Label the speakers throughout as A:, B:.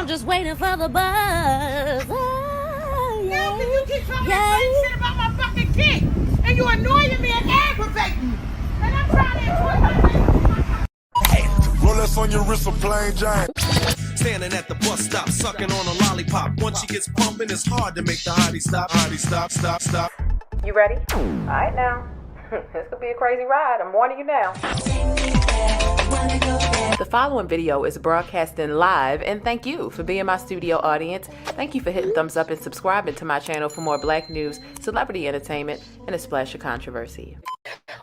A: I'm just waiting for the buzz. Oh, yeah.
B: Now, you keep talking that shit about my fucking kid, and you annoying me and aggravating me, and I'm trying to enjoy my life.
C: Roll us on your wrist a plain giant.
D: Standing at the bus stop, sucking on a lollipop. Once she gets pumping, it's hard to make the hottie stop. Hottie stop, stop, stop.
E: You ready? All right now. This could be a crazy ride. I'm warning you now. The following video is broadcasting live, and thank you for being my studio audience. Thank you for hitting thumbs up and subscribing to my channel for more black news, celebrity entertainment, and a splash of controversy.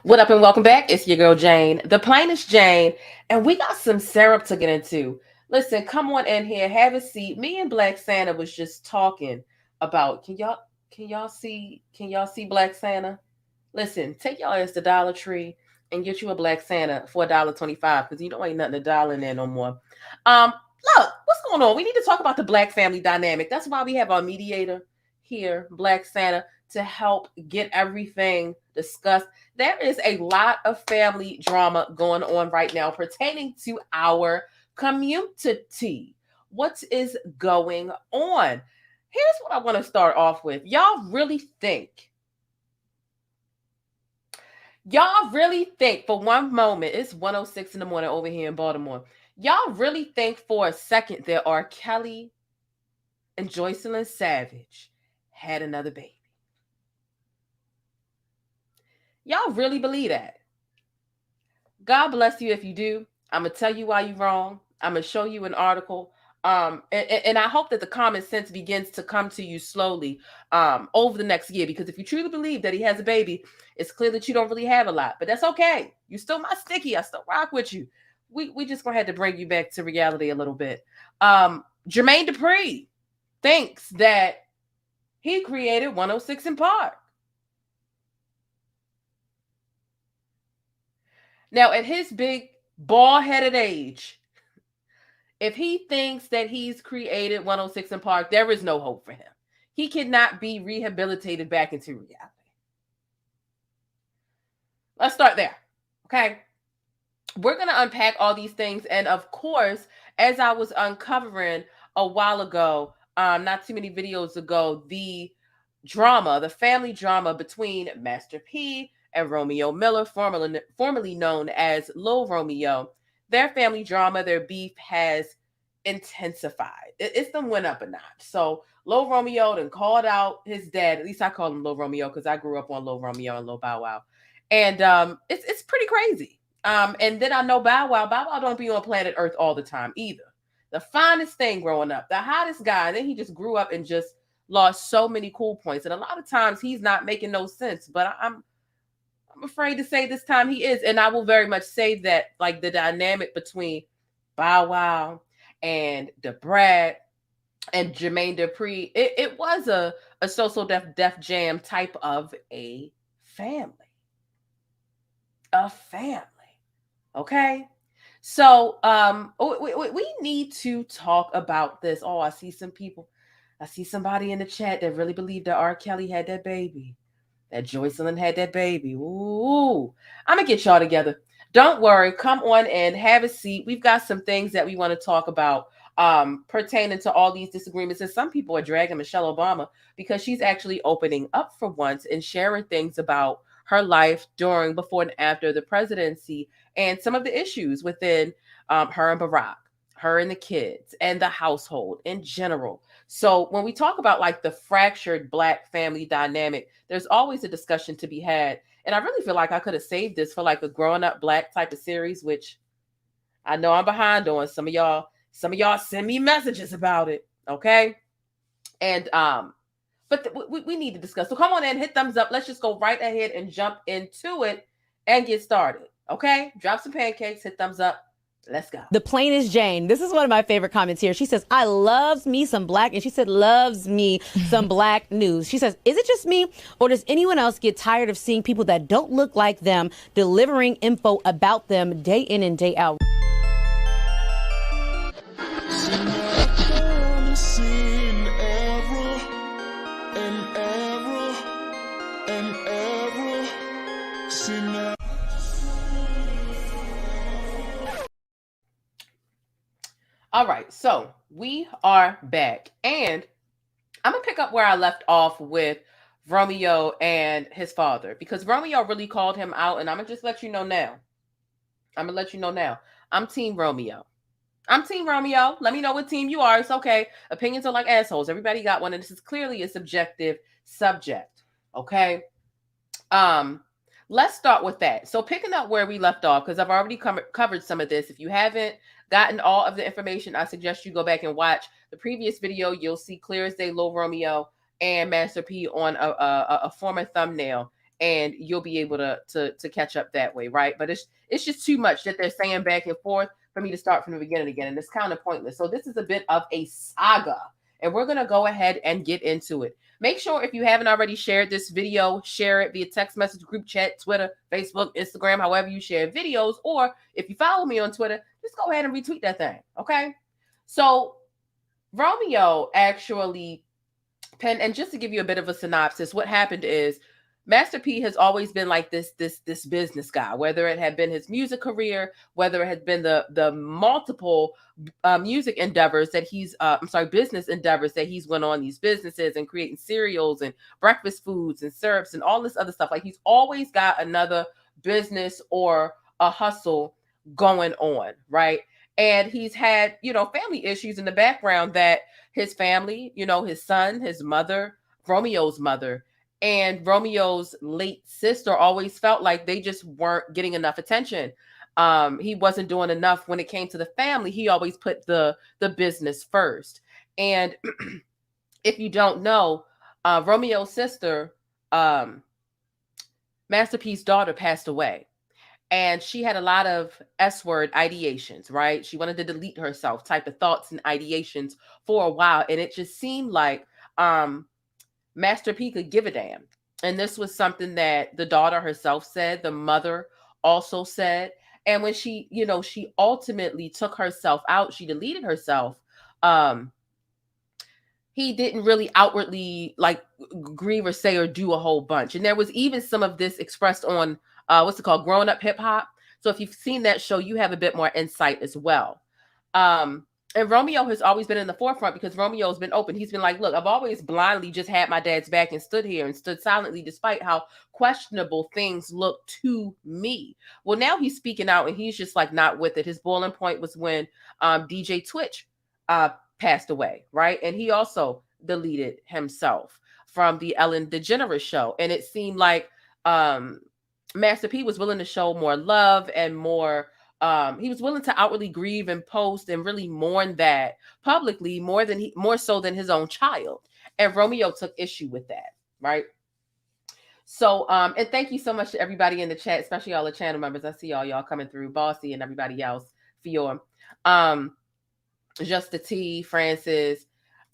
E: What up and welcome back? It's your girl Jane, the plainest Jane, and we got some syrup to get into. Listen, come on in here, have a seat. Me and Black Santa was just talking about, can y'all see Black Santa? Listen, take y'all ass to Dollar Tree and get you a Black Santa for $1.25 because you know ain't nothing to dollar in there no more. Look, what's going on? We need to talk about the Black family dynamic. That's why we have our mediator here, Black Santa, to help get everything discussed. There is a lot of family drama going on right now pertaining to our community. What is going on? Here's what I want to start off with. Y'all really think for one moment, it's 1:06 in the morning over here in Baltimore. Y'all really think for a second that R. Kelly and Joycelyn Savage had another baby? Y'all really believe that? God bless you if you do. I'm going to tell you why you're wrong. I'm going to show you an article. And I hope that the common sense begins to come to you slowly over the next year, because if you truly believe that he has a baby, it's clear that you don't really have a lot, but that's okay. You still my sticky. I still rock with you. We just gonna have to bring you back to reality a little bit. Jermaine Dupri thinks that he created 106 in Park. Now, at his big bald-headed age, if he thinks that he's created 106 in Park, there is no hope for him. He cannot be rehabilitated back into reality. Let's start there, okay? We're going to unpack all these things. And of course, as I was uncovering a while ago, not too many videos ago, the family drama between Master P and Romeo Miller, formerly known as Lil Romeo, their family drama, their beef has intensified. It's done went up a notch. So Lil Romeo then called out his dad. At least I call him Lil Romeo because I grew up on Lil Romeo and Lil Bow Wow. And it's pretty crazy. And then I know Bow Wow don't be on planet Earth all the time either. The finest thing growing up, the hottest guy. And then he just grew up and just lost so many cool points. And a lot of times he's not making no sense. But I'm afraid to say this time he is. And I will very much say that, like, the dynamic between Bow Wow and DaBrat and Jermaine Dupri, it was a social Def Jam type of a family. Okay? So we need to talk about this. Oh, I see somebody in the chat that really believed that R. Kelly had that baby. That Joycelyn had that baby. Ooh, I'm going to get y'all together. Don't worry. Come on and have a seat. We've got some things that we want to talk about pertaining to all these disagreements. And some people are dragging Michelle Obama because she's actually opening up for once and sharing things about her life during, before, and after the presidency and some of the issues within her and Barack, her and the kids, and the household in general. So when we talk about like the fractured Black family dynamic, there's always a discussion to be had. And I really feel like I could have saved this for like a growing up Black type of series, which I know I'm behind on. Some of y'all send me messages about it. Okay. And, but we need to discuss. So come on in, hit thumbs up. Let's just go right ahead and jump into it and get started. Okay. Drop some pancakes, hit thumbs up. Let's go.
A: The plainest Jane. This is one of my favorite comments here. She says, I loves me some Black. And she said, loves me some Black news. She says, is it just me, or does anyone else get tired of seeing people that don't look like them delivering info about them day in and day out?
E: All right, so we are back, and I'm gonna pick up where I left off with Romeo and his father, because Romeo really called him out, and I'm gonna just let you know now. I'm gonna let you know now. I'm Team Romeo. I'm Team Romeo. Let me know what team you are. It's okay. Opinions are like assholes. Everybody got one, and this is clearly a subjective subject. Okay. Let's start with that. So picking up where we left off, because I've already covered some of this. If you haven't gotten all of the information, I suggest you go back and watch the previous video. You'll see clear as day Lil Romeo and Master P on a former thumbnail, and you'll be able to catch up that way, right? But it's just too much that they're saying back and forth for me to start from the beginning again, and it's kind of pointless. So this is a bit of a saga, and we're gonna go ahead and get into it. Make sure if you haven't already shared this video, share it via text message, group chat, Twitter, Facebook, Instagram, however you share videos, or if you follow me on Twitter, just go ahead and retweet that thing, okay? So Romeo actually penned, and just to give you a bit of a synopsis, what happened is Master P has always been like this business guy, whether it had been his music career, whether it had been the multiple music endeavors that he's, business endeavors that he's went on, these businesses and creating cereals and breakfast foods and syrups and all this other stuff. Like, he's always got another business or a hustle going on, right? And he's had, family issues in the background that his family, his son, his mother, Romeo's mother, and Romeo's late sister always felt like they just weren't getting enough attention. He wasn't doing enough when it came to the family. He always put the business first. And if you don't know, Romeo's sister, Master P's daughter, passed away. And she had a lot of S-word ideations, right? She wanted to delete herself type of thoughts and ideations for a while. And it just seemed like Master P could give a damn. And this was something that the daughter herself said, the mother also said. And when she, she ultimately took herself out, she deleted herself. He didn't really outwardly like grieve or say or do a whole bunch. And there was even some of this expressed on what's it called? Growing Up Hip Hop. So if you've seen that show, you have a bit more insight as well. And Romeo has always been in the forefront because Romeo's been open. He's been like, look, I've always blindly just had my dad's back and stood here and stood silently despite how questionable things look to me. Well, now he's speaking out and he's just like not with it. His boiling point was when DJ Twitch passed away, right? And he also deleted himself from the Ellen DeGeneres show. And it seemed like Master P was willing to show more love and more he was willing to outwardly grieve and post and really mourn that publicly more so than his own child. And Romeo took issue with that, right? So, and thank you so much to everybody in the chat, especially all the channel members. I see all y'all coming through, Bossy and everybody else, Fior, Just the T, Francis.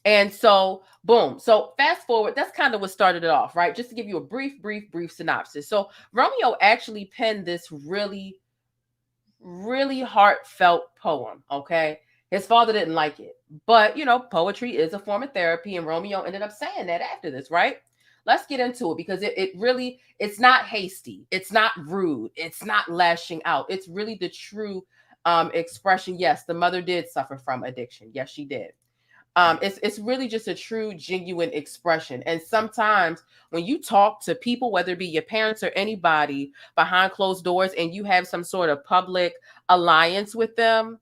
E: And so, boom. So fast forward, that's kind of what started it off, right? Just to give you a brief synopsis. So Romeo actually penned this really heartfelt poem, okay? His father didn't like it, but poetry is a form of therapy, and Romeo ended up saying that after this, right? Let's get into it because it's not hasty, it's not rude, it's not lashing out. It's really the true expression. Yes, the mother did suffer from addiction. Yes, she did. It's really just a true, genuine expression. And sometimes when you talk to people, whether it be your parents or anybody behind closed doors, and you have some sort of public alliance with them,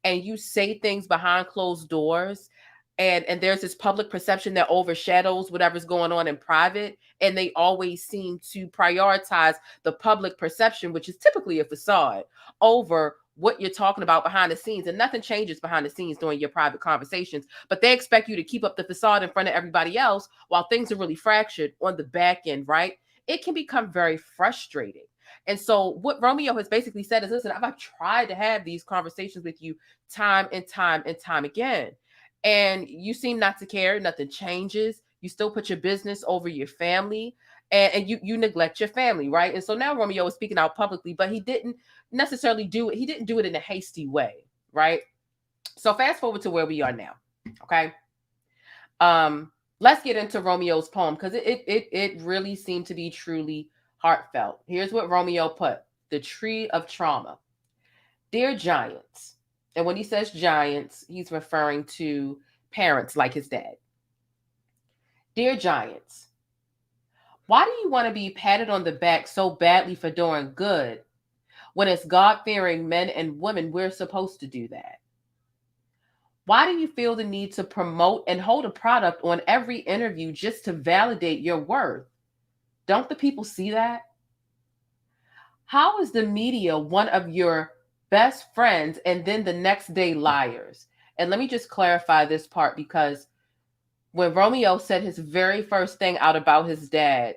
E: and you say things behind closed doors, and there's this public perception that overshadows whatever's going on in private, and they always seem to prioritize the public perception, which is typically a facade, over what you're talking about behind the scenes. And nothing changes behind the scenes during your private conversations, but they expect you to keep up the facade in front of everybody else while things are really fractured on the back end, right? It can become very frustrating. And so what Romeo has basically said is, listen, I've tried to have these conversations with you time and time again, and you seem not to care. Nothing changes. You still put your business over your family, and you neglect your family, right? And so now Romeo is speaking out publicly, but he didn't necessarily do it. He didn't do it in a hasty way, right? So fast forward to where we are now, okay? Let's get into Romeo's poem because it really seemed to be truly heartfelt. Here's what Romeo put: the tree of trauma. Dear giants, And when he says giants, he's referring to parents like his dad. Dear giants, why do you want to be patted on the back so badly for doing good when as God-fearing men and women, we're supposed to do that? Why do you feel the need to promote and hold a product on every interview just to validate your worth? Don't the people see that? How is the media one of your best friends and then the next day liars? And let me just clarify this part, because when Romeo said his very first thing out about his dad,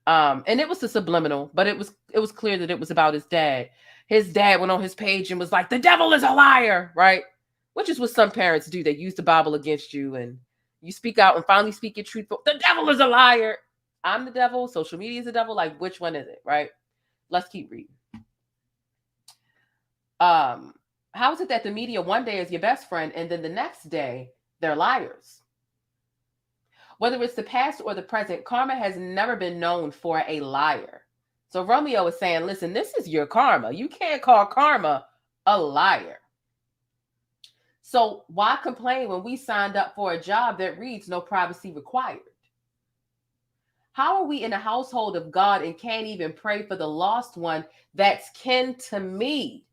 E: and it was a subliminal, but it was clear that it was about his dad. His dad went on his page and was like, "The devil is a liar," right? Which is what some parents do. They use the Bible against you, and you speak out and finally speak your truth. The devil is a liar. I'm the devil. Social media is the devil. Like, which one is it, right? Let's keep reading. How is it that the media one day is your best friend and then the next day they're liars? Whether it's the past or the present, karma has never been known for a liar. So Romeo is saying, listen, this is your karma. You can't call karma a liar. So why complain when we signed up for a job that reads no privacy required? How are we in a household of God and can't even pray for the lost one that's kin to me?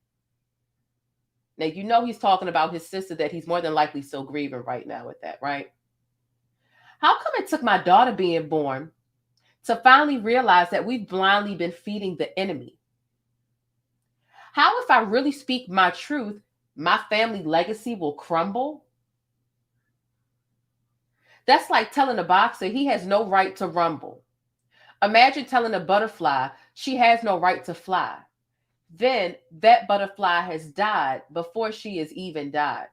E: Now, you know he's talking about his sister that he's more than likely still grieving right now with that, right? How come it took my daughter being born to finally realize that we've blindly been feeding the enemy? How, if I really speak my truth, my family legacy will crumble? That's like telling a boxer he has no right to rumble. Imagine telling a butterfly she has no right to fly. Then that butterfly has died before she has even died.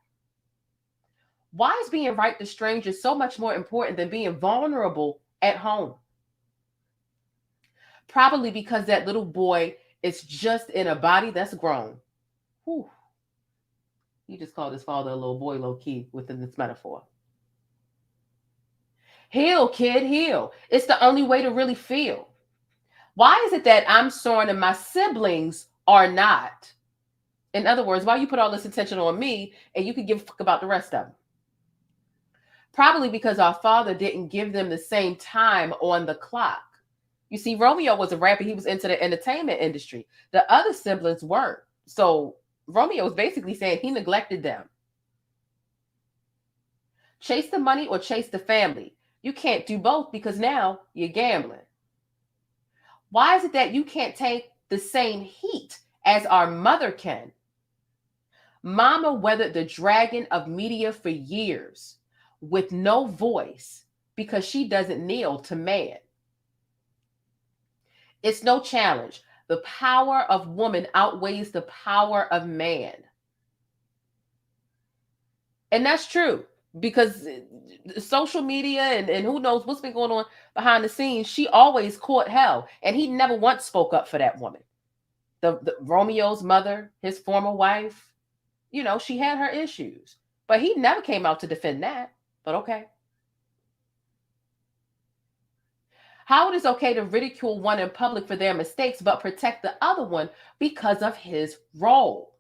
E: Why is being right to strangers so much more important than being vulnerable at home? Probably because that little boy is just in a body that's grown. Whew. You just called his father a little boy, low key, within this metaphor. Heal, kid, heal. It's the only way to really feel. Why is it that I'm soaring and my siblings are not? In other words, why you put all this attention on me and you could give a fuck about the rest of them? Probably because our father didn't give them the same time on the clock. You see, Romeo was a rapper. He was into the entertainment industry. The other siblings weren't. So Romeo was basically saying he neglected them. Chase the money or chase the family. You can't do both because now you're gambling. Why is it that you can't take the same heat as our mother can? Mama weathered the dragon of media for years with no voice because she doesn't kneel to man. It's no challenge. The power of woman outweighs the power of man. And that's true, because social media and who knows what's been going on behind the scenes, she always caught hell. And he never once spoke up for that woman. The Romeo's mother, his former wife, you know, she had her issues. But he never came out to defend that. But okay. How it is okay to ridicule one in public for their mistakes, but protect the other one because of his role.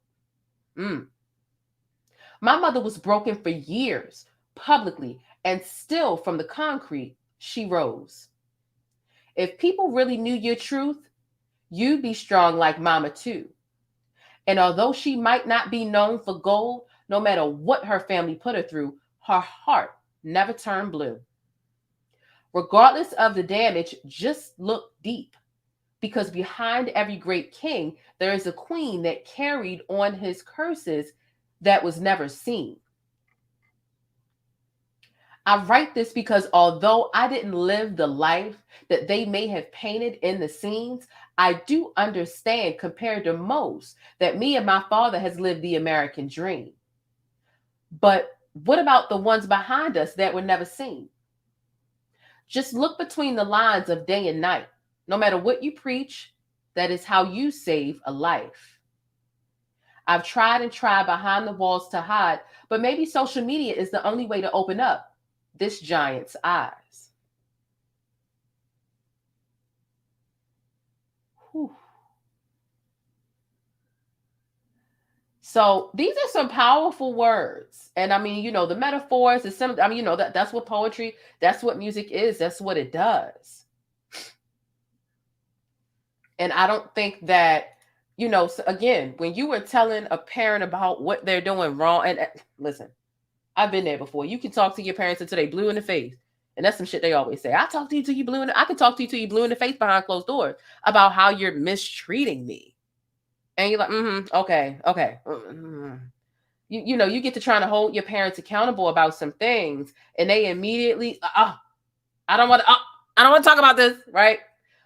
E: My mother was broken for years, publicly, and still from the concrete, she rose. If people really knew your truth, you'd be strong like mama too. And although she might not be known for gold, no matter what her family put her through, her heart never turned blue. Regardless of the damage, just look deep, because behind every great king, there is a queen that carried on his curses that was never seen. I write this because although I didn't live the life that they may have painted in the scenes, I do understand compared to most that me and my father has lived the American dream. But what about the ones behind us that were never seen? Just look between the lines of day and night. No matter what you preach, that is how you save a life. I've tried and tried behind the walls to hide, but maybe social media is the only way to open up this giant's eyes. Whew. So these are some powerful words. And I mean, you know, the metaphors, the I mean, you know, that's what poetry, that's what music is, that's what it does. And I don't think that, you know, so again, when you were telling a parent about what they're doing wrong, and listen, I've been there before. You can talk to your parents until they blue in the face. And that's some shit they always say. I talk to you till you blue in I can talk to you till you blue in the face behind closed doors about how you're mistreating me. And you're like, okay. You know, you get to trying to hold your parents accountable about some things, and they immediately, I don't want to talk about this, right?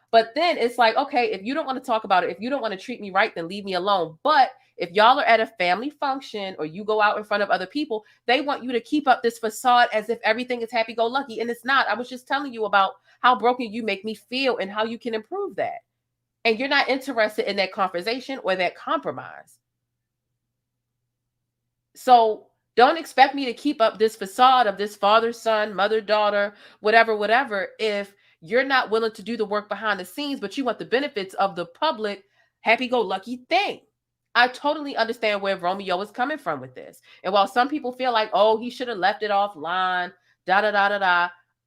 E: But then it's like, okay, if you don't want to talk about it, if you don't want to treat me right, then leave me alone. But if y'all are at a family function or you go out in front of other people, they want you to keep up this facade as if everything is happy-go-lucky, and it's not. I was just telling you about how broken you make me feel and how you can improve that. And you're not interested in that conversation or that compromise. So don't expect me to keep up this facade of this father, son, mother, daughter, whatever, if you're not willing to do the work behind the scenes, but you want the benefits of the public happy-go-lucky thing. I totally understand where Romeo is coming from with this. And while some people feel like, oh, he should have left it offline,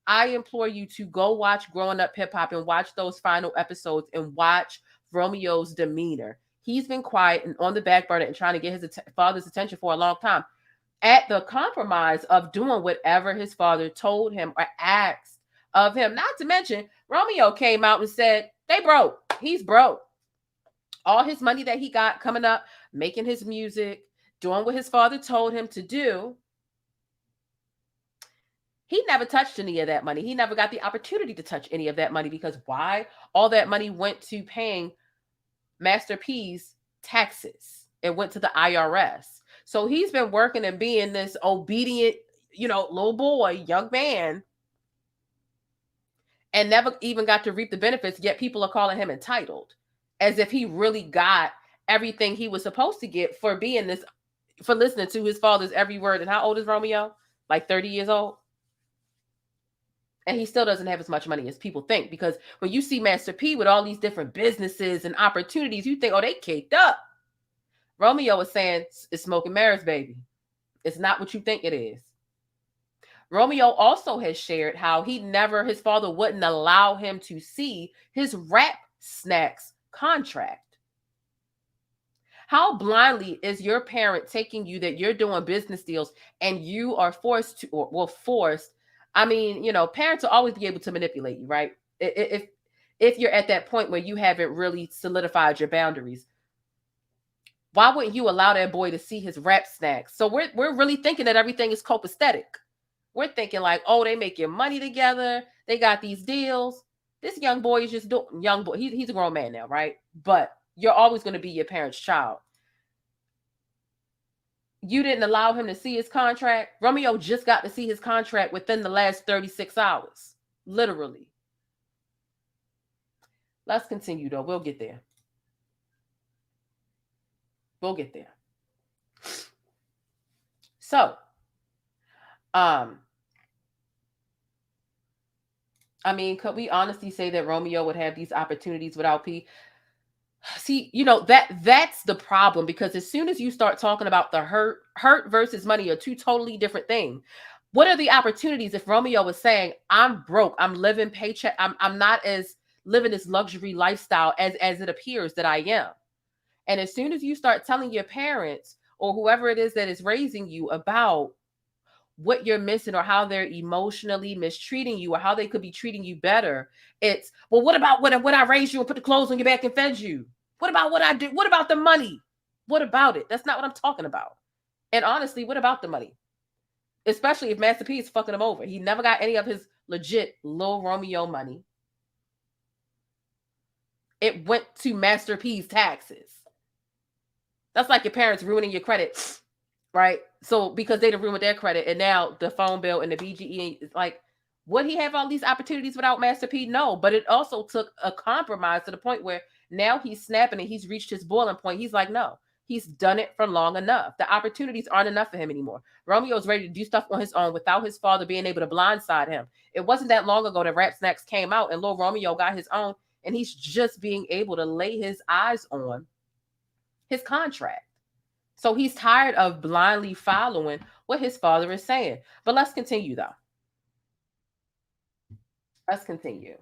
E: I implore you to go watch Growing Up Hip Hop and watch those final episodes and watch Romeo's demeanor. He's been quiet and on the back burner and trying to get his father's attention for a long time. At the compromise of doing whatever his father told him or asked of him. Not to mention, Romeo came out and said, they broke. He's broke. All his money that he got coming up, making his music, doing what his father told him to do, he never touched any of that money. He never got the opportunity to touch any of that money because why? All that money went to paying Master P's taxes. It went to the IRS. So he's been working and being this obedient, you know, little boy, young man, and never even got to reap the benefits, yet people are calling him entitled, as if he really got everything he was supposed to get for being this, for listening to his father's every word. And how old is Romeo? Like 30 years old? And he still doesn't have as much money as people think, because when you see Master P with all these different businesses and opportunities, you think, oh, they caked up. Romeo is saying it's smoke and mirrors, baby. It's not what you think it is. Romeo also has shared how his father wouldn't allow him to see his Rap Snacks contract. How blindly is your parent taking you that you're doing business deals and you are forced to, I mean, you know, parents will always be able to manipulate you, right? If you're at that point where you haven't really solidified your boundaries, why wouldn't you allow that boy to see his Rap Snacks? So we're really thinking that everything is copacetic. We're thinking like, oh, they making money together. They got these deals. This young boy is just doing, young boy. He's a grown man now, right? But you're always going to be your parent's child. You didn't allow him to see his contract. Romeo just got to see his contract within the last 36 hours. Literally. Let's continue, though. We'll get there. We'll get there. So, I mean, could we honestly say that Romeo would have these opportunities without P? See, you know, that's the problem, because as soon as you start talking about the hurt versus money are two totally different things. What are the opportunities if Romeo was saying, I'm broke, I'm living paycheck, I'm not as living this luxury lifestyle as it appears that I am. And as soon as you start telling your parents or whoever it is that is raising you about what you're missing or how they're emotionally mistreating you or how they could be treating you better, it's, well, what about when I raised you and put the clothes on your back and fed you? What about what I did? What about the money? What about it? That's not what I'm talking about. And honestly, what about the money? Especially if Master P is fucking him over. He never got any of his legit Lil Romeo money. It went to Master P's taxes. That's like your parents ruining your credit, right? So because they done ruined their credit, and now the phone bill and the BGE is like, would he have all these opportunities without Master P? No, but it also took a compromise to the point where now he's snapping and he's reached his boiling point. He's like, no, he's done it for long enough. The opportunities aren't enough for him anymore. Romeo's ready to do stuff on his own without his father being able to blindside him. It wasn't that long ago that Rap Snacks came out and Lil Romeo got his own, and he's just being able to lay his eyes on his contract. So he's tired of blindly following what his father is saying. But let's continue, though. Let's continue.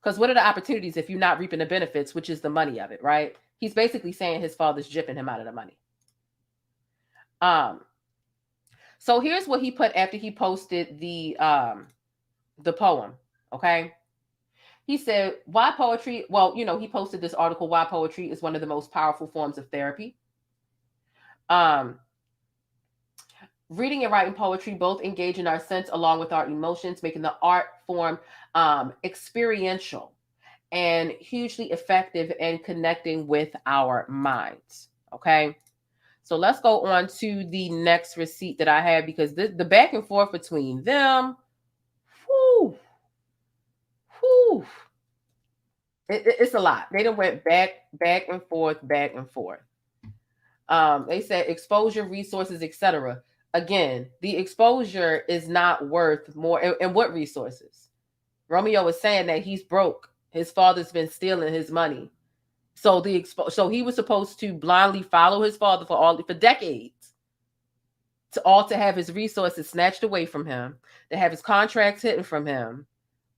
E: Because what are the opportunities if you're not reaping the benefits, which is the money of it, right? He's basically saying his father's jipping him out of the money. So here's what he put after he posted the poem, okay? He said, why poetry? Well, you know, he posted this article, why poetry is one of the most powerful forms of therapy. Reading and writing poetry both engage in our sense along with our emotions, making the art form experiential and hugely effective in connecting with our minds. Okay. So let's go on to the next receipt that I have, because the back and forth between them, whew, it's a lot. They done went back and forth. They said exposure, resources, etc. Again, the exposure is not worth more. And what resources? Romeo is saying that he's broke. His father's been stealing his money. So so he was supposed to blindly follow his father for decades, to have his resources snatched away from him, to have his contracts hidden from him,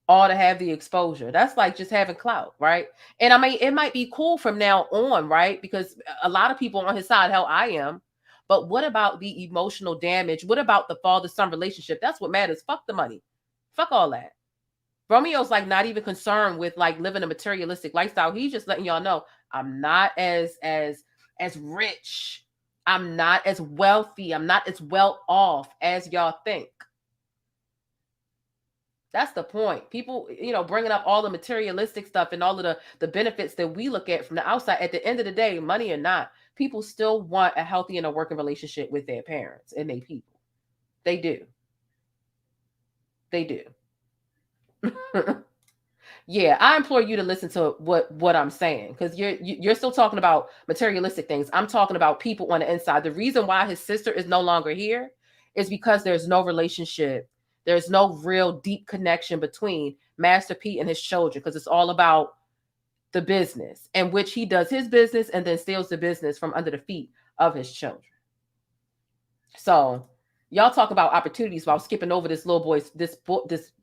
E: all to have the exposure. That's like just having clout, right? And I mean, it might be cool from now on, right? Because a lot of people on his side, hell, I am. But what about the emotional damage? What about the father-son relationship? That's what matters. Fuck the money. Fuck all that. Romeo's like not even concerned with like living a materialistic lifestyle. He's just letting y'all know, I'm not as rich. I'm not as wealthy. I'm not as well off as y'all think. That's the point. People, you know, bringing up all the materialistic stuff and all of the benefits that we look at from the outside. At the end of the day, money or not, people still want a healthy and a working relationship with their parents and their people. They do. They do. Yeah, I implore you to listen to what I'm saying, because you're still talking about materialistic things. I'm talking about people on the inside. The reason why his sister is no longer here is because there's no relationship. There's no real deep connection between Master P and his children, because it's all about the business, in which he does his business and then steals the business from under the feet of his children. So y'all talk about opportunities while skipping over this little boy's, this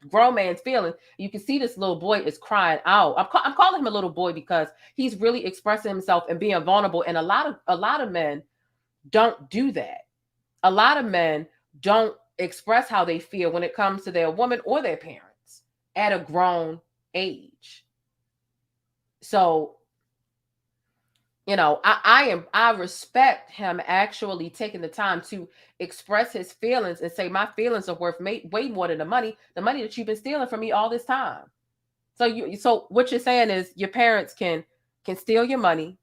E: grown man's feeling. You can see this little boy is crying out. I'm calling him a little boy because he's really expressing himself and being vulnerable. And a lot of men don't do that. A lot of men don't express how they feel when it comes to their woman or their parents at a grown age. So, you know, I respect him actually taking the time to express his feelings and say, my feelings are worth way more than the money that you've been stealing from me all this time. So what you're saying is your parents can steal your money,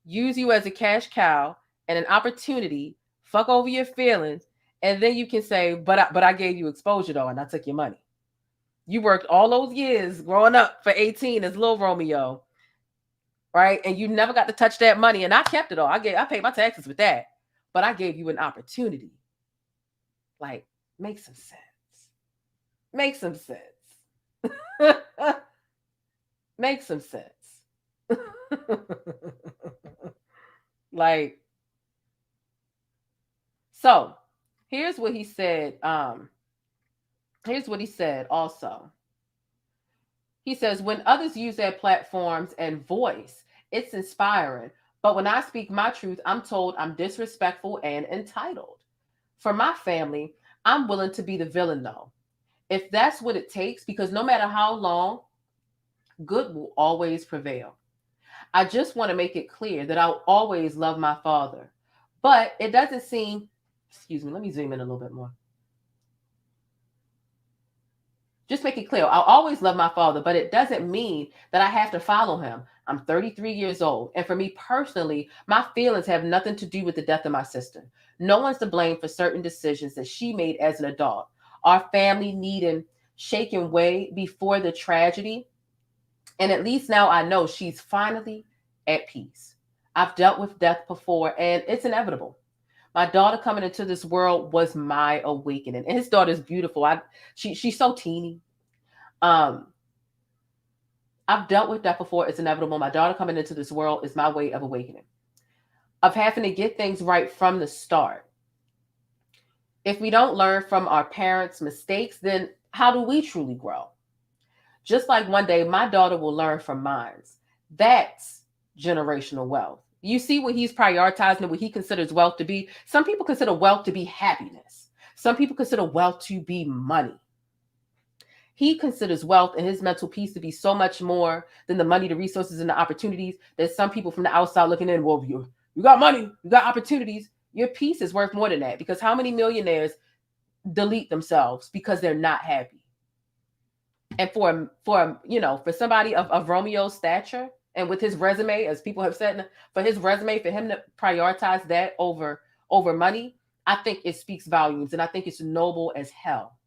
E: use you as a cash cow and an opportunity, fuck over your feelings, and then you can say, but I gave you exposure though, and I took your money. You worked all those years growing up for 18 as little Romeo. Right? And you never got to touch that money. And I kept it all. I paid my taxes with that. But I gave you an opportunity. Like, make some sense. Make some sense. Make some sense. Like, so here's what he said. Here's what he said also. He says, when others use their platforms and voice, it's inspiring. But when I speak my truth, I'm told I'm disrespectful and entitled. For my family, I'm willing to be the villain, though, if that's what it takes, because no matter how long, good will always prevail. I just want to make it clear that I'll always love my father. But it doesn't seem, excuse me, let me zoom in a little bit more. Just make it clear, I'll always love my father, but it doesn't mean that I have to follow him. I'm 33 years old. And for me personally, my feelings have nothing to do with the death of my sister. No one's to blame for certain decisions that she made as an adult. Our family needed shaken way before the tragedy. And at least now I know she's finally at peace. I've dealt with death before, and it's inevitable. My daughter coming into this world was my awakening. And his daughter's beautiful. She's so teeny. I've dealt with death before. It's inevitable. My daughter coming into this world is my way of awakening. of having to get things right from the start. If we don't learn from our parents' mistakes, then how do we truly grow? Just like one day my daughter will learn from mine. That's generational wealth. You see what he's prioritizing and what he considers wealth to be? Some people consider wealth to be happiness. Some people consider wealth to be money. He considers wealth and his mental peace to be so much more than the money, the resources, and the opportunities that some people from the outside looking in, well, you got money, you got opportunities. Your peace is worth more than that, because how many millionaires delete themselves because they're not happy? And for somebody of Romeo's stature and with his resume, as people have said, for his resume, for him to prioritize that over money, I think it speaks volumes, and I think it's noble as hell.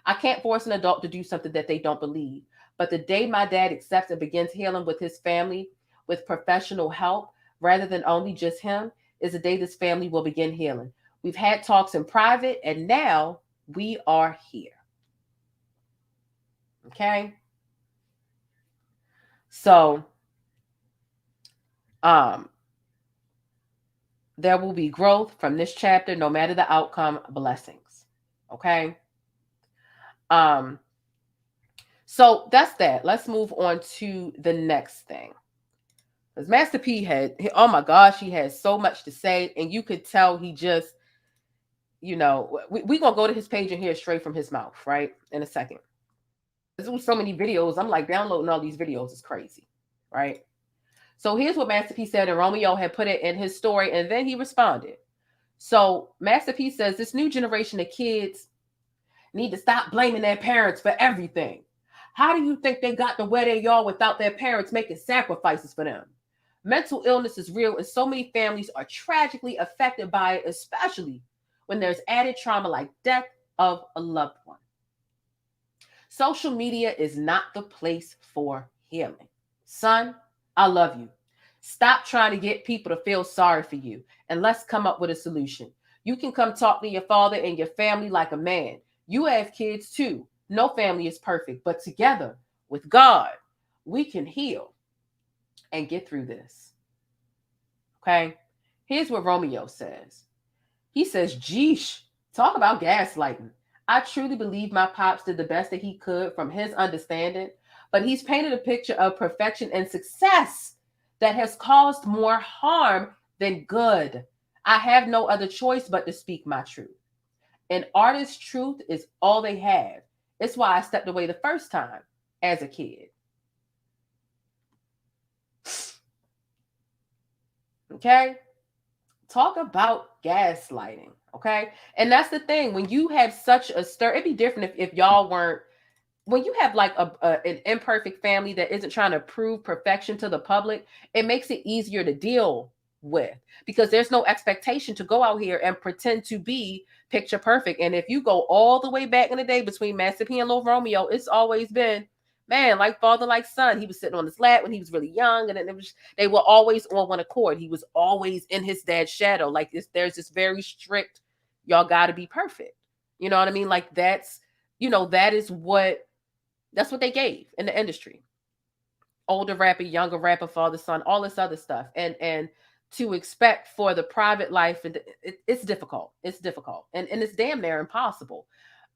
E: I can't force an adult to do something that they don't believe. But the day my dad accepts and begins healing with his family, with professional help, rather than only just him, is the day this family will begin healing. We've had talks in private, and now we are here. Okay? So, there will be growth from this chapter, no matter the outcome, blessings. Okay? So that's that. Let's move on to the next thing. Because Master P oh my gosh, he has so much to say, and you could tell he just, we're going to go to his page and hear straight from his mouth, right? In a second. There's so many videos. I'm like, downloading all these videos is crazy, right? So here's what Master P said, and Romeo had put it in his story, and then he responded. So Master P says, this new generation of kids need to stop blaming their parents for everything. How do you think they got to where they are without their parents making sacrifices for them? Mental illness is real, and so many families are tragically affected by it, especially when there's added trauma like death of a loved one. Social media is not the place for healing. Son, I love you. Stop trying to get people to feel sorry for you, and let's come up with a solution. You can come talk to your father and your family like a man. You have kids too. No family is perfect, but together with God, we can heal and get through this. Okay? Here's what Romeo says. He says, geesh, talk about gaslighting. I truly believe my pops did the best that he could from his understanding, but he's painted a picture of perfection and success that has caused more harm than good. I have no other choice but to speak my truth. An artist's truth is all they have. It's why I stepped away the first time as a kid. Okay? Talk about gaslighting. Okay? And that's the thing. When you have such a stir, it'd be different if y'all weren't, when you have like an imperfect family that isn't trying to prove perfection to the public, it makes it easier to deal with, because there's no expectation to go out here and pretend to be picture perfect. And if you go all the way back in the day between Master P and Lil Romeo, it's always been, man, like father, like son. He was sitting on his lap when he was really young, and then they were always on one accord. He was always in his dad's shadow. Like there's this very strict, y'all got to be perfect. You know what I mean? Like that's what they gave in the industry. Older rapper, younger rapper, father, son, all this other stuff. And to expect for the private life, and it's difficult. It's difficult. And it's damn near impossible.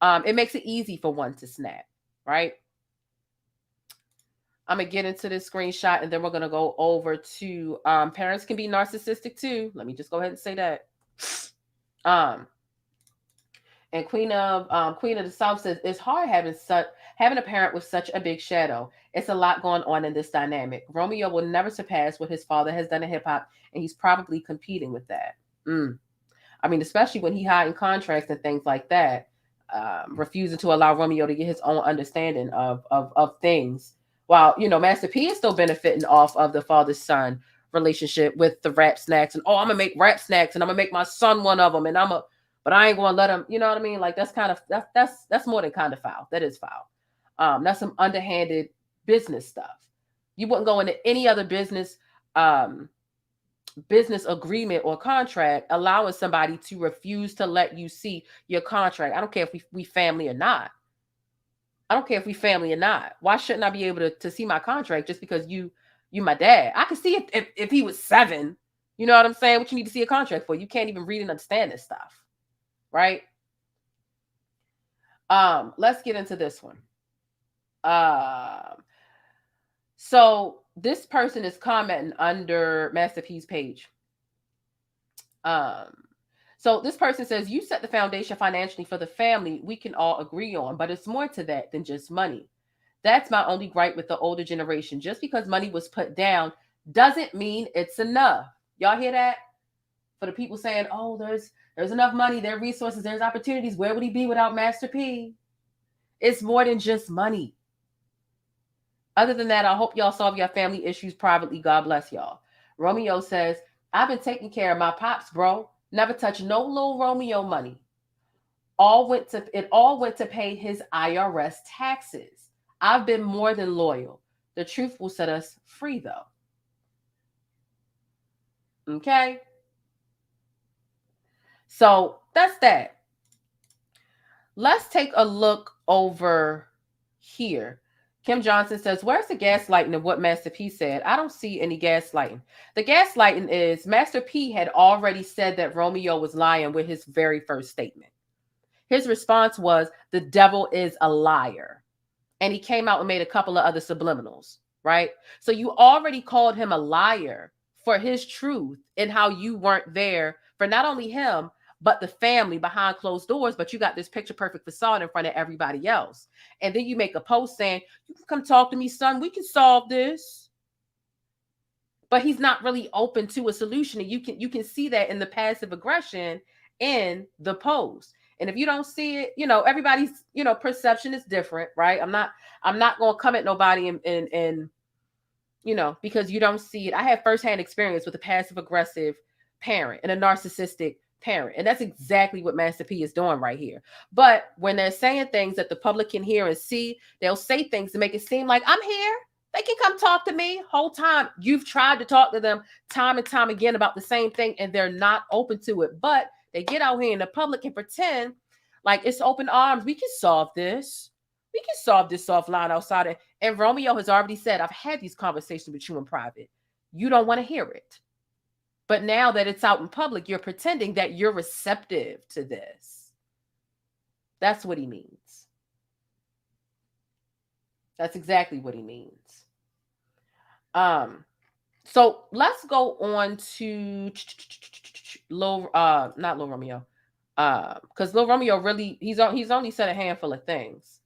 E: It makes it easy for one to snap, right? I'm going to get into this screenshot, and then we're going to go over to parents can be narcissistic too. Let me just go ahead and say that. And Queen of the South says, it's hard having a parent with such a big shadow. It's a lot going on in this dynamic. Romeo will never surpass what his father has done in hip hop, and he's probably competing with that. I mean, especially when he hiding contracts and things like that, refusing to allow Romeo to get his own understanding of things. While, Master P is still benefiting off of the father-son relationship with the rap snacks, and I'm gonna make rap snacks, and I'm gonna make my son one of them, and but I ain't gonna let him. You know what I mean? Like that's more than kind of foul. That is foul. That's some underhanded business stuff. You wouldn't go into any other business agreement or contract allowing somebody to refuse to let you see your contract. I don't care if we family or not. Why shouldn't I be able to see my contract just because you my dad? I could see if he was 7, You know what I'm saying? What you need to see a contract for? You can't even read and understand this stuff, right? Let's get into this one. So this person is commenting under Master P's page. So this person says, you set the foundation financially for the family we can all agree on, but it's more to that than just money. That's my only gripe with the older generation. Just because money was put down doesn't mean it's enough. Y'all hear that? For the people saying, oh, there's enough money, there are resources, there's opportunities. Where would he be without Master P? It's more than just money. Other than that, I hope y'all solve your family issues privately. God bless y'all. Romeo says, I've been taking care of my pops, bro. Never touched no little Romeo money. It all went to pay his IRS taxes. I've been more than loyal. The truth will set us free, though. Okay? So that's that. Let's take a look over here. Kim Johnson says, where's the gaslighting of what Master P said? I don't see any gaslighting. The gaslighting is Master P had already said that Romeo was lying with his very first statement. His response was, the devil is a liar. And he came out and made a couple of other subliminals, right? So you already called him a liar for his truth and how you weren't there for not only him, but the family behind closed doors, but you got this picture perfect facade in front of everybody else. And then you make a post saying, you can come talk to me, son. We can solve this. But he's not really open to a solution. And you can see that in the passive aggression in the post. And if you don't see it, everybody's, perception is different, right? I'm not going to come at nobody and because you don't see it. I have firsthand experience with a passive aggressive parent and a narcissistic parent. And that's exactly what Master P is doing right here. But when they're saying things that the public can hear and see, they'll say things to make it seem like I'm here. They can come talk to me. Whole time you've tried to talk to them time and time again about the same thing, and they're not open to it. But they get out here in the public and pretend like it's open arms. We can solve this. We can solve this offline outside. And Romeo has already said, I've had these conversations with you in private. You don't want to hear it. But now that it's out in public, you're pretending that you're receptive to this. That's what he means. That's exactly what he means. So let's go on to not Lil Romeo. Because Lil Romeo really, he's only said a handful of things.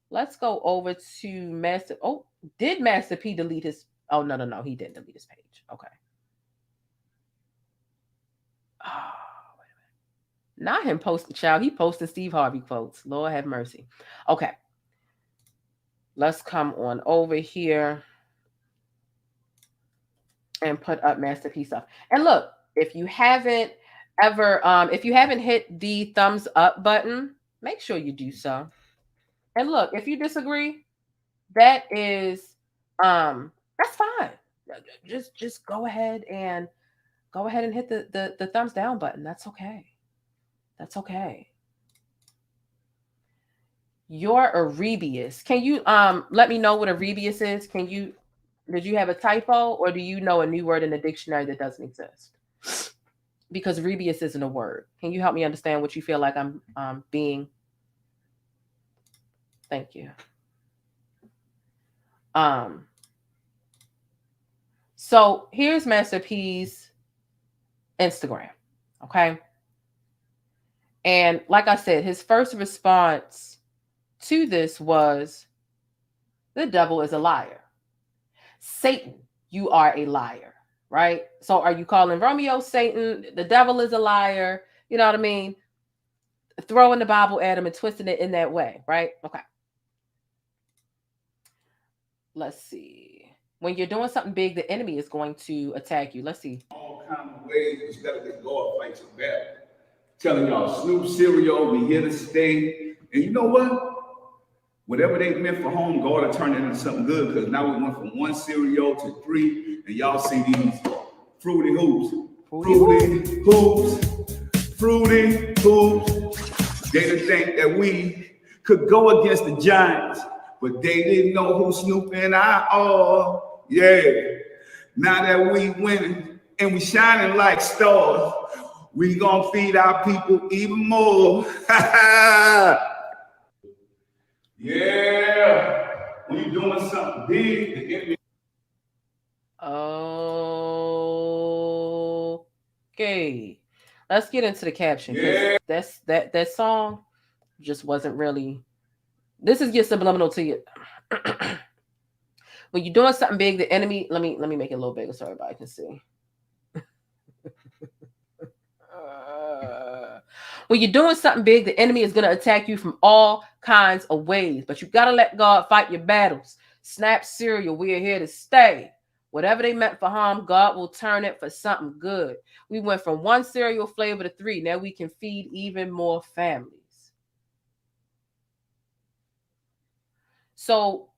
E: Let's go over to Master. Oh, did Master P delete his? Oh, no, he didn't delete his page. Okay. Oh, wait a minute. Not him posting, child. He posted Steve Harvey quotes. Lord have mercy. Okay. Let's come on over here and put up Master P stuff. And look, if you haven't hit the thumbs up button, make sure you do so. And look, if you disagree, that is that's fine. Just go ahead and hit the thumbs down button. That's okay. That's okay. You're Arebius. Can you let me know what Arebius is? Did you have a typo, or do you know a new word in the dictionary that doesn't exist? Because Arebius isn't a word. Can you help me understand what you feel like I'm being? Thank you. So here's Master P's Instagram. Okay. And like I said, his first response to this was, the devil is a liar. Satan, you are a liar, right? So are you calling Romeo Satan? The devil is a liar. You know what I mean? Throwing the Bible at him and twisting it in that way, right? Okay. Let's see. When you're doing something big, the enemy is going to attack you. Let's see.
F: All kinds of ways instead of just go and fight your battle. Telling y'all Snoop cereal, we here to stay. And you know what? Whatever they meant for home, God will turn it into something good, because now we went from 1 cereal to 3, and y'all see these fruity hoops. Fruity hoops. They didn't think that we could go against the Giants, but they didn't know who Snoop and I are. Yeah. Now that we winning and we shining like stars. We gonna feed our people even more. Yeah, when you doing something big, the enemy.
E: Okay, let's get into the caption.
F: Yeah.
E: That song just wasn't really. This is just subliminal to you. When you're doing something big, the enemy. Let me make it a little bigger so everybody can see. When you're doing something big, the enemy is going to attack you from all kinds of ways. But you got to let God fight your battles. Snap cereal, we are here to stay. Whatever they meant for harm, God will turn it for something good. We went from 1 cereal flavor to 3. Now we can feed even more families. So,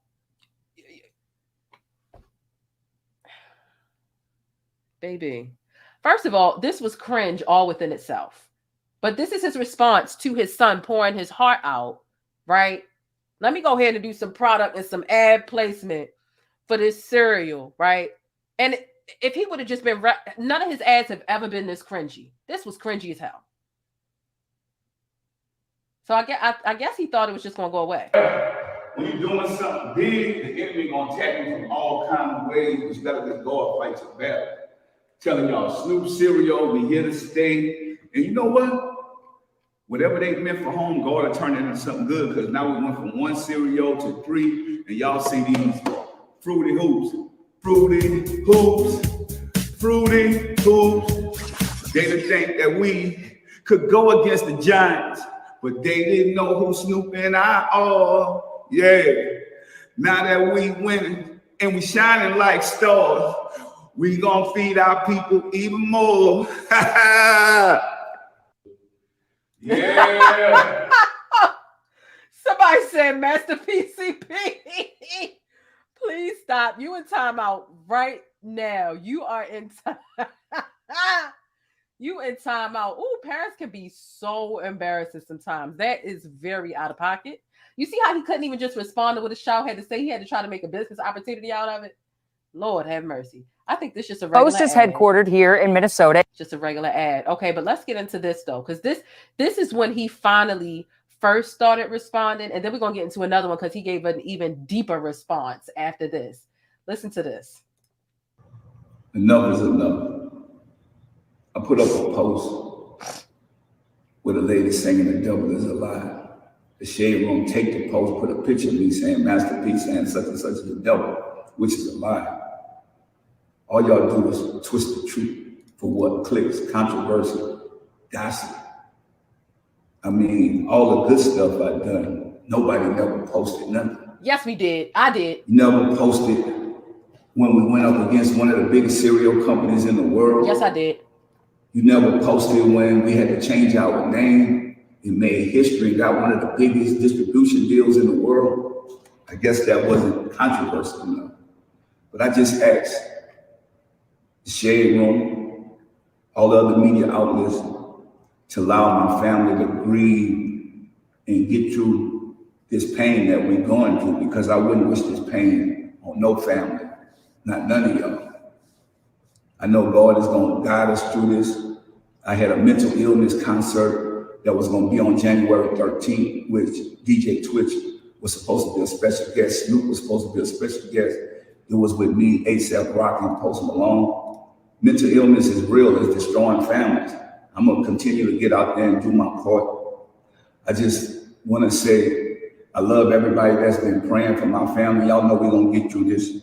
E: baby, first of all, this was cringe all within itself. But this is his response to his son pouring his heart out, right? Let me go ahead and do some product and some ad placement for this cereal, right? And if he would have just been, none of his ads have ever been this cringy. This was cringy as hell. So I guess he thought it was just going to go away.
F: When you're doing something big, the enemy gonna attack you from all kinds of ways. You gotta let God fight your battle. Telling y'all, Snoop cereal, we here to stay. And you know what? Whatever they meant for home, God will turn it into something good, because now we went from 1 cereal to 3, and y'all see these fruity hoops. They didn't think that we could go against the Giants, but they didn't know who Snoop and I are. Yeah, now that we winning and we shining like stars, we gonna feed our people even more. Yeah.
E: Somebody said Master PCP. Please stop. You in timeout right now. You are in time. You in timeout. Ooh, parents can be so embarrassing sometimes. That is very out of pocket. You see how he couldn't even just respond to what his child had to say? He had to try to make a business opportunity out of it. Lord have mercy. I think this is just a regular
G: Post is headquartered here in Minnesota.
E: Just a regular ad. Okay, but let's get into this though, because this is when he finally first started responding, and then we're gonna get into another one because he gave an even deeper response after this. Listen to this.
F: Enough is enough. I put up a post with a lady singing "The Devil Is Alive." The shade room take the post, put a picture of me saying Masterpiece saying such and such is the devil, which is a lie. All y'all do is twist the truth for what clicks, controversy, gossip. I mean, all the good stuff I've done, nobody never posted nothing.
E: Yes, we did. I did.
F: You never posted when we went up against one of the biggest cereal companies in the world.
E: Yes, I did.
F: You never posted when we had to change our name. It made history and got one of the biggest distribution deals in the world. I guess that wasn't controversial enough. But I just asked the Shade Room, all the other media outlets, to allow my family to grieve and get through this pain that we're going through, because I wouldn't wish this pain on no family, not none of y'all. I know God is going to guide us through this. I had a mental illness concert that was going to be on January 13th, which DJ Twitch was supposed to be a special guest. Snoop was supposed to be a special guest. It was with me, A$AP Rocky, and Post Malone. Mental illness is real. It's destroying families. I'm going to continue to get out there and do my part. I just want to say I love everybody that's been praying for my family. Y'all know we're going to get through this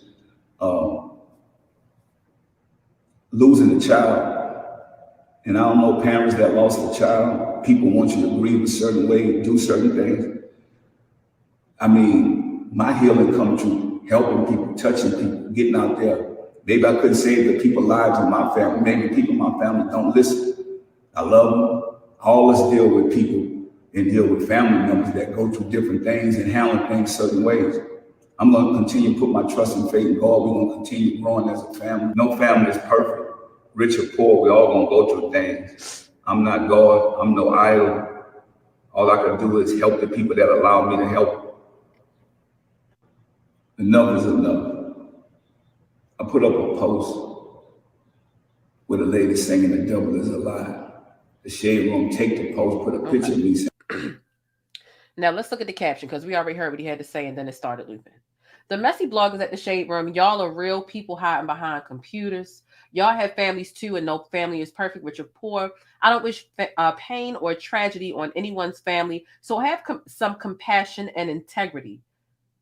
F: losing a child. And I don't know parents that lost a child. People want you to grieve a certain way, do certain things. I mean, my healing comes through helping people, touching people, getting out there. Maybe I couldn't save the people's lives in my family. Maybe people in my family don't listen. I love them. I always deal with people and deal with family members that go through different things and handle things certain ways. I'm going to continue to put my trust and faith in God. We're going to continue growing as a family. No family is perfect. Rich or poor, we all going to go through things. I'm not God. I'm no idol. All I can do is help the people that allow me to help. Enough is enough. I put up a post with a lady singing "The Devil Is a Lie." The Shade Room take the post, put a picture of me.
E: Now let's look at the caption because we already heard what he had to say and then it started looping. The messy bloggers at the Shade Room, y'all are real people hiding behind computers. Y'all have families too, and no family is perfect, rich or poor. I don't wish pain or tragedy on anyone's family, so have some compassion and integrity.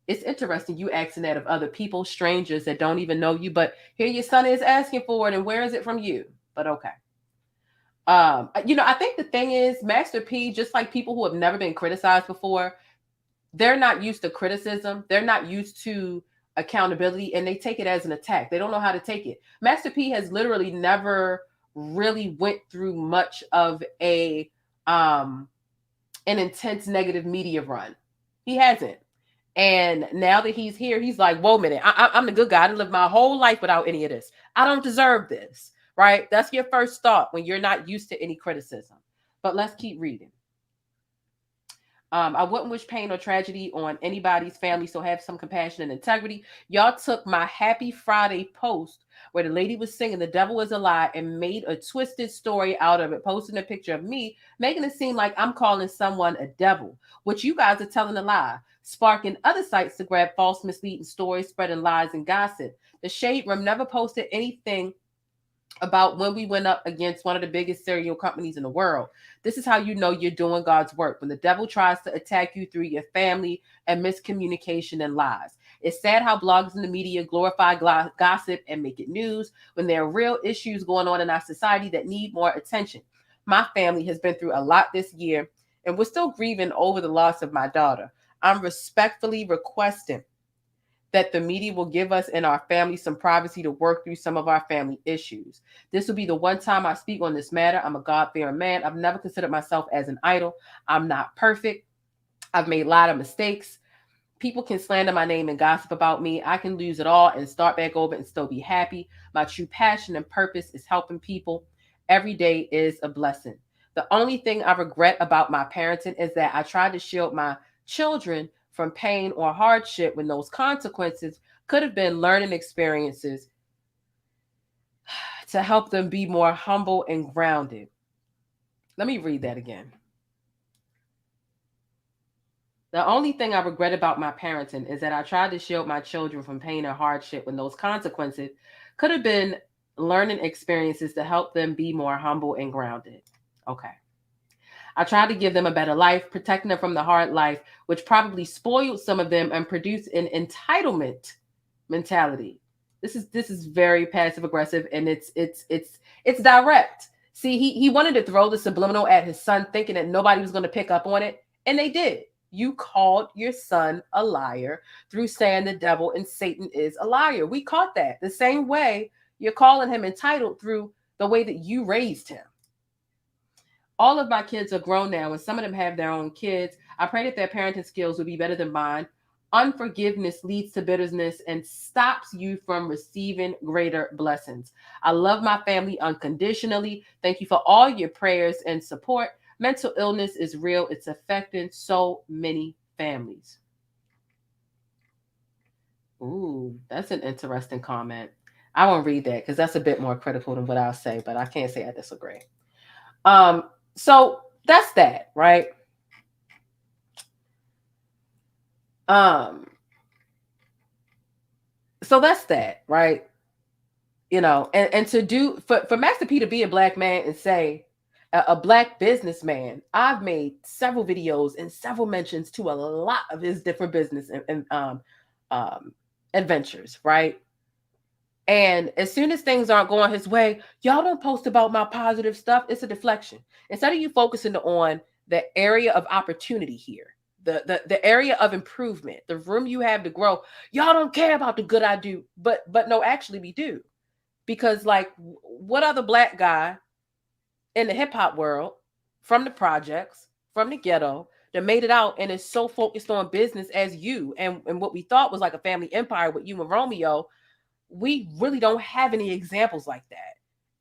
E: It's interesting you asking that of other people, strangers that don't even know you, but here your son is asking for it, and where is it from you? But okay. I think the thing is, Master P, just like people who have never been criticized before, they're not used to criticism. They're not used to accountability, and they take it as an attack. They don't know how to take it. Master P has literally never really went through much of an intense negative media run. He hasn't. And now that he's here, he's like, whoa a minute, I'm the good guy. I didn't live my whole life without any of this. I don't deserve this. Right? That's your first thought when you're not used to any criticism. But let's keep reading. I wouldn't wish pain or tragedy on anybody's family, so have some compassion and integrity. Y'all took my Happy Friday post where the lady was singing "The Devil Is a Lie" and made a twisted story out of it, posting a picture of me, making it seem like I'm calling someone a devil, which you guys are telling a lie, sparking other sites to grab false, misleading stories, spreading lies and gossip. The Shade Room never posted anything about when we went up against one of the biggest cereal companies in the world. This is how you know you're doing God's work, when the devil tries to attack you through your family and miscommunication and lies. It's sad how bloggers in the media glorify gossip and make it news when there are real issues going on in our society that need more attention. My family has been through a lot this year, and we're still grieving over the loss of my daughter. I'm respectfully requesting that the media will give us and our family some privacy to work through some of our family issues. This will be the one time I speak on this matter. I'm a God-fearing man. I've never considered myself as an idol. I'm not perfect. I've made a lot of mistakes. People can slander my name and gossip about me. I can lose it all and start back over and still be happy. My true passion and purpose is helping people. Every day is a blessing. The only thing I regret about my parenting is that I tried to shield my children from pain or hardship when those consequences could have been learning experiences to help them be more humble and grounded. Let me read that again. The only thing I regret about my parenting is that I tried to shield my children from pain or hardship when those consequences could have been learning experiences to help them be more humble and grounded. Okay. I tried to give them a better life, protecting them from the hard life, which probably spoiled some of them and produced an entitlement mentality. This is very passive aggressive, and it's direct. See, he wanted to throw the subliminal at his son, thinking that nobody was going to pick up on it, and they did. You called your son a liar through saying the devil and Satan is a liar. We caught that the same way you're calling him entitled through the way that you raised him. All of my kids are grown now, and some of them have their own kids. I pray that their parenting skills will be better than mine. Unforgiveness leads to bitterness and stops you from receiving greater blessings. I love my family unconditionally. Thank you for all your prayers and support. Mental illness is real. It's affecting so many families. Ooh, that's an interesting comment. I won't read that because that's a bit more critical than what I'll say, but I can't say I disagree. So that's that, right? So that's that, right? You know, and to do for Master P to be a black man and say a black businessman, I've made several videos and several mentions to a lot of his different business and adventures, right? And as soon as things aren't going his way, y'all don't post about my positive stuff. It's a deflection. Instead of you focusing on the area of opportunity here, the area of improvement, the room you have to grow, y'all don't care about the good I do. But no, actually we do. Because like, what other black guy in the hip hop world, from the projects, from the ghetto, that made it out and is so focused on business as you and what we thought was like a family empire with you and Romeo? We really don't have any examples like that.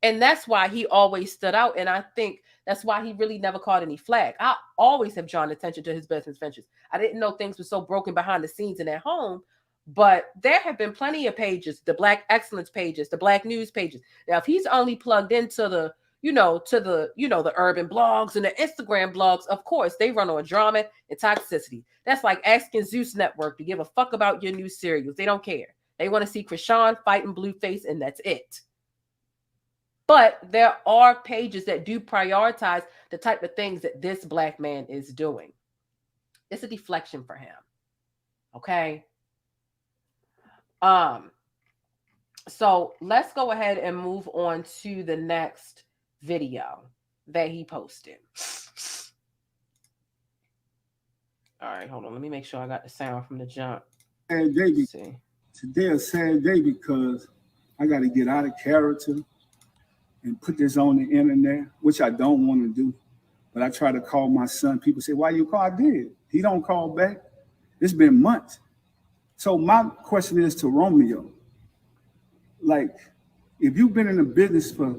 E: And that's why he always stood out. And I think that's why he really never caught any flack. I always have drawn attention to his business ventures. I didn't know things were so broken behind the scenes and at home, But there have been plenty of pages, the Black excellence pages, the Black news pages. Now, if he's only plugged into the, the urban blogs and the Instagram blogs, of course, they run on drama and toxicity. That's like asking Zeus Network to give a fuck about your new serials. They don't care. They want to see Krishan fighting Blueface, and that's it. But there are pages that do prioritize the type of things that this Black man is doing. It's a deflection for him. Okay. So let's go ahead and move on to the next video that he posted. All right, hold on. Let me make sure I got the sound from the jump.
H: Sad day. Today a sad day because I got to get out of character and put this on the internet, which I don't want to do. But I try to call my son. People say, "Why you call?" I did. He don't call back. It's been months. So my question is to Romeo, like, if you've been in the business for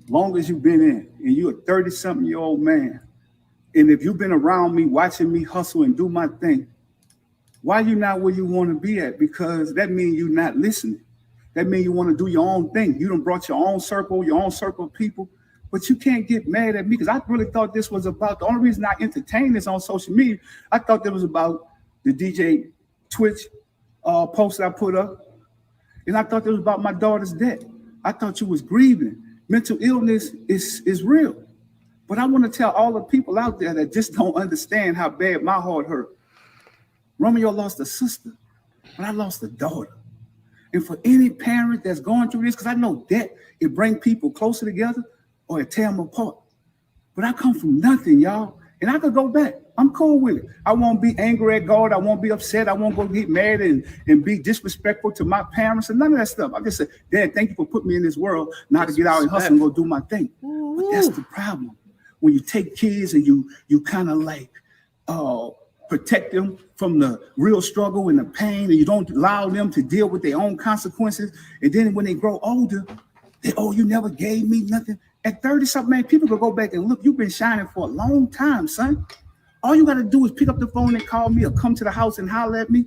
H: long as you've been in, and you're a 30-something-year-old man, and if you've been around me, watching me hustle and do my thing, why you not where you want to be at? Because that means you're not listening. That means you want to do your own thing. You done brought your own circle of people, but you can't get mad at me because I really thought this was about, the only reason I entertained this on social media, I thought that was about the DJ Twitch post I put up. And I thought it was about my daughter's death. I thought you was grieving. Mental illness is real. But I want to tell all the people out there that just don't understand how bad my heart hurt. Romeo lost a sister, but I lost a daughter. And for any parent that's going through this, because I know death, it brings people closer together or it tear them apart. But I come from nothing, y'all. And I could go back. I'm cool with it. I won't be angry at God. I won't be upset. I won't go get mad and be disrespectful to my parents and none of that stuff. I just say, Dad, thank you for putting me in this world, now to get out and hustle and go do my thing. But that's the problem. When you take kids and you kind of like protect them from the real struggle and the pain, and you don't allow them to deal with their own consequences. And then when they grow older, you never gave me nothing. At 30-something, man, people could go back and look, you've been shining for a long time, son. All you got to do is pick up the phone and call me or come to the house and holler at me.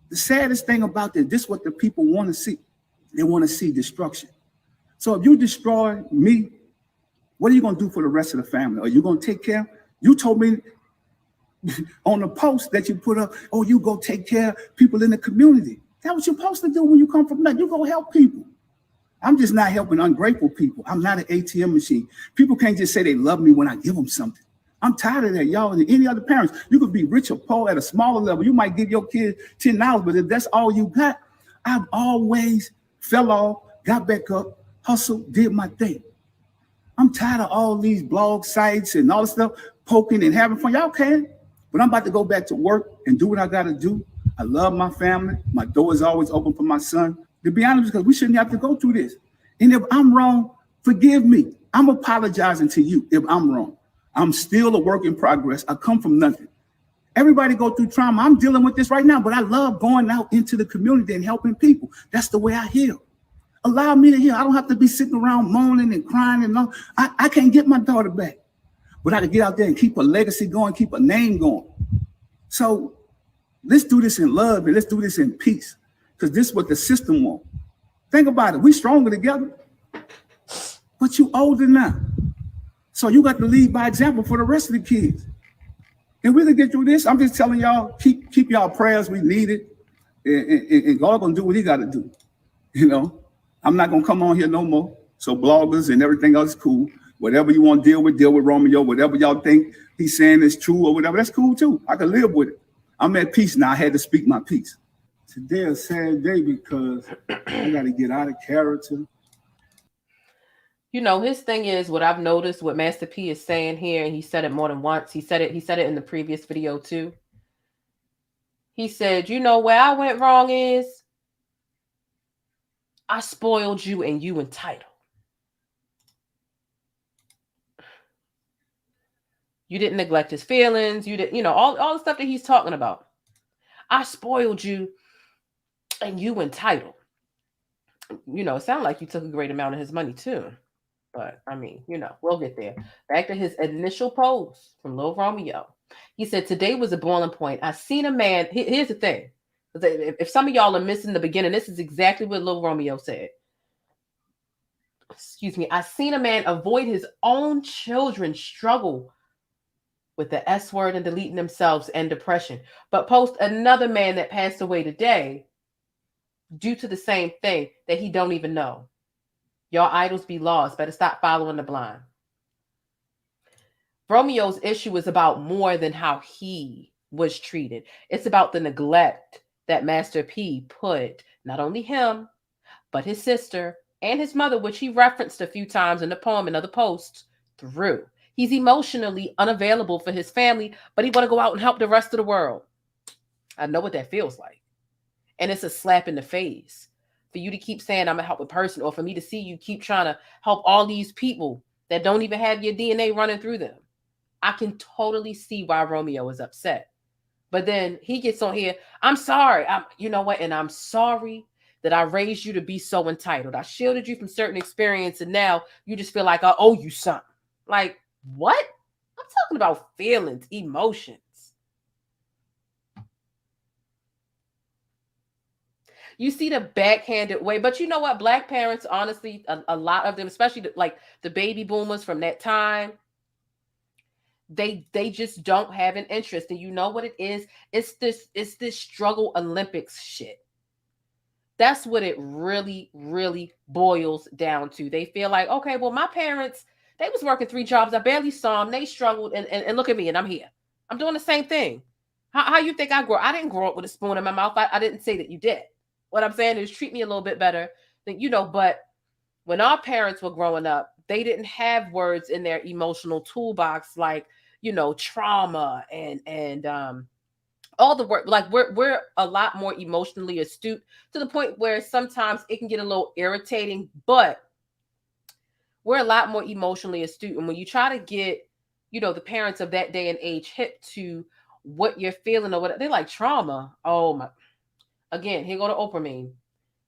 H: The saddest thing about this is what the people want to see. They want to see destruction. So if you destroy me, what are you going to do for the rest of the family? Are you going to take care? You told me on the post that you put up, you go take care of people in the community. That's what you're supposed to do when you come from that. You go help people. I'm just not helping ungrateful people. I'm not an ATM machine. People can't just say they love me when I give them something. I'm tired of that, y'all. And any other parents, you could be rich or poor at a smaller level. You might give your kid $10, but if that's all you got, I've always fell off, got back up, hustled, did my thing. I'm tired of all these blog sites and all this stuff, poking and having fun. Y'all can, but I'm about to go back to work and do what I got to do. I love my family. My door is always open for my son. To be honest, because we shouldn't have to go through this. And if I'm wrong, forgive me. I'm apologizing to you if I'm wrong. I'm still a work in progress. I come from nothing. Everybody go through trauma. I'm dealing with this right now, but I love going out into the community and helping people. That's the way I heal. Allow me to heal. I don't have to be sitting around moaning and crying and all. I can't get my daughter back, but I can get out there and keep a legacy going, keep a name going. So let's do this in love and let's do this in peace, because this is what the system wants. Think about it. We stronger together, but you older now. So you got to lead by example for the rest of the kids. And we can get through this. I'm just telling y'all, keep y'all prayers. We need it. And God gonna do what he got to do. You know, I'm not gonna come on here no more. So bloggers and everything else is cool. Whatever you want to deal with Romeo. Whatever y'all think he's saying is true or whatever, that's cool too. I can live with it. I'm at peace now. I had to speak my piece. Today a sad day because I got to get out of character.
E: You know, his thing is what I've noticed, what Master P is saying here, and he said it more than once. He said it in the previous video too. He said, you know, where I went wrong is I spoiled you and you entitled. You didn't neglect his feelings. You didn't, all the stuff that he's talking about. I spoiled you and you entitled. It sounded like you took a great amount of his money too. But I mean, we'll get there. Back to his initial post from Lil Romeo. He said, today was a boiling point. I seen a man. Here's the thing. If some of y'all are missing the beginning, this is exactly what little Romeo said. Excuse me. I seen a man avoid his own children struggle with the S word and deleting themselves and depression, but post another man that passed away today due to the same thing that he don't even know. Y'all idols be lost. Better stop following the blind. Romeo's issue is about more than how he was treated. It's about the neglect that Master P put not only him, but his sister and his mother, which he referenced a few times in the poem and other posts, through. He's emotionally unavailable for his family, but he want to go out and help the rest of the world. I know what that feels like. And it's a slap in the face for you to keep saying I'm a helping person, or for me to see you keep trying to help all these people that don't even have your DNA running through them. I can totally see why Romeo is upset. But then he gets on here, I'm sorry. You know what? And I'm sorry that I raised you to be so entitled. I shielded you from certain experience, and now you just feel like I owe you something. Like, what? I'm talking about feelings, emotions. You see the backhanded way, but you know what? Black parents, honestly, a lot of them, especially like the baby boomers from that time, they just don't have an interest. And you know what it is? It's this struggle Olympics shit. That's what it really, really boils down to. They feel like, okay, well, my parents, they was working 3 jobs. I barely saw them. They struggled, and look at me, and I'm here. I'm doing the same thing. How you think I grew up? I didn't grow up with a spoon in my mouth. I didn't say that you did. What I'm saying is treat me a little bit better than, but when our parents were growing up, they didn't have words in their emotional toolbox like, trauma and all the work. Like we're a lot more emotionally astute to the point where sometimes it can get a little irritating, but we're a lot more emotionally astute. And when you try to get, the parents of that day and age hip to what you're feeling or what they're like, trauma. Oh my. Again, here go to Oprah meme.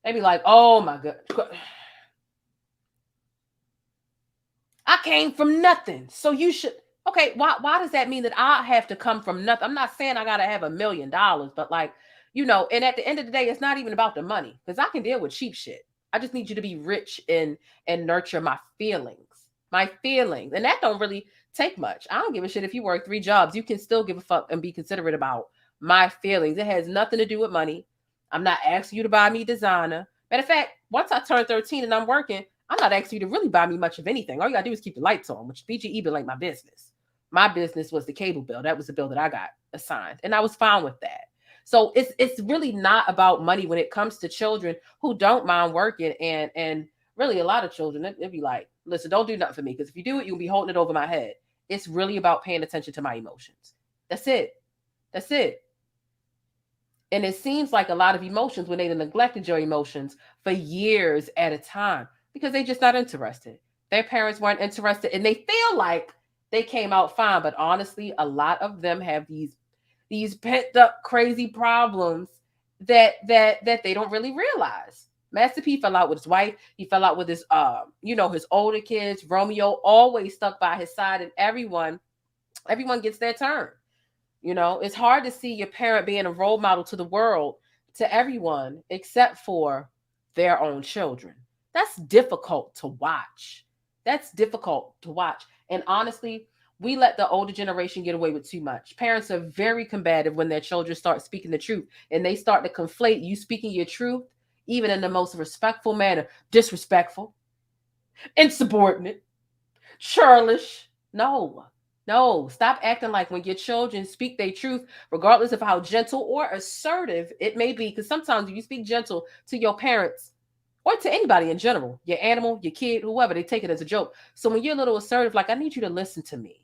E: They be like, oh my God. I came from nothing. So you should, okay, why does that mean that I have to come from nothing? I'm not saying I got to have $1 million, but like, and at the end of the day, it's not even about the money, because I can deal with cheap shit. I just need you to be rich and nurture my feelings. And that don't really take much. I don't give a shit if you work 3 jobs. You can still give a fuck and be considerate about my feelings. It has nothing to do with money. I'm not asking you to buy me designer. Matter of fact, once I turn 13 and I'm working, I'm not asking you to really buy me much of anything. All you gotta do is keep the lights on, which BGE bill ain't my business. My business was the cable bill. That was the bill that I got assigned, and I was fine with that. So it's really not about money when it comes to children who don't mind working, and really a lot of children, it'd be like, listen, don't do nothing for me, because if you do it, you'll be holding it over my head. It's really about paying attention to my emotions. That's it. And it seems like a lot of emotions when they neglected your emotions for years at a time because they're just not interested. Their parents weren't interested, and they feel like they came out fine. But honestly, a lot of them have these pent up crazy problems that they don't really realize. Master P fell out with his wife. He fell out with his his older kids. Romeo always stuck by his side, and everyone gets their turn. It's hard to see your parent being a role model to the world, to everyone, except for their own children. That's difficult to watch. And honestly, we let the older generation get away with too much. Parents are very combative when their children start speaking the truth, and they start to conflate you speaking your truth, even in the most respectful manner, disrespectful, insubordinate, churlish. No, stop acting like when your children speak their truth, regardless of how gentle or assertive it may be, because sometimes you speak gentle to your parents or to anybody in general, your animal, your kid, whoever, they take it as a joke. So when you're a little assertive, like, I need you to listen to me.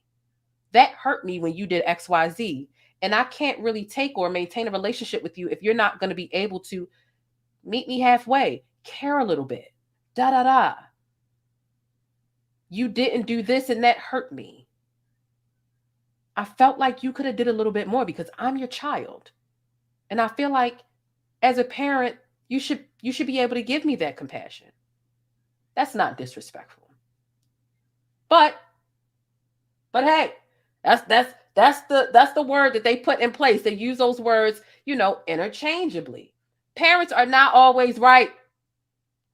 E: That hurt me when you did XYZ, and I can't really take or maintain a relationship with you if you're not going to be able to meet me halfway, care a little bit, You didn't do this, and that hurt me. I felt like you could have did a little bit more because I'm your child. And I feel like as a parent, you should be able to give me that compassion. That's not disrespectful. But hey, That's the word that they put in place. They use those words, interchangeably. Parents are not always right.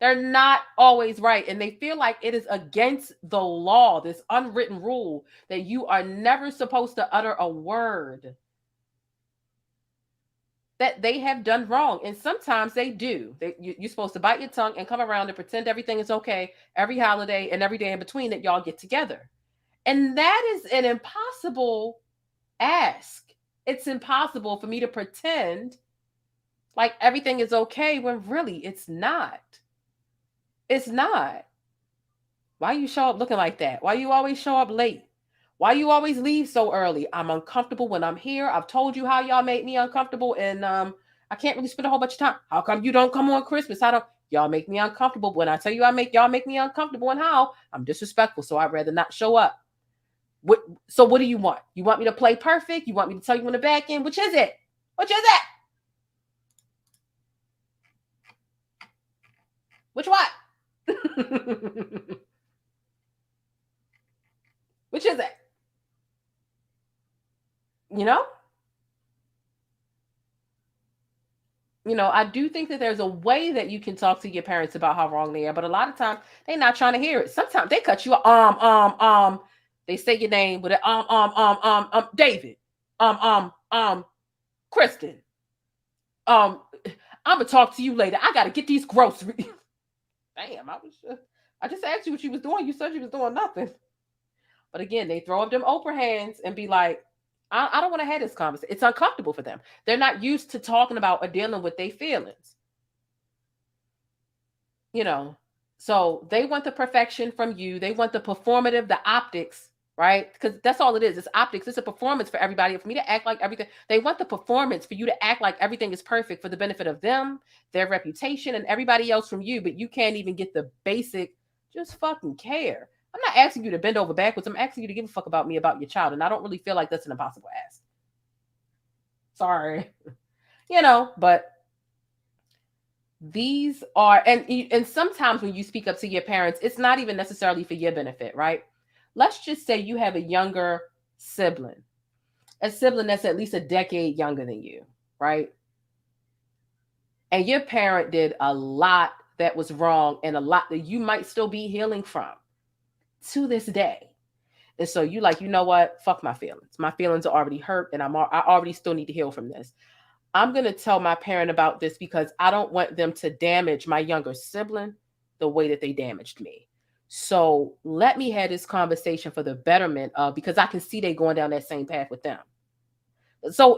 E: They're not always right. And they feel like it is against the law, this unwritten rule that you are never supposed to utter a word that they have done wrong. And sometimes they do. You're supposed to bite your tongue and come around and pretend everything is okay every holiday and every day in between that y'all get together. And that is an impossible ask. It's impossible for me to pretend like everything is okay when really it's not. It's not. Why you show up looking like that? Why you always show up late? Why you always leave so early? I'm uncomfortable when I'm here. I've told you how y'all make me uncomfortable, and I can't really spend a whole bunch of time. How come you don't come on Christmas? Y'all make me uncomfortable. When I tell you y'all make me uncomfortable, and how I'm disrespectful, so I'd rather not show up. So what do you want? You want me to play perfect? You want me to tell you in the back end? Which is it? Which is it? Which what? Which is it? I do think that there's a way that you can talk to your parents about how wrong they are, but a lot of times they're not trying to hear it. Sometimes they cut you they say your name with a David, Kristen, I'm gonna talk to you later. I gotta get these groceries. Damn, I just asked you what you was doing. You said you was doing nothing. But again, they throw up them Oprah hands and be like, I don't want to have this conversation. It's uncomfortable for them. They're not used to talking about or dealing with their feelings. So they want the perfection from you. They want the performative, the optics, right? Because that's all it is. It's optics. It's a performance for everybody. For me to act like everything. They want the performance for you to act like everything is perfect for the benefit of them, their reputation, and everybody else from you. But you can't even get the basic, just fucking care. I'm not asking you to bend over backwards. I'm asking you to give a fuck about me, about your child. And I don't really feel like that's an impossible ask. Sorry. But these are, and sometimes when you speak up to your parents, it's not even necessarily for your benefit, right? Let's just say you have a younger sibling, a sibling that's at least a decade younger than you, right? And your parent did a lot that was wrong and a lot that you might still be healing from to this day. And so you like, you know what? Fuck my feelings. My feelings are already hurt and I already still need to heal from this. I'm going to tell my parent about this because I don't want them to damage my younger sibling the way that they damaged me. So let me have this conversation for the betterment of, because I can see they going down that same path with them. So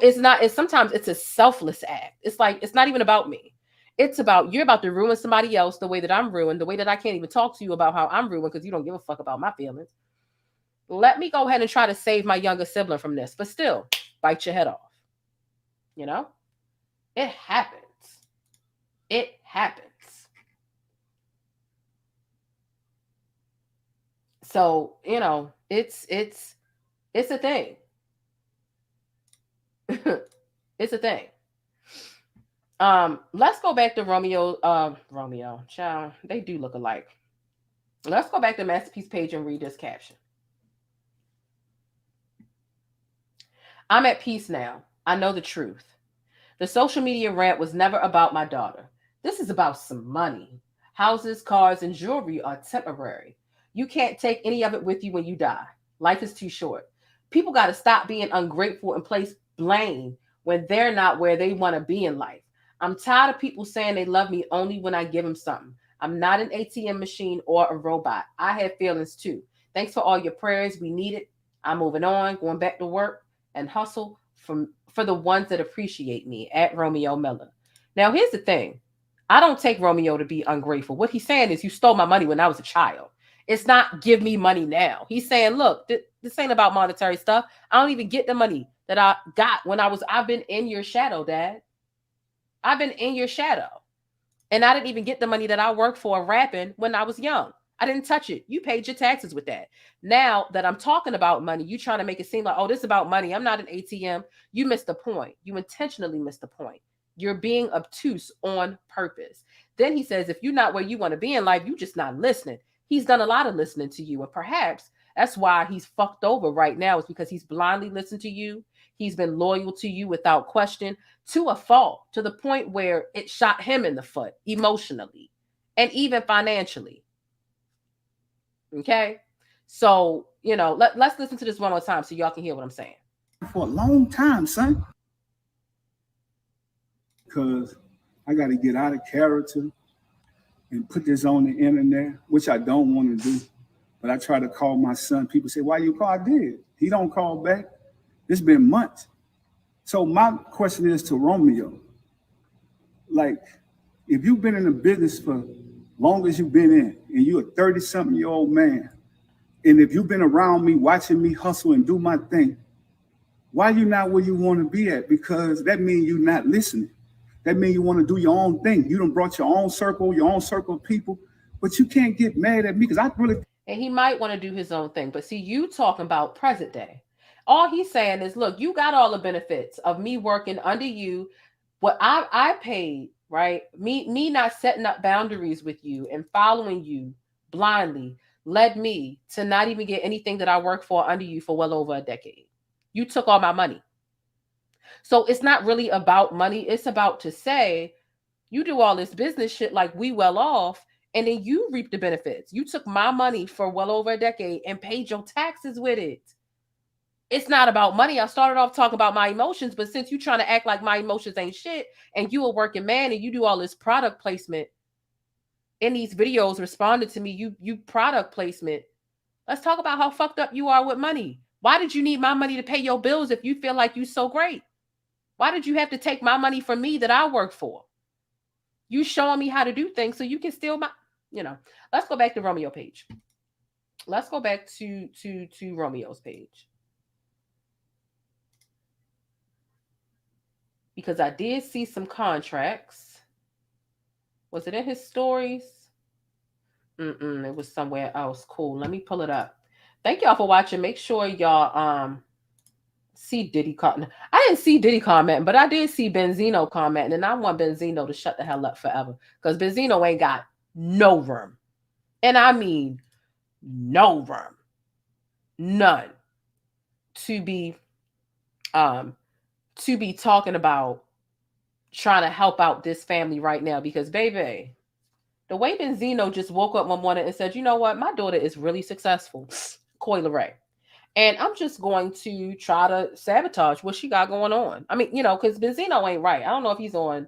E: sometimes it's a selfless act. It's like, it's not even about me. It's about, you're about to ruin somebody else the way that I'm ruined, the way that I can't even talk to you about how I'm ruined because you don't give a fuck about my feelings. Let me go ahead and try to save my younger sibling from this, but still bite your head off. It happens. It happens. So, it's a thing. It's a thing. Let's go back to Romeo. Child, they do look alike. Let's go back to Masterpiece page and read this caption. I'm at peace now. I know the truth. The social media rant was never about my daughter. This is about some money. Houses, cars, and jewelry are temporary. You can't take any of it with you when you die. Life is too short. People got to stop being ungrateful and place blame when they're not where they want to be in life. I'm tired of people saying they love me only when I give them something. I'm not an ATM machine or a robot. I have feelings too. Thanks for all your prayers. We need it. I'm moving on, going back to work and hustle for the ones that appreciate me, at Romeo Miller. Now, here's the thing. I don't take Romeo to be ungrateful. What he's saying is, you stole my money when I was a child. It's not give me money now. He's saying, look, this ain't about monetary stuff. I don't even get the money that I got when I've been in your shadow, Dad. I've been in your shadow. And I didn't even get the money that I worked for rapping when I was young. I didn't touch it. You paid your taxes with that. Now that I'm talking about money, you trying to make it seem like, oh, this is about money. I'm not an ATM. You missed the point. You intentionally missed the point. You're being obtuse on purpose. Then he says, if you're not where you want to be in life, you're just not listening. He's done a lot of listening to you. And perhaps That's why he's fucked over right now, is because he's blindly listened to you. He's been loyal to you without question, to a fault, to the point where it shot him in the foot emotionally and even financially. Okay? So, let's listen to this one more time so y'all can hear what I'm saying.
H: For a long time, son. Because I got to get out of character and put this on the internet, which I don't want to do. But I try to call my son. People say, why you call? I did. He don't call back. It's been months. So my question is to Romeo. Like, if you've been in the business for long as you've been in, and you're a 30-something-year-old man, and if you've been around me, watching me hustle and do my thing, why you not where you want to be at? Because that means you're not listening. That means you want to do your own thing. You done brought your own circle of people, but you can't get mad at me because I really...
E: And he might want to do his own thing, but see, you talking about present day. All he's saying is, look, you got all the benefits of me working under you. What I paid, right? Me not setting up boundaries with you and following you blindly led me to not even get anything that I worked for under you for well over a decade. You took all my money. So it's not really about money. It's about to say, you do all this business shit like we well off, and then you reap the benefits. You took my money for well over a decade and paid your taxes with it. It's not about money. I started off talking about my emotions, but since you're trying to act like my emotions ain't shit, and you a working man and you do all this product placement in these videos, responded to me, you product placement. Let's talk about how fucked up you are with money. Why did you need my money to pay your bills if you feel like you so great? Why did you have to take my money from me that I work for? You showing me how to do things so you can steal my, Let's go back to Romeo page. Let's go back to Romeo's page. Because I did see some contracts. Was it in his stories? It was somewhere else. Cool. Let me pull it up. Thank y'all for watching. Make sure y'all see Diddy comment. I didn't see Diddy comment, but I did see Benzino comment, and I want Benzino to shut the hell up forever, because Benzino ain't got no room. And I mean no room. None. To be talking about trying to help out this family right now, because baby, the way Benzino just woke up one morning and said, you know what, my daughter is really successful, Coi Leray, and I'm just going to try to sabotage what she got going on. I mean, because Benzino ain't right. I don't know if he's on,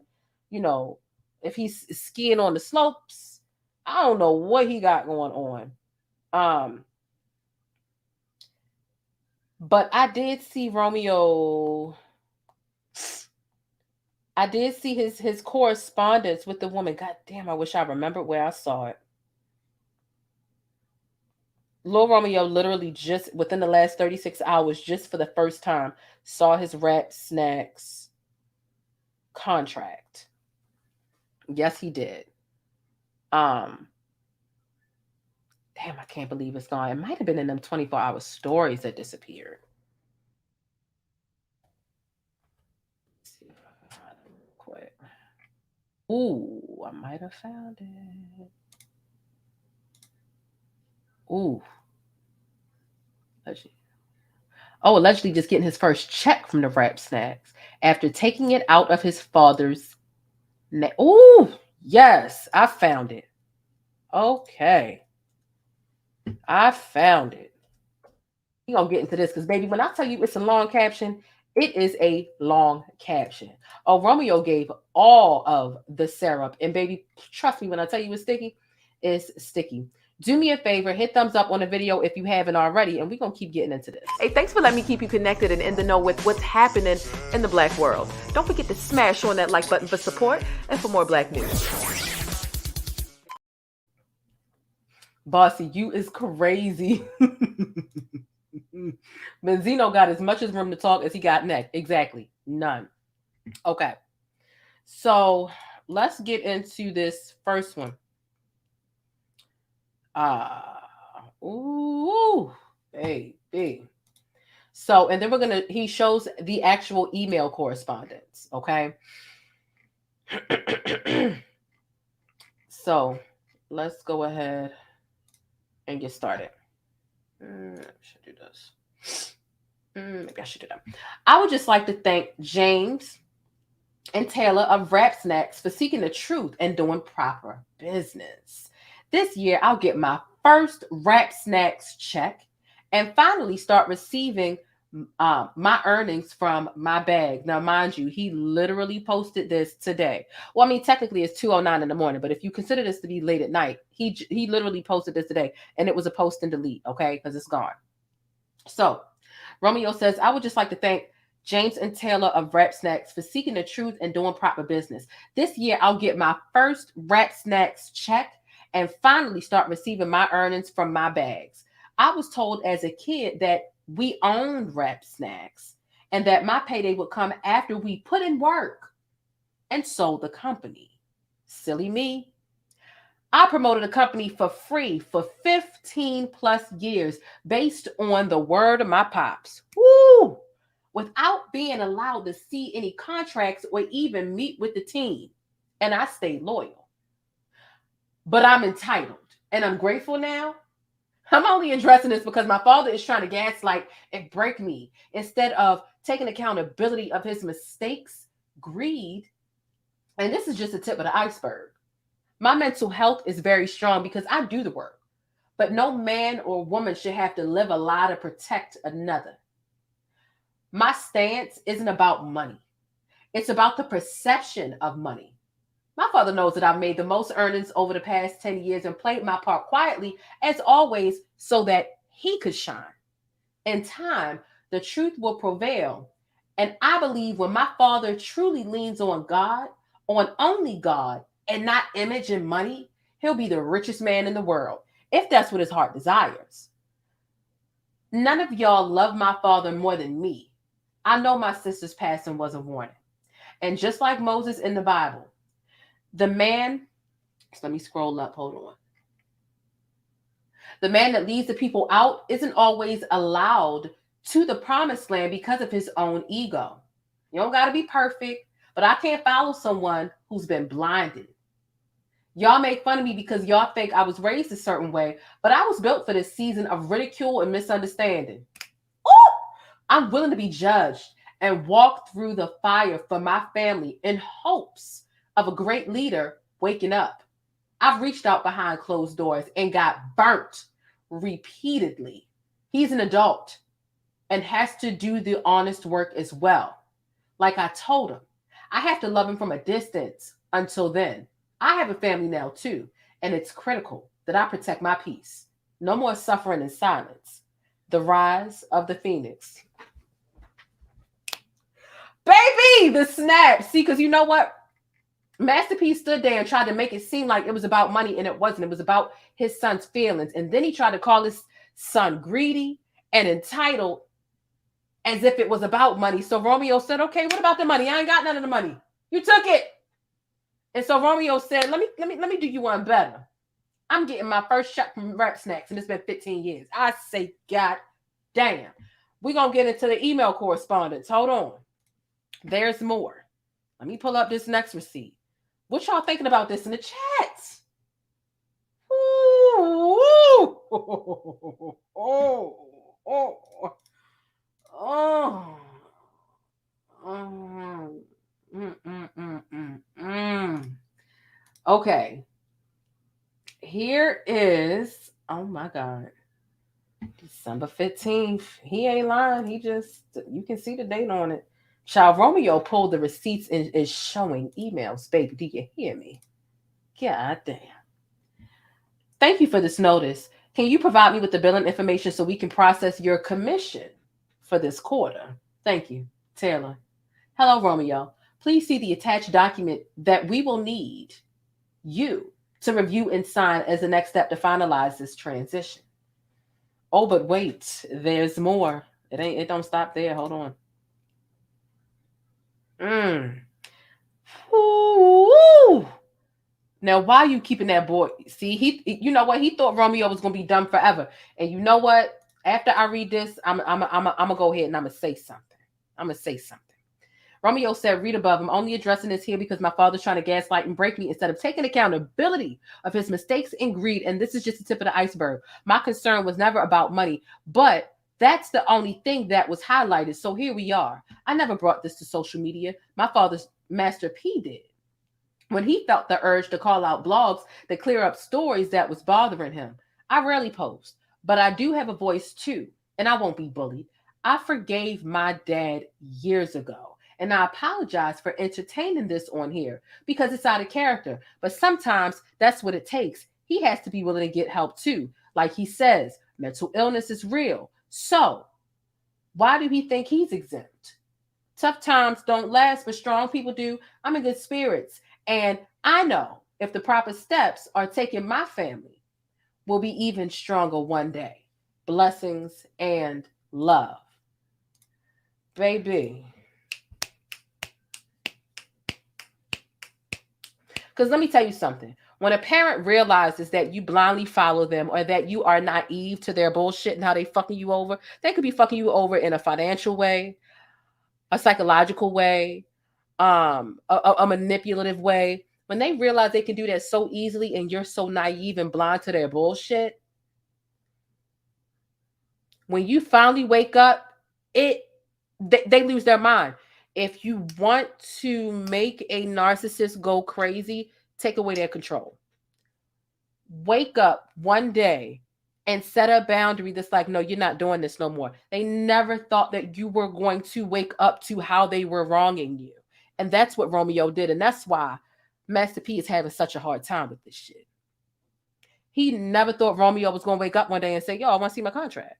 E: if he's skiing on the slopes. I don't know what he got going on. But I did see Romeo. I did see his correspondence with the woman. God damn, I wish I remembered where I saw it. Lil Romeo literally just within the last 36 hours, just for the first time, saw his Rap Snacks contract. Yes, he did. Damn, I can't believe it's gone. It might have been in them 24-hour stories that disappeared. Quick. Ooh, I might have found it. Ooh. Allegedly just getting his first check from the Rap Snacks after taking it out of his father's neck. Ooh, yes, I found it. Okay. I found it. We're going to get into this because, baby, when I tell you it's a long caption, it is a long caption. Romeo gave all of the syrup. And, baby, trust me, when I tell you it's sticky, it's sticky. Do me a favor, hit thumbs up on the video if you haven't already, and we're going to keep getting into this. Hey, thanks for letting me keep you connected and in the know with what's happening in the Black world. Don't forget to smash on that like button for support and for more Black news. Bossy, you is crazy. Benzino got as much room to talk as he got neck. Exactly. None. Okay. So let's get into this first one. Ooh, baby. So, and then he shows the actual email correspondence. Okay. So let's go ahead and get started. Maybe I should do this. Maybe I should do that. I would just like to thank James and Taylor of Rap Snacks for seeking the truth and doing proper business. This year, I'll get my first Rap Snacks check and finally start receiving my earnings from my bag. Now, mind you, he literally posted this today. Well, I mean, technically it's 2:09 in the morning, but if you consider this to be late at night, he literally posted this today, and it was a post and delete, okay, because it's gone. So Romeo says, I would just like to thank James and Taylor of Rap Snacks for seeking the truth and doing proper business. This year, I'll get my first Rap Snacks check and finally start receiving my earnings from my bags. I was told as a kid that we owned Rap Snacks and that my payday would come after we put in work and sold the company. Silly me. I promoted a company for free for 15 plus years based on the word of my pops. Woo! Without being allowed to see any contracts or even meet with the team. And I stayed loyal. But I'm entitled and I'm grateful now. I'm only addressing this because my father is trying to gaslight and break me instead of taking accountability of his mistakes, greed. And this is just the tip of the iceberg. My mental health is very strong because I do the work. But no man or woman should have to live a lie to protect another. My stance isn't about money. It's about the perception of money. My father knows that I've made the most earnings over the past 10 years and played my part quietly, as always, so that he could shine. In time, the truth will prevail. And I believe when my father truly leans on God, on only God, and not image and money, he'll be the richest man in the world, if that's what his heart desires. None of y'all love my father more than me. I know my sister's passing was a warning. And just like Moses in the Bible, the man, so let me scroll up, hold on. The man that leads the people out isn't always allowed to the promised land because of his own ego. You don't got to be perfect, but I can't follow someone who's been blinded. Y'all make fun of me because y'all think I was raised a certain way, but I was built for this season of ridicule and misunderstanding. Ooh! I'm willing to be judged and walk through the fire for my family in hopes of a great leader waking up. I've reached out behind closed doors and got burnt repeatedly. He's an adult and has to do the honest work as well. Like I told him, I have to love him from a distance until then. I have a family now too, and it's critical that I protect my peace. No more suffering in silence. The rise of the phoenix. Baby, the snap. See, because you know what? Masterpiece stood there and tried to make it seem like it was about money, and it wasn't. It was about his son's feelings. And then he tried to call his son greedy and entitled as if it was about money. So Romeo said, okay, what about the money? I ain't got none of the money. You took it. And so Romeo said, let me do you one better. I'm getting my first check from Rap Snacks, and it's been 15 years. I say, God damn. We're going to get into the email correspondence. Hold on. There's more. Let me pull up this next receipt. What y'all thinking about this in the chats? Ooh. Okay. Here is, oh my God, December 15th. He ain't lying. He just, you can see the date on it. Child, Romeo pulled the receipts and is showing emails. Baby, do you hear me? God damn. Thank you for this notice. Can you provide me with the billing information so we can process your commission for this quarter? Thank you, Taylor. Hello, Romeo. Please see the attached document that we will need you to review and sign as the next step to finalize this transition. Oh, but wait, there's more. It don't stop there. Hold on. Ooh. Now, why are you keeping that boy? See, you know what? He thought Romeo was gonna be done forever. And you know what? After I read this, I'm gonna go ahead and I'm gonna say something. Romeo said, read above. I'm only addressing this here because my father's trying to gaslight and break me instead of taking accountability of his mistakes and greed. And this is just the tip of the iceberg. My concern was never about money, but that's the only thing that was highlighted. So here we are. I never brought this to social media. My father's Master P did. When he felt the urge to call out blogs to clear up stories that was bothering him. I rarely post, but I do have a voice too, and I won't be bullied. I forgave my dad years ago, and I apologize for entertaining this on here because it's out of character. But sometimes that's what it takes. He has to be willing to get help too. Like he says, mental illness is real. So why do he think he's exempt? Tough times don't last, but strong people do. I'm in good spirits. And I know if the proper steps are taken, my family will be even stronger one day. Blessings and love. Baby. Because let me tell you something. When a parent realizes that you blindly follow them or that you are naive to their bullshit and how they fucking you over, they could be fucking you over in a financial way, a psychological way, a manipulative way. When they realize they can do that so easily and you're so naive and blind to their bullshit, when you finally wake up, they lose their mind. If you want to make a narcissist go crazy, take away their control. Wake up one day and set a boundary that's like, no, you're not doing this no more. They never thought that you were going to wake up to how they were wronging you. And that's what Romeo did. And that's why Master P is having such a hard time with this shit. He never thought Romeo was going to wake up one day and say, yo, I want to see my contract.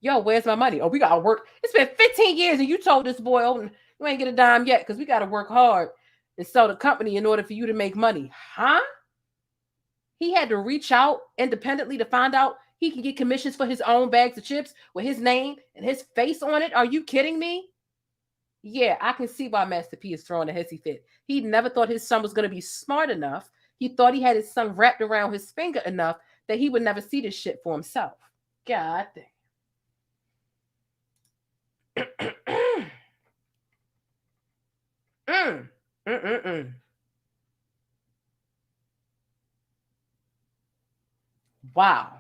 E: Yo, where's my money? Oh, we got to work. It's been 15 years and you told this boy, oh, you ain't get a dime yet because we got to work hard and sell the company in order for you to make money. Huh? He had to reach out independently to find out he can get commissions for his own bags of chips with his name and his face on it. Are you kidding me? Yeah, I can see why Master P is throwing a hissy fit. He never thought his son was going to be smart enough. He thought he had his son wrapped around his finger enough that he would never see this shit for himself. God damn. Wow.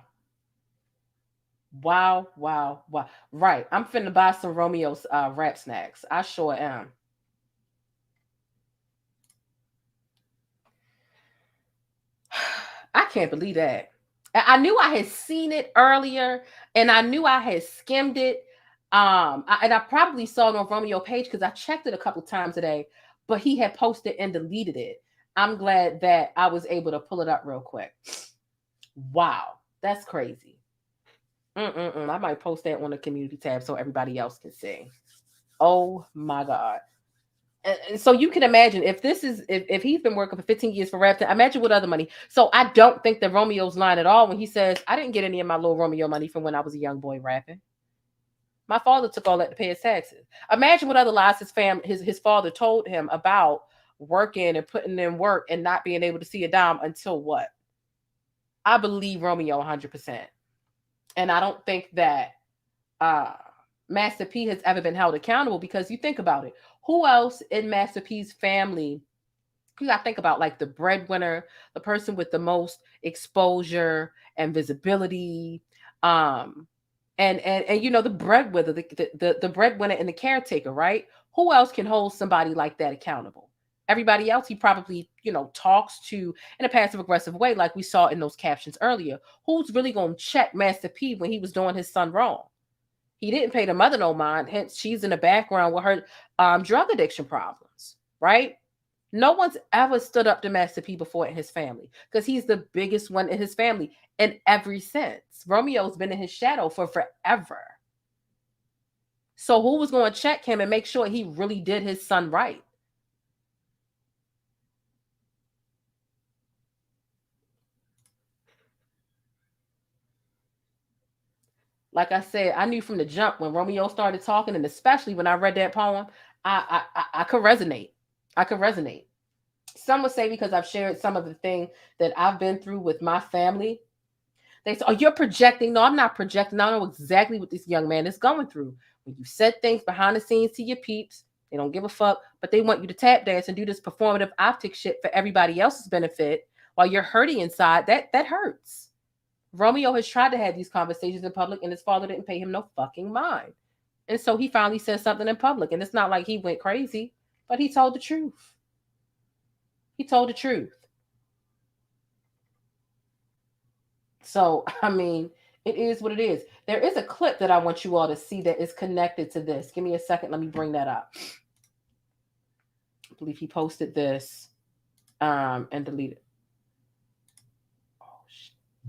E: Right. I'm finna buy some Romeo's rap snacks. I sure am. I can't believe that. I knew I had seen it earlier and I knew I had skimmed it. And I probably saw it on Romeo's page because I checked it a couple times today, but he had posted and deleted it. I'm glad that I was able to pull it up real quick. Wow, that's crazy. I might post that on the community tab so everybody else can see. Oh my God. And so you can imagine if this is, if he's been working for 15 years for Randallstown, imagine what other money. So I don't think that Romeo's lying at all when he says, I didn't get any of my little Romeo money from when I was a young boy rapping. My father took all that to pay his taxes. Imagine what other lies his father told him about working and putting in work and not being able to see a dime until what? I believe Romeo 100%. And I don't think that Master P has ever been held accountable because you think about it. Who else in Master P's family? You got to think about like the breadwinner, the person with the most exposure and visibility, and you know, the breadwinner, the breadwinner and the caretaker, right? Who else can hold somebody like that accountable? Everybody else he probably, you know, talks to in a passive aggressive way, like we saw in those captions earlier. Who's really going to check Master P when he was doing his son wrong? He didn't pay the mother no mind. Hence, she's in the background with her drug addiction problems, right? No one's ever stood up to Master P before in his family because he's the biggest one in his family in every sense. Romeo's been in his shadow for forever. So who was going to check him and make sure he really did his son right? Like I said, I knew from the jump when Romeo started talking, and especially when I read that poem, I could resonate. I could resonate. Some would say because I've shared some of the things that I've been through with my family. They say, oh, you're projecting. No, I'm not projecting. I know exactly what this young man is going through. When you said things behind the scenes to your peeps, They don't give a fuck, but they want you to tap dance and do this performative optic shit for everybody else's benefit while you're hurting inside. That hurts. Romeo has tried to have these conversations in public, and his father didn't pay him no fucking mind. And so he finally said something in public, and it's not like he went crazy, but he told the truth. He told the truth. So, I mean, it is what it is. There is a clip that I want you all to see that is connected to this. Give me a second. Let me bring that up. I believe he posted this and deleted.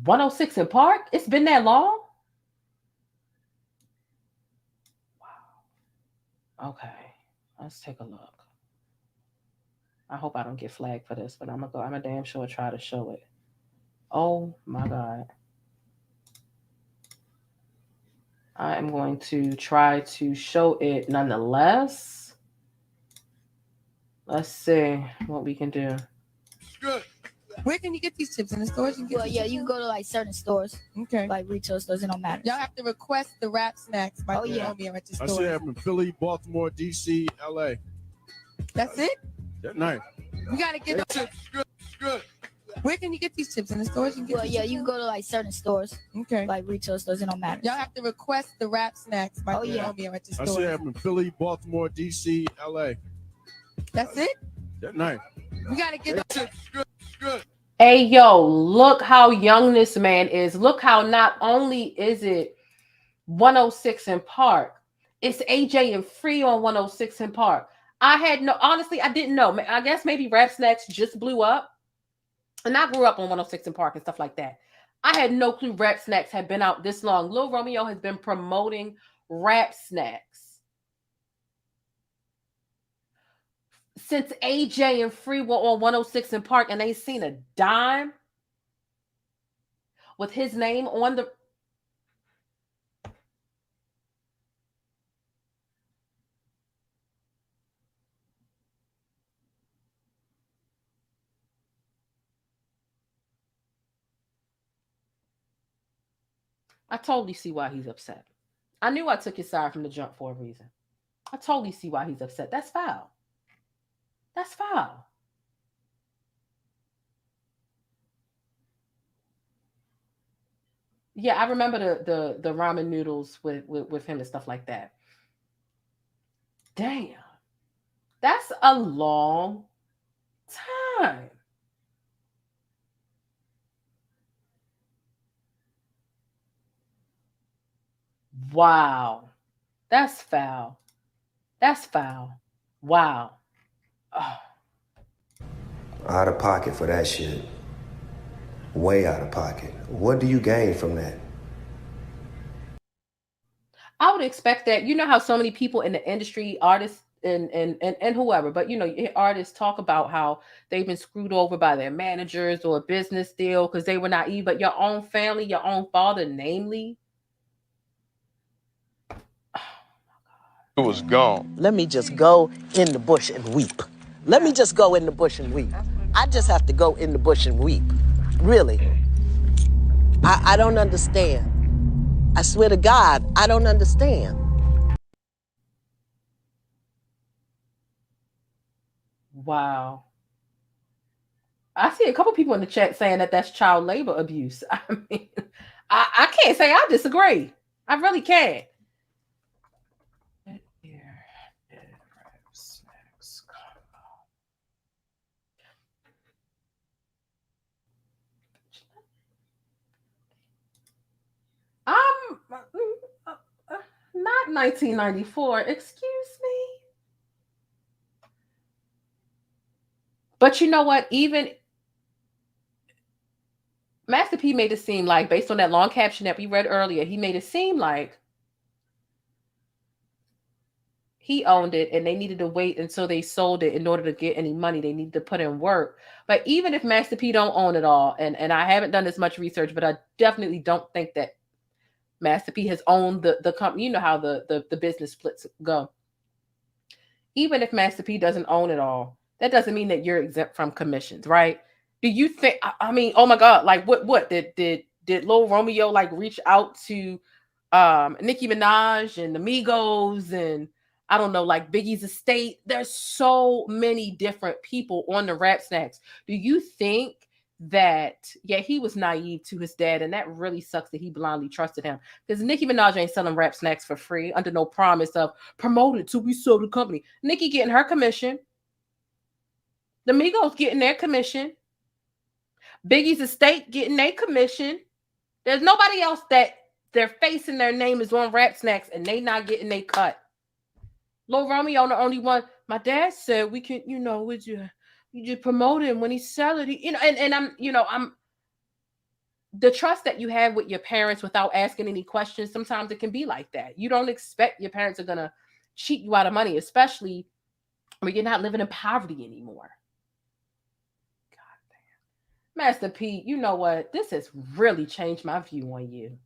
E: 106 in Park? It's been that long? Wow. Okay. Let's take a look. I hope I don't get flagged for this, but I'm a damn sure try to show it. Oh my God. I am going to try to show it nonetheless. Let's see what we can do.
I: Good. Where can you get these chips? In the stores? You can go to like certain stores. Okay. Like retail stores, it don't matter. Y'all have to request the wrap snacks by Romeo at the store.
J: I see them in Philly, Baltimore, DC, LA.
I: That's it?
J: That night.
I: You gotta get the chips. Good. Where can you get these chips? In the stores? You can go to like certain stores. Okay. Like retail stores, it don't matter. Y'all have to request the wrap snacks by Romeo at the store.
J: I see them in Philly, Baltimore, DC, LA.
I: That's it?
J: That night.
I: You gotta get the chips. Good.
E: Hey, yo, look how young this man is. Look how not only is it 106 in Park, it's AJ and Free on 106 in Park. Honestly, I didn't know. I guess maybe Rap Snacks just blew up. And I grew up on 106 in Park and stuff like that. I had no clue Rap Snacks had been out this long. Lil Romeo has been promoting Rap Snacks since AJ and Free were on 106 in Park, and they seen a dime with his name on the... I totally see why he's upset. I knew I took his side from the jump for a reason. I totally see why he's upset. That's foul. That's foul. Yeah, I remember the ramen noodles with him and stuff like that. Damn. That's a long time. Wow. That's foul. That's foul. Wow. Oh.
K: Out of pocket for that shit. Way out of pocket. What do you gain from that?
E: I would expect that. You know how so many people in the industry, artists and whoever, but you know, artists talk about how they've been screwed over by their managers or a business deal because they were naive, but your own family, your own father, namely,
C: It was gone.
L: Let me just go in the bush and weep. Let me just go in the bush and weep. I just have to go in the bush and weep. Really. I don't understand. I swear to God, I don't understand.
E: Wow. I see a couple people in the chat saying that that's child labor abuse. I mean, I can't say I disagree. I really can't. Not 1994. Excuse me. But you know what? Even Master P made it seem like, based on that long caption that we read earlier, he made it seem like he owned it and they needed to wait until they sold it in order to get any money. They needed to put in work. But even if Master P don't own it all, and I haven't done this much research, but I definitely don't think that Master P has owned the company. You know how the business splits go. Even if Master P doesn't own it all, that doesn't mean that you're exempt from commissions, right? Do you think, I mean, oh my God, like what did Lil Romeo like reach out to Nicki Minaj and the Migos and I don't know, like Biggie's estate. There's so many different people on the Rap Snacks. Do you think that, yeah, he was naive to his dad, and that really sucks that he blindly trusted him? Because Nicki Minaj ain't selling Rap Snacks for free under no promise of promote it till we sell the company. Nicki getting her commission. The Migos getting their commission. Biggie's estate getting their commission. There's nobody else that their face and their name is on Rap Snacks and they not getting their cut. Lil Romeo, the only one. My dad said we can, would you just promote him when he sell it? And I'm the trust that you have with your parents without asking any questions. Sometimes it can be like that. You don't expect your parents are gonna cheat you out of money, especially when you're not living in poverty anymore. Master P, you know what? This has really changed my view on you.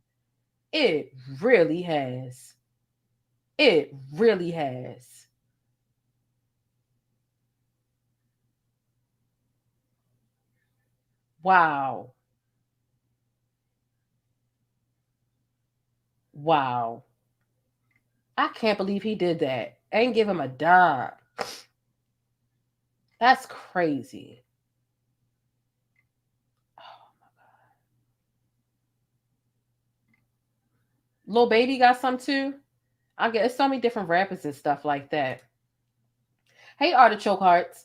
E: It really has. It really has. Wow. Wow. I can't believe he did that. Ain't give him a dime. That's crazy. Lil Baby got some too. I get so many different rappers and stuff like that. Hey, Artichoke Hearts.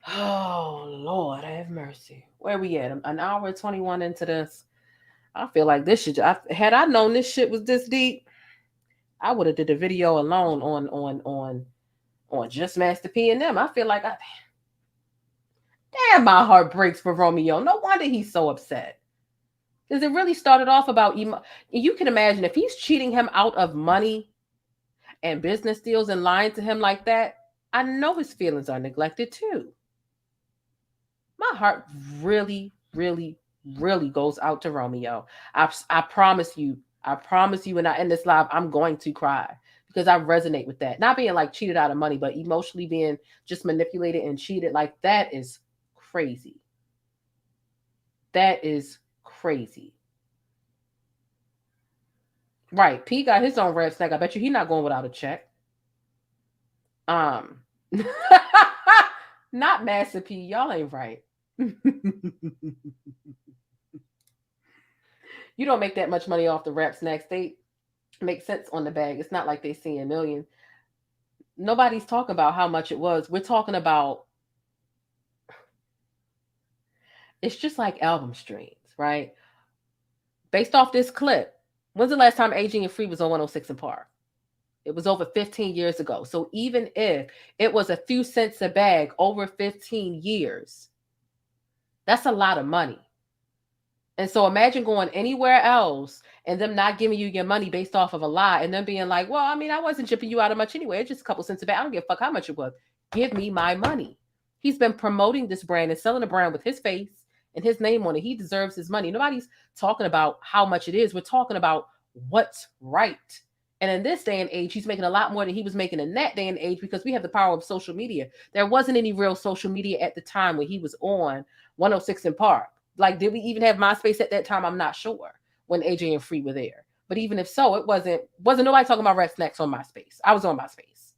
E: Oh, Lord, have mercy. Where we at? An hour 21 into this. I feel like this should. Had I known this shit was this deep, I would have did a video alone on just Master P and them. I feel like damn, my heart breaks for Romeo. No wonder he's so upset. Because it really started off about you can imagine if he's cheating him out of money and business deals and lying to him like that, I know his feelings are neglected too. My heart really, really, really goes out to Romeo. I promise you, when I end this live, I'm going to cry because I resonate with that. Not being like cheated out of money, but emotionally being just manipulated and cheated. Like, that is crazy. That is crazy. Right. P got his own Rap Snack. I bet you he's not going without a check. Not Master P. Y'all ain't right. You don't make that much money off the Rap Snacks. They make sense on the bag. It's not like they see a million. Nobody's talking about how much it was. We're talking about, it's just like album streams, right? Based off this clip, when's the last time AG and Free was on 106 & Park? It was over 15 years ago. So even if it was a few cents a bag over 15 years, that's a lot of money. And so imagine going anywhere else and them not giving you your money based off of a lie and them being like, well, I mean, I wasn't chipping you out of much anyway. It's just a couple cents a bag. I don't give a fuck how much it was. Give me my money. He's been promoting this brand and selling the brand with his face and his name on it. He deserves his money. Nobody's talking about how much it is. We're talking about what's right. And in this day and age, he's making a lot more than he was making in that day and age because we have the power of social media. There wasn't any real social media at the time when he was on 106 & Park. Like, did we even have MySpace at that time? I'm not sure when AJ and Free were there. But even if so, it wasn't nobody talking about Rap Snacks on MySpace. I was on MySpace.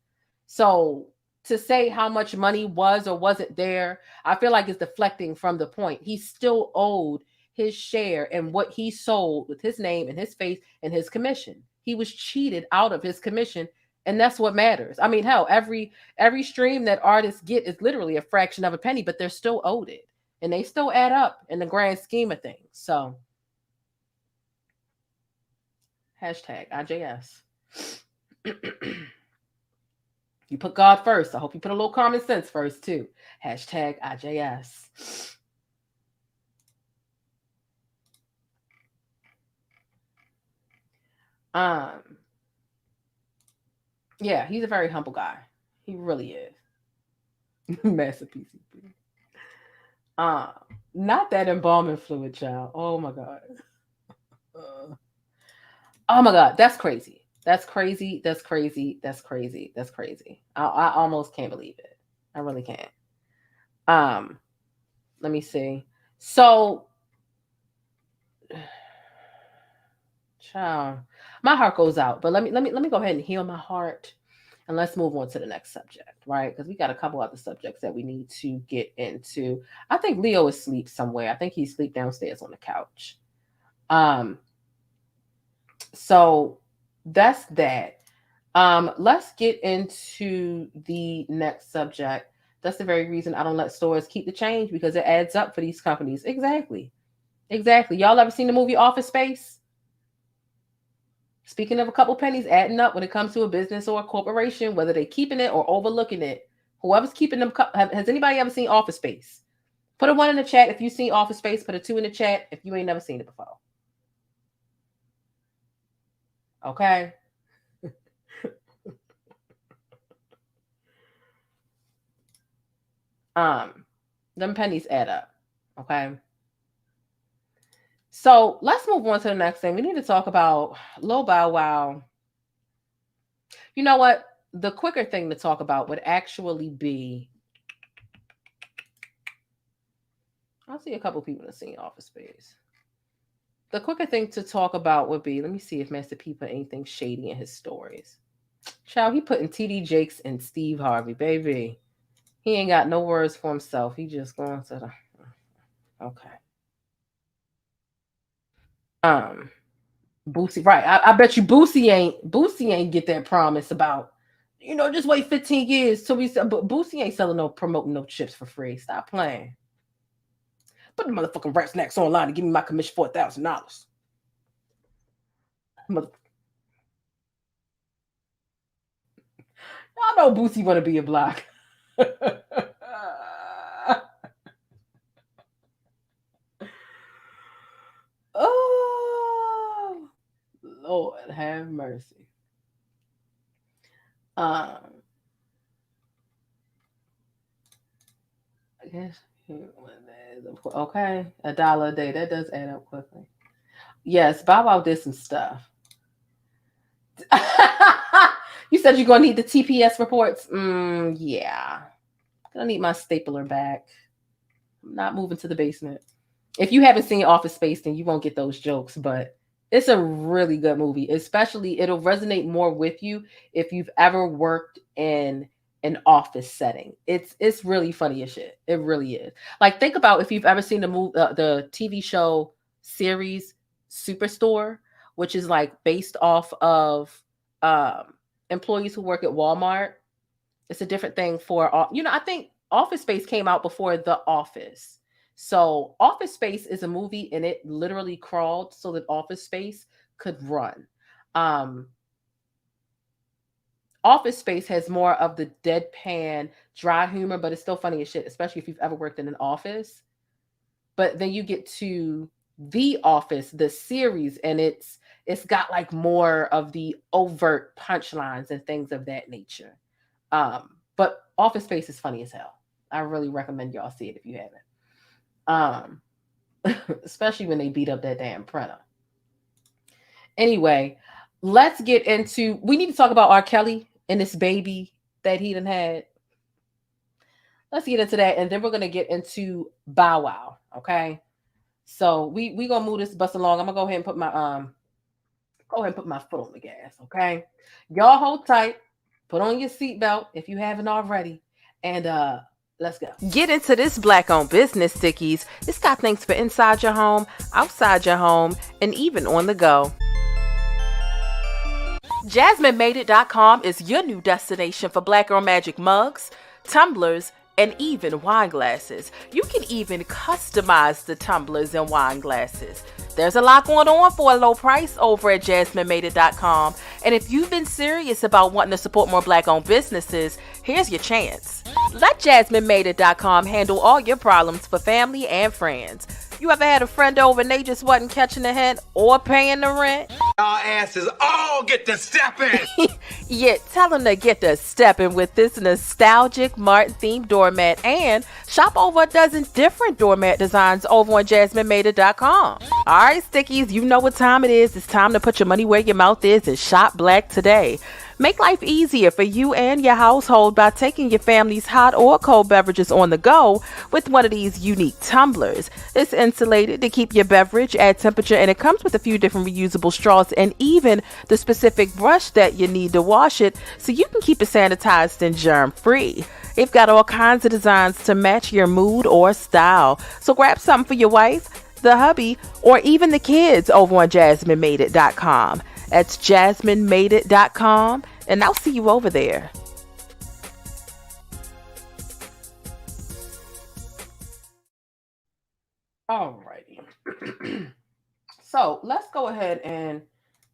E: So to say how much money was or wasn't there, I feel like it's deflecting from the point. He still owed his share in what he sold with his name and his face and his commission. He was cheated out of his commission, and that's what matters. I mean, hell, every stream that artists get is literally a fraction of a penny, but they're still owed it. And they still add up in the grand scheme of things. So, hashtag IJS. You put God first. I hope you put a little common sense first, too. Hashtag IJS. Yeah, he's a very humble guy. He really is. Massive PCP. Not that embalming fluid, child. Oh my God. Oh my God. That's crazy. That's crazy. That's crazy. That's crazy. That's crazy. I almost can't believe it. I really can't. Let me see. So, Child, my heart goes out. But let me go ahead and heal my heart, and let's move on to the next subject, right? Because we got a couple other subjects that we need to get into. I think Leo is asleep somewhere. I think he's asleep downstairs on the couch. So that's that. Let's get into the next subject. That's the very reason I don't let stores keep the change, because it adds up for these companies. Exactly. Y'all ever seen the movie Office Space? Speaking of a couple pennies adding up when it comes to a business or a corporation, whether they're keeping it or overlooking it, whoever's keeping them, has anybody ever seen Office Space? Put a 1 in the chat if you've seen Office Space. Put a 2 in the chat if you ain't never seen it before. Okay. Them pennies add up. Okay. So let's move on to the next thing. We need to talk about Lil Bow Wow. You know what? The quicker thing to talk about would actually be, I see a couple people that seen Office Space. The quicker thing to talk about would be, let me see if Master P put anything shady in his stories. Child, he putting TD Jakes and Steve Harvey, baby. He ain't got no words for himself. He just going to the, okay. Boosie, right. I bet you Boosie ain't get that promise about, just wait 15 years till we sell. But Boosie ain't promoting no chips for free. Stop playing. Put the motherfucking Rap Snacks online and give me my commission for $1,000. Y'all know Boosie want to be a block. Oh, Lord have mercy. I guess okay, $1 a day. That does add up quickly. Yes, Bow Wow did some stuff. You said you're gonna need the TPS reports. Yeah. Gonna need my stapler back. I'm not moving to the basement. If you haven't seen Office Space, then you won't get those jokes, but it's a really good movie. Especially, it'll resonate more with you if you've ever worked in an office setting. It's really funny as shit. It really is. Like, think about if you've ever seen the TV show series Superstore, which is like based off of employees who work at Walmart. It's a different thing for, I think Office Space came out before The Office. So Office Space is a movie, and it literally crawled so that Office Space could run. Office Space has more of the deadpan, dry humor, but it's still funny as shit, especially if you've ever worked in an office. But then you get to The Office, the series, and it's got like more of the overt punchlines and things of that nature. But Office Space is funny as hell. I really recommend y'all see it if you haven't. Especially when they beat up that damn printer. Anyway, let's get into, we need to talk about R. Kelly and this baby that he done had. Let's get into that, and then we're gonna get into Bow Wow. Okay. So we gonna move this bus along. I'm gonna go ahead and put my foot on the gas. Okay. Y'all hold tight. Put on your seatbelt if you haven't already. And let's go.
M: Get into this Black-owned business, Stickies. It's got things for inside your home, outside your home, and even on the go. JasmineMadeIt.com is your new destination for Black Girl Magic mugs, tumblers, and even wine glasses. You can even customize the tumblers and wine glasses. There's a lot going on for a low price over at JasmineMadeIt.com. And if you've been serious about wanting to support more Black-owned businesses, here's your chance. Let JasmineMadeIt.com handle all your problems for family and friends. You ever had a friend over and they just wasn't catching the hint or paying the rent?
D: Y'all asses all get to stepping.
M: Yeah, tell them to get to stepping with this nostalgic Martin-themed doormat, and shop over a dozen different doormat designs over on JasmineMadeIt.com. All right, Stickies, you know what time it is. It's time to put your money where your mouth is and shop Black today. Make life easier for you and your household by taking your family's hot or cold beverages on the go with one of these unique tumblers. It's insulated to keep your beverage at temperature, and it comes with a few different reusable straws and even the specific brush that you need to wash it so you can keep it sanitized and germ-free. They've got all kinds of designs to match your mood or style. So grab something for your wife, the hubby, or even the kids over on JasmineMadeIt.com. That's JasmineMadeIt.com, and I'll see you over there.
E: Alrighty. So let's go ahead and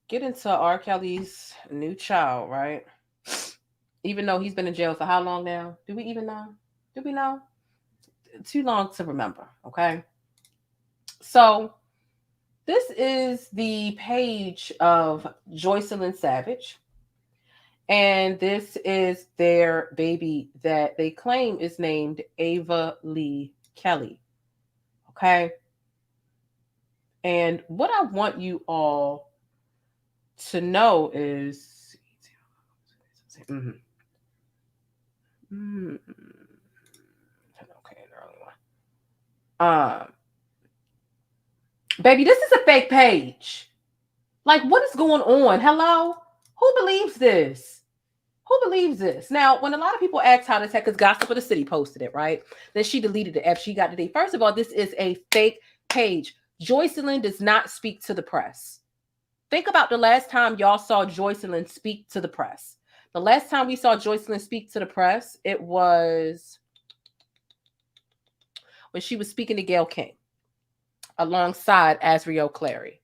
E: get into R. Kelly's new child, right? Even though he's been in jail for how long now? Do we even know? Do we know? Too long to remember, okay? So this is the page of Joycelyn Savage. And this is their baby that they claim is named Ava Lee Kelly. Okay? And what I want you all to know is... Okay, the early one. Baby, this is a fake page. Like, what is going on? Hello? Who believes this? Who believes this? Now, when a lot of people ask how this happened, because Gossip of the City posted it, right? Then she deleted it after she got the date. First of all, this is a fake page. Joycelyn does not speak to the press. Think about the last time y'all saw Joycelyn speak to the press. The last time we saw Joycelyn speak to the press, it was when she was speaking to Gayle King alongside Azriel Clary.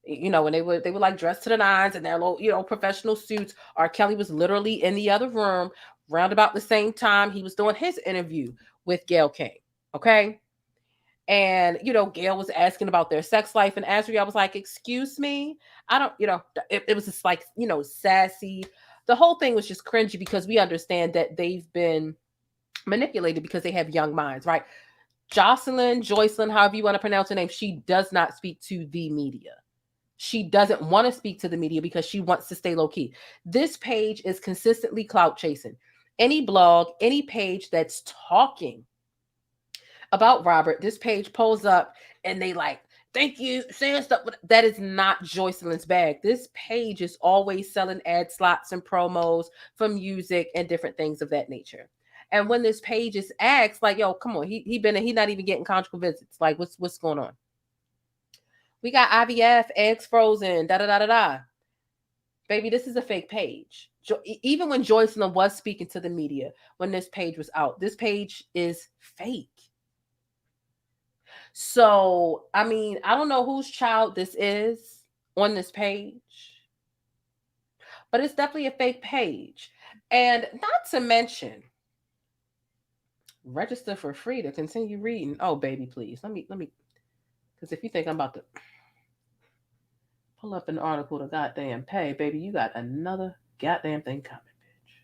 E: You know, when they were like dressed to the nines in their little, you know, professional suits. R. Kelly was literally in the other room round about the same time he was doing his interview with Gayle King. Okay. And, you know, Gayle was asking about their sex life, and Azriel was like, excuse me, I don't, you know, it was just like, you know, sassy. The whole thing was just cringy because we understand that they've been manipulated because they have young minds, right? Joycelyn, however you want to pronounce her name, she does not speak to the media. She doesn't want to speak to the media because she wants to stay low key. This page is consistently clout chasing. Any blog, any page that's talking about Robert, this page pulls up and they like, thank you, saying stuff. That is not Joycelyn's bag. This page is always selling ad slots and promos for music and different things of that nature. And when this page is asked, like, yo, come on, he not even getting conjugal visits. Like, what's going on? We got IVF, eggs frozen, da-da-da-da-da. Baby, this is a fake page. Even when Joycelyn was speaking to the media, when this page was out, this page is fake. So, I mean, I don't know whose child this is on this page, but it's definitely a fake page. And not to mention, register for free to continue reading. Oh, baby, please. Let me, because if you think I'm about to pull up an article to goddamn pay, baby, you got another goddamn thing coming, bitch.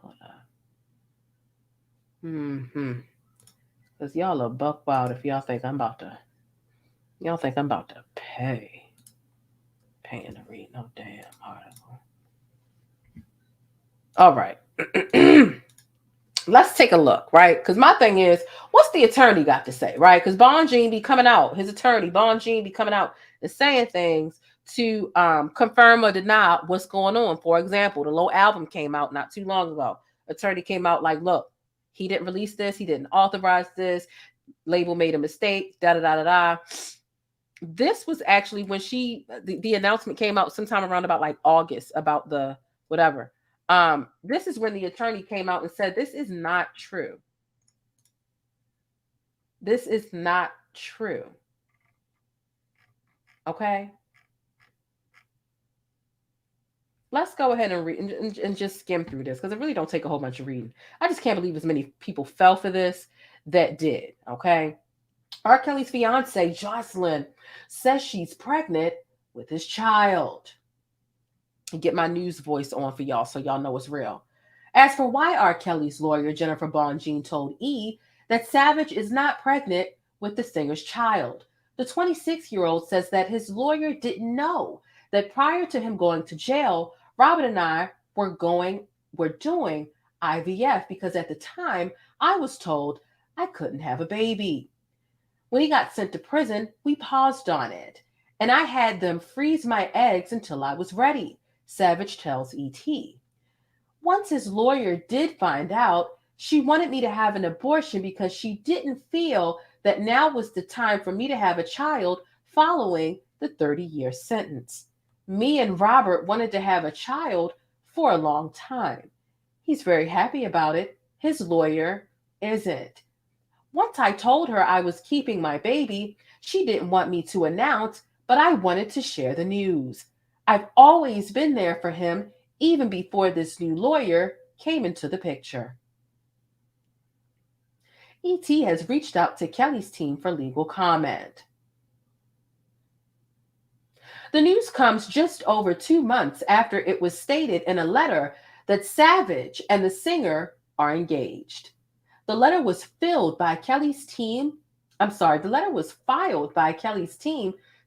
E: Pull it up. Because y'all are buck wild if y'all think I'm about to paying to read no damn article. All right. Let's take a look, right? Because my thing is, what's the attorney got to say, right? Because Bon Jean be coming out, his attorney, Bon Jean be coming out and saying things to confirm or deny what's going on. For example, the Low album came out not too long ago. Attorney came out like, look, he didn't release this. He didn't authorize this. Label made a mistake. Da-da-da-da-da. This was actually when the announcement came out sometime around about like August about the whatever. This is when the attorney came out and said, this is not true. This is not true. Okay. Let's go ahead and read and just skim through this because it really don't take a whole bunch of reading. I just can't believe as many people fell for this that did. Okay. R. Kelly's fiance, Joycelyn, says she's pregnant with his child. And get my news voice on for y'all so y'all know it's real. As for why R. Kelly's lawyer, Jennifer Bon Jean, told E! that Savage is not pregnant with the singer's child, the 26-year-old says that his lawyer didn't know that prior to him going to jail, Robert and I were doing IVF because at the time I was told I couldn't have a baby. When he got sent to prison, we paused on it, and I had them freeze my eggs until I was ready, Savage tells E.T. Once his lawyer did find out, she wanted me to have an abortion because she didn't feel that now was the time for me to have a child following the 30-year sentence. Me and Robert wanted to have a child for a long time. He's very happy about it. His lawyer isn't. Once I told her I was keeping my baby, she didn't want me to announce, but I wanted to share the news. I've always been there for him, even before this new lawyer came into the picture. E.T. has reached out to Kelly's team for legal comment. The news comes just over 2 months after it was stated in a letter that Savage and the singer are engaged. The letter was filed by Kelly's team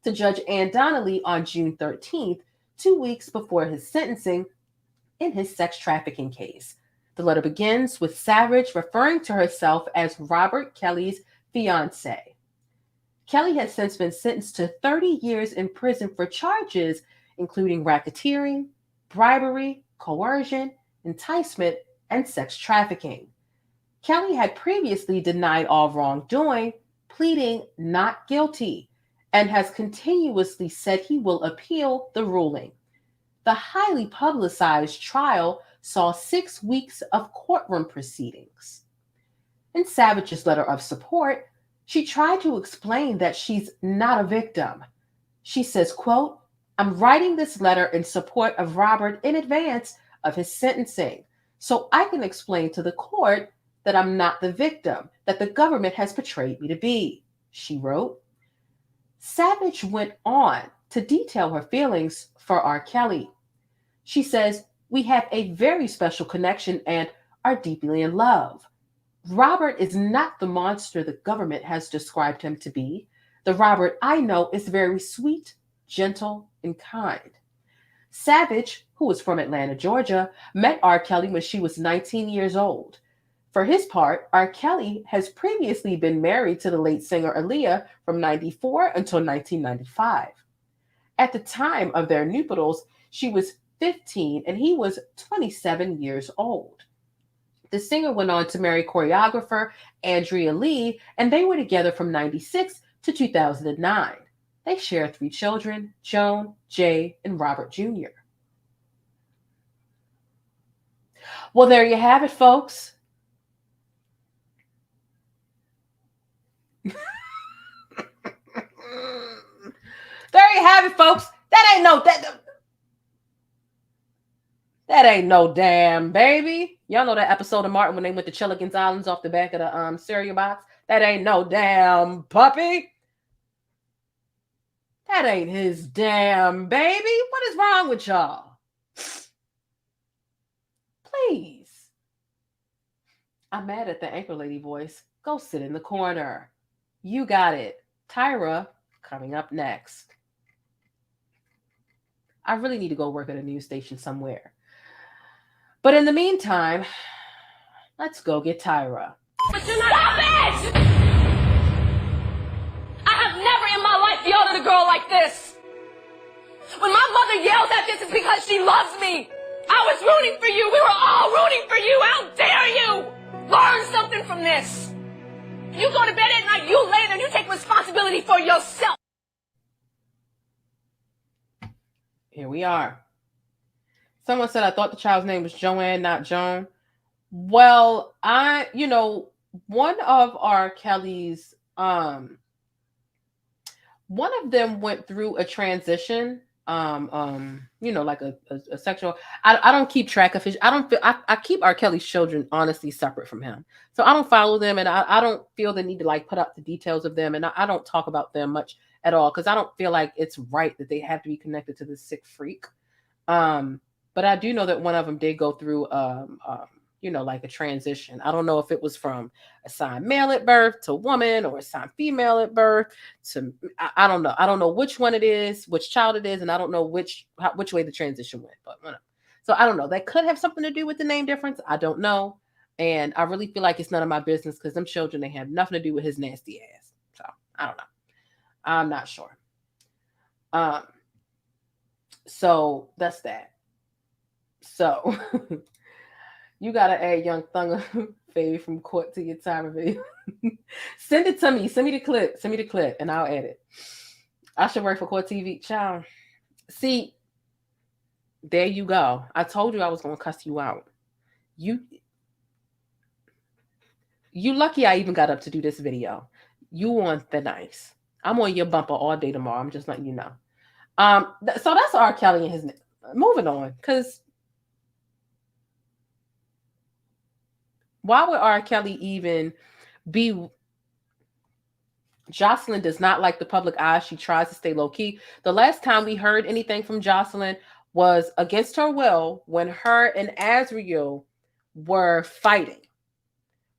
E: to Judge Ann Donnelly on June 13th, 2 weeks before his sentencing in his sex trafficking case. The letter begins with Savage referring to herself as Robert Kelly's fiancée. Kelly has since been sentenced to 30 years in prison for charges including racketeering, bribery, coercion, enticement, and sex trafficking. Kelly had previously denied all wrongdoing, pleading not guilty, and has continuously said he will appeal the ruling. The highly publicized trial saw 6 weeks of courtroom proceedings. In Savage's letter of support, she tried to explain that she's not a victim. She says, quote, "I'm writing this letter in support of Robert in advance of his sentencing, so I can explain to the court that I'm not the victim that the government has portrayed me to be," she wrote. Savage went on to detail her feelings for R. Kelly. She says, "We have a very special connection and are deeply in love. Robert is not the monster the government has described him to be. The Robert I know is very sweet, gentle, and kind." Savage, who was from Atlanta, Georgia, met R. Kelly when she was 19 years old. For his part, R. Kelly has previously been married to the late singer Aaliyah from 1994 until 1995. At the time of their nuptials, she was 15 and he was 27 years old. The singer went on to marry choreographer Andrea Lee, and they were together from 1996 to 2009. They share 3 children, Joan, Jay, and Robert Jr. Well, there you have it, folks. There you have it, folks. That ain't no damn baby. Y'all know that episode of Martin when they went to Chilligan's Islands off the back of the cereal box? That ain't no damn puppy. That ain't his damn baby. What is wrong with y'all? Please. I'm mad at the anchor lady voice. Go sit in the corner. You got it. Tyra coming up next. I really need to go work at a news station somewhere. But in the meantime, let's go get Tyra.
N: But you're not. Stop it! I have never in my life yelled at a girl like this. When my mother yells at this, it's because she loves me. I was rooting for you. We were all rooting for you. How dare you? Learn something from this. You go to bed at night, you lay there, and you take responsibility for yourself.
E: Here we are. Someone said I thought the child's name was Joanne, not Joan. Well, one of R. Kelly's, one of them went through a transition, like a sexual. I don't keep track of his. I keep R. Kelly's children honestly separate from him, so I don't follow them, and I don't feel the need to put up the details of them, and I don't talk about them much at all because I don't feel like it's right that they have to be connected to this sick freak. But I do know that one of them did go through, a transition. I don't know if it was from assigned male at birth to woman or assigned female at birth to, I don't know. I don't know which one it is, which child it is, and I don't know which way the transition went. But So I don't know. That could have something to do with the name difference. I don't know. And I really feel like it's none of my business because them children, they have nothing to do with his nasty ass. So I don't know. I'm not sure. So that's that. So you gotta add Young Thugger Faye from court to your time video. Send it to me. Send me the clip. Send me the clip and I'll add it. I should work for Court TV. Child. See, there you go. I told you I was gonna cuss you out. You lucky I even got up to do this video. You on thin ice. I'm on your bumper all day tomorrow. I'm just letting you know. So that's R. Kelly and his name. Moving on, because why would R. Kelly even be? Joycelyn does not like the public eye. She tries to stay low key. The last time we heard anything from Joycelyn was against her will when her and Azriel were fighting.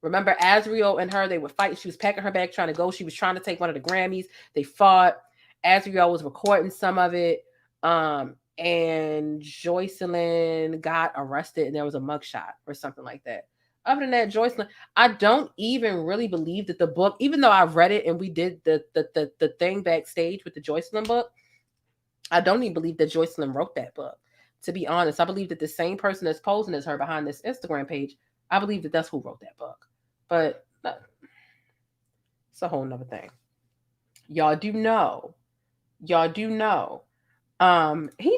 E: Remember, Azriel and her, they were fighting. She was packing her bag trying to go. She was trying to take one of the Grammys. They fought. Azriel was recording some of it. And Joycelyn got arrested and there was a mugshot or something like that. Other than that, Joycelyn, I don't even really believe that the book, even though I read it and we did the thing backstage with the Joycelyn book, I don't even believe that Joycelyn wrote that book. To be honest, I believe that the same person that's posing as her behind this Instagram page, I believe that that's who wrote that book. But it's a whole nother thing. Y'all do know. He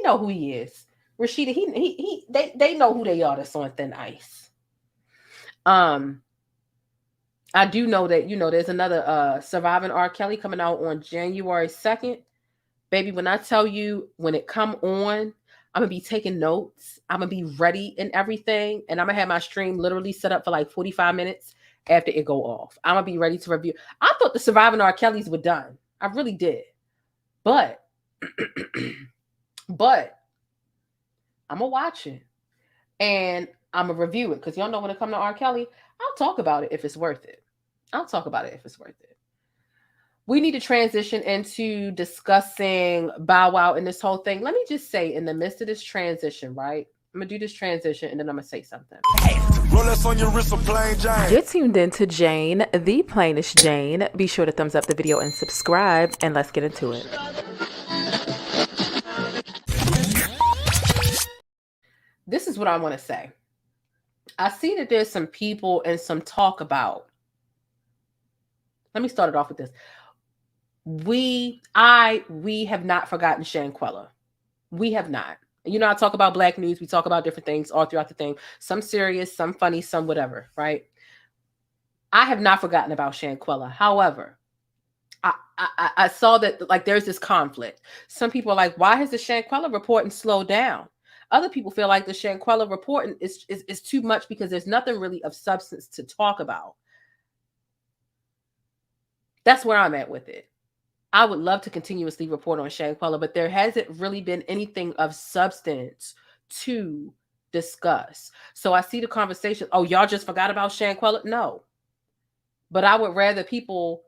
E: know who he is. Rashida, they know who they are that's on thin ice. I do know that, there's another Surviving R. Kelly coming out on January 2nd. Baby, when I tell you, when it come on, I'm going to be taking notes. I'm going to be ready and everything. And I'm going to have my stream literally set up for like 45 minutes after it go off. I'm going to be ready to review. I thought the Surviving R. Kellys were done. I really did. But I'm going to watch it. And I'm going to review it. Because y'all know when it comes to R. Kelly, I'll talk about it if it's worth it. We need to transition into discussing Bow Wow and this whole thing. Let me just say, in the midst of this transition, right? I'm going to do this transition and then I'm going to say something.
O: On your wrist of plain Jane.
M: You're tuned in to Jane, the plainest Jane. Be sure to thumbs up the video and subscribe, and let's get into it.
E: This is what I want to say. I see that there's some people and some talk about. Let me start it off with this. We have not forgotten Shanquella. We have not. I talk about Black news. We talk about different things all throughout the thing. Some serious, some funny, some whatever, right? I have not forgotten about Shanquella. However, I saw that like there's this conflict. Some people are like, why has the Shanquella reporting slowed down? Other people feel like the Shanquella reporting is too much because there's nothing really of substance to talk about. That's where I'm at with it. I would love to continuously report on Shanquella, but there hasn't really been anything of substance to discuss. So I see the conversation. Oh, y'all just forgot about Shanquella? No. But I would rather people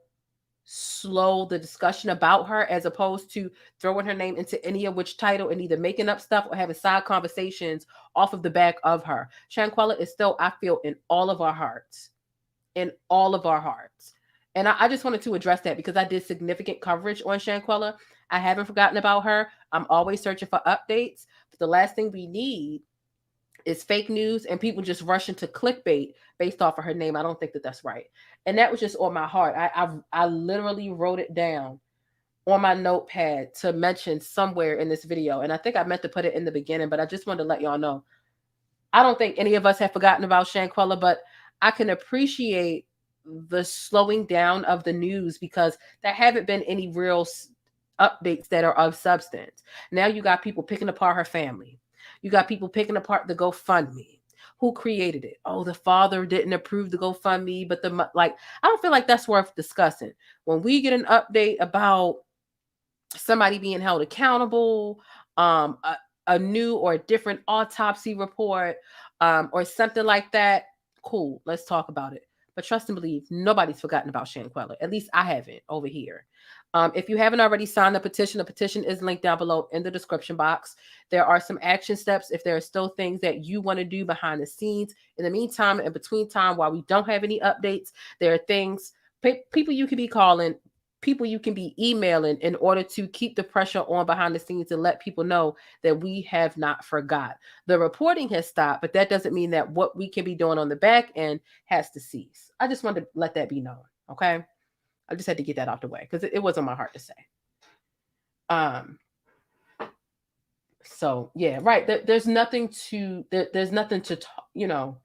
E: slow the discussion about her as opposed to throwing her name into any of which title and either making up stuff or having side conversations off of the back of her. Shanquella is still, I feel, in all of our hearts. In all of our hearts. And I just wanted to address that because I did significant coverage on Shanquella. I haven't forgotten about her. I'm always searching for updates. But the last thing we need is fake news and people just rushing to clickbait based off of her name. I don't think that that's right. And that was just on my heart. I literally wrote it down on my notepad to mention somewhere in this video. And I think I meant to put it in the beginning, but I just wanted to let y'all know. I don't think any of us have forgotten about Shanquella, but I can appreciate the slowing down of the news because there haven't been any real updates that are of substance. Now you got people picking apart her family. You got people picking apart the GoFundMe. Who created it? Oh, the father didn't approve the GoFundMe, but I don't feel like that's worth discussing. When we get an update about somebody being held accountable, a new or a different autopsy report, or something like that, cool, let's talk about it. But trust and believe, nobody's forgotten about Shanquella. At least I haven't over here. If you haven't already signed the petition is linked down below in the description box. There are some action steps if there are still things that you want to do behind the scenes. In the meantime, in between time, while we don't have any updates, there are things, people you can be calling, people you can be emailing in order to keep the pressure on behind the scenes and let people know that we have not forgot. The reporting has stopped, but that doesn't mean that what we can be doing on the back end has to cease. I just wanted to let that be known, okay? I just had to get that out the way because it was on my heart to say. So yeah, right. There's nothing to talk, you know,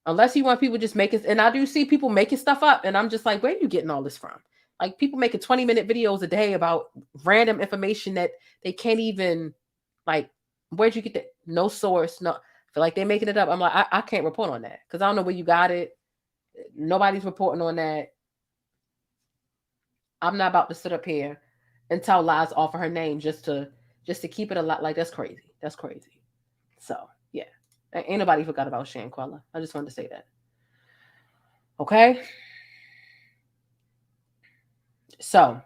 E: unless you want people just making, and I do see people making stuff up, and I'm just like, where are you getting all this from? Like people making 20-minute videos a day about random information that they can't even, like, where'd you get that? No source. No, I feel like they're making it up. I'm like, I can't report on that because I don't know where you got it. Nobody's reporting on that. I'm not about to sit up here and tell lies off of her name just to keep it a lot. Like, that's crazy. That's crazy. So yeah, ain't nobody forgot about Shanquella. I just wanted to say that. Okay. So,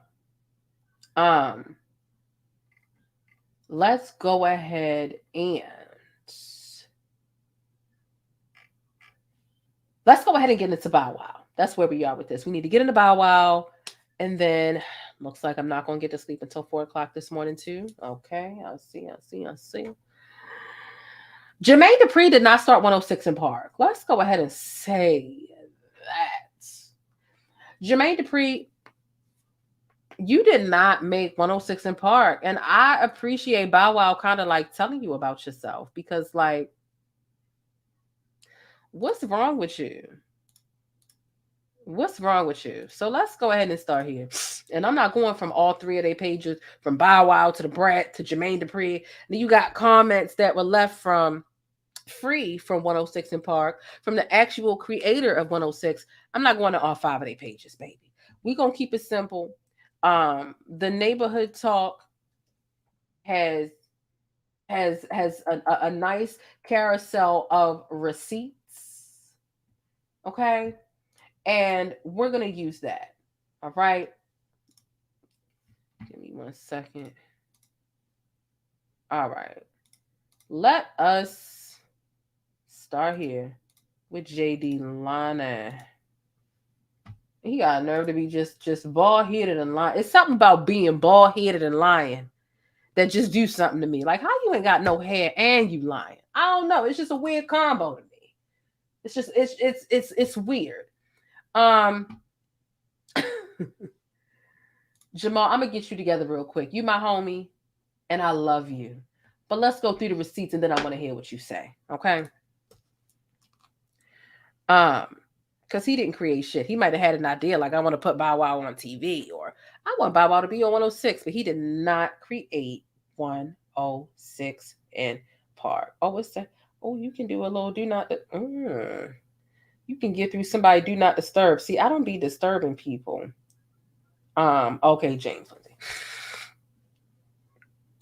E: let's go ahead and get into Bow Wow. That's where we are with this. We need to get into Bow Wow. And then looks like I'm not going to get to sleep until 4 o'clock this morning too. Okay. I see. Jermaine Dupri did not start 106 in Park. Let's go ahead and say that. Jermaine Dupri, you did not make 106 in Park. And I appreciate Bow Wow kind of like telling you about yourself because, like, what's wrong with you? What's wrong with you? So let's go ahead and start here. And I'm not going from all 3 of their pages, from Bow Wow to DaBrat to Jermaine Dupri. Then you got comments that were left from Free from 106 in Park, from the actual creator of 106. I'm not going to all 5 of their pages, baby. We're going to keep it simple. The neighborhood talk has a nice carousel of receipts. Okay. And we're going to use that. All right. Give me 1 second. All right. Let us start here with JD Lana. He got a nerve to be just bald-headed and lying. It's something about being bald-headed and lying that just do something to me. Like, how you ain't got no hair and you lying? I don't know. It's just a weird combo to me. It's just, it's weird. Jamal, I'm gonna get you together real quick. You my homie, and I love you. But let's go through the receipts, and then I want to hear what you say. Okay? Because he didn't create shit. He might have had an idea, like, I want to put Bow Wow on TV, or I want Bow Wow to be on 106, but he did not create 106 in Park. Oh, what's that? Oh, you can do a little do not. You can get through somebody do not disturb. See, I don't be disturbing people. Okay, James.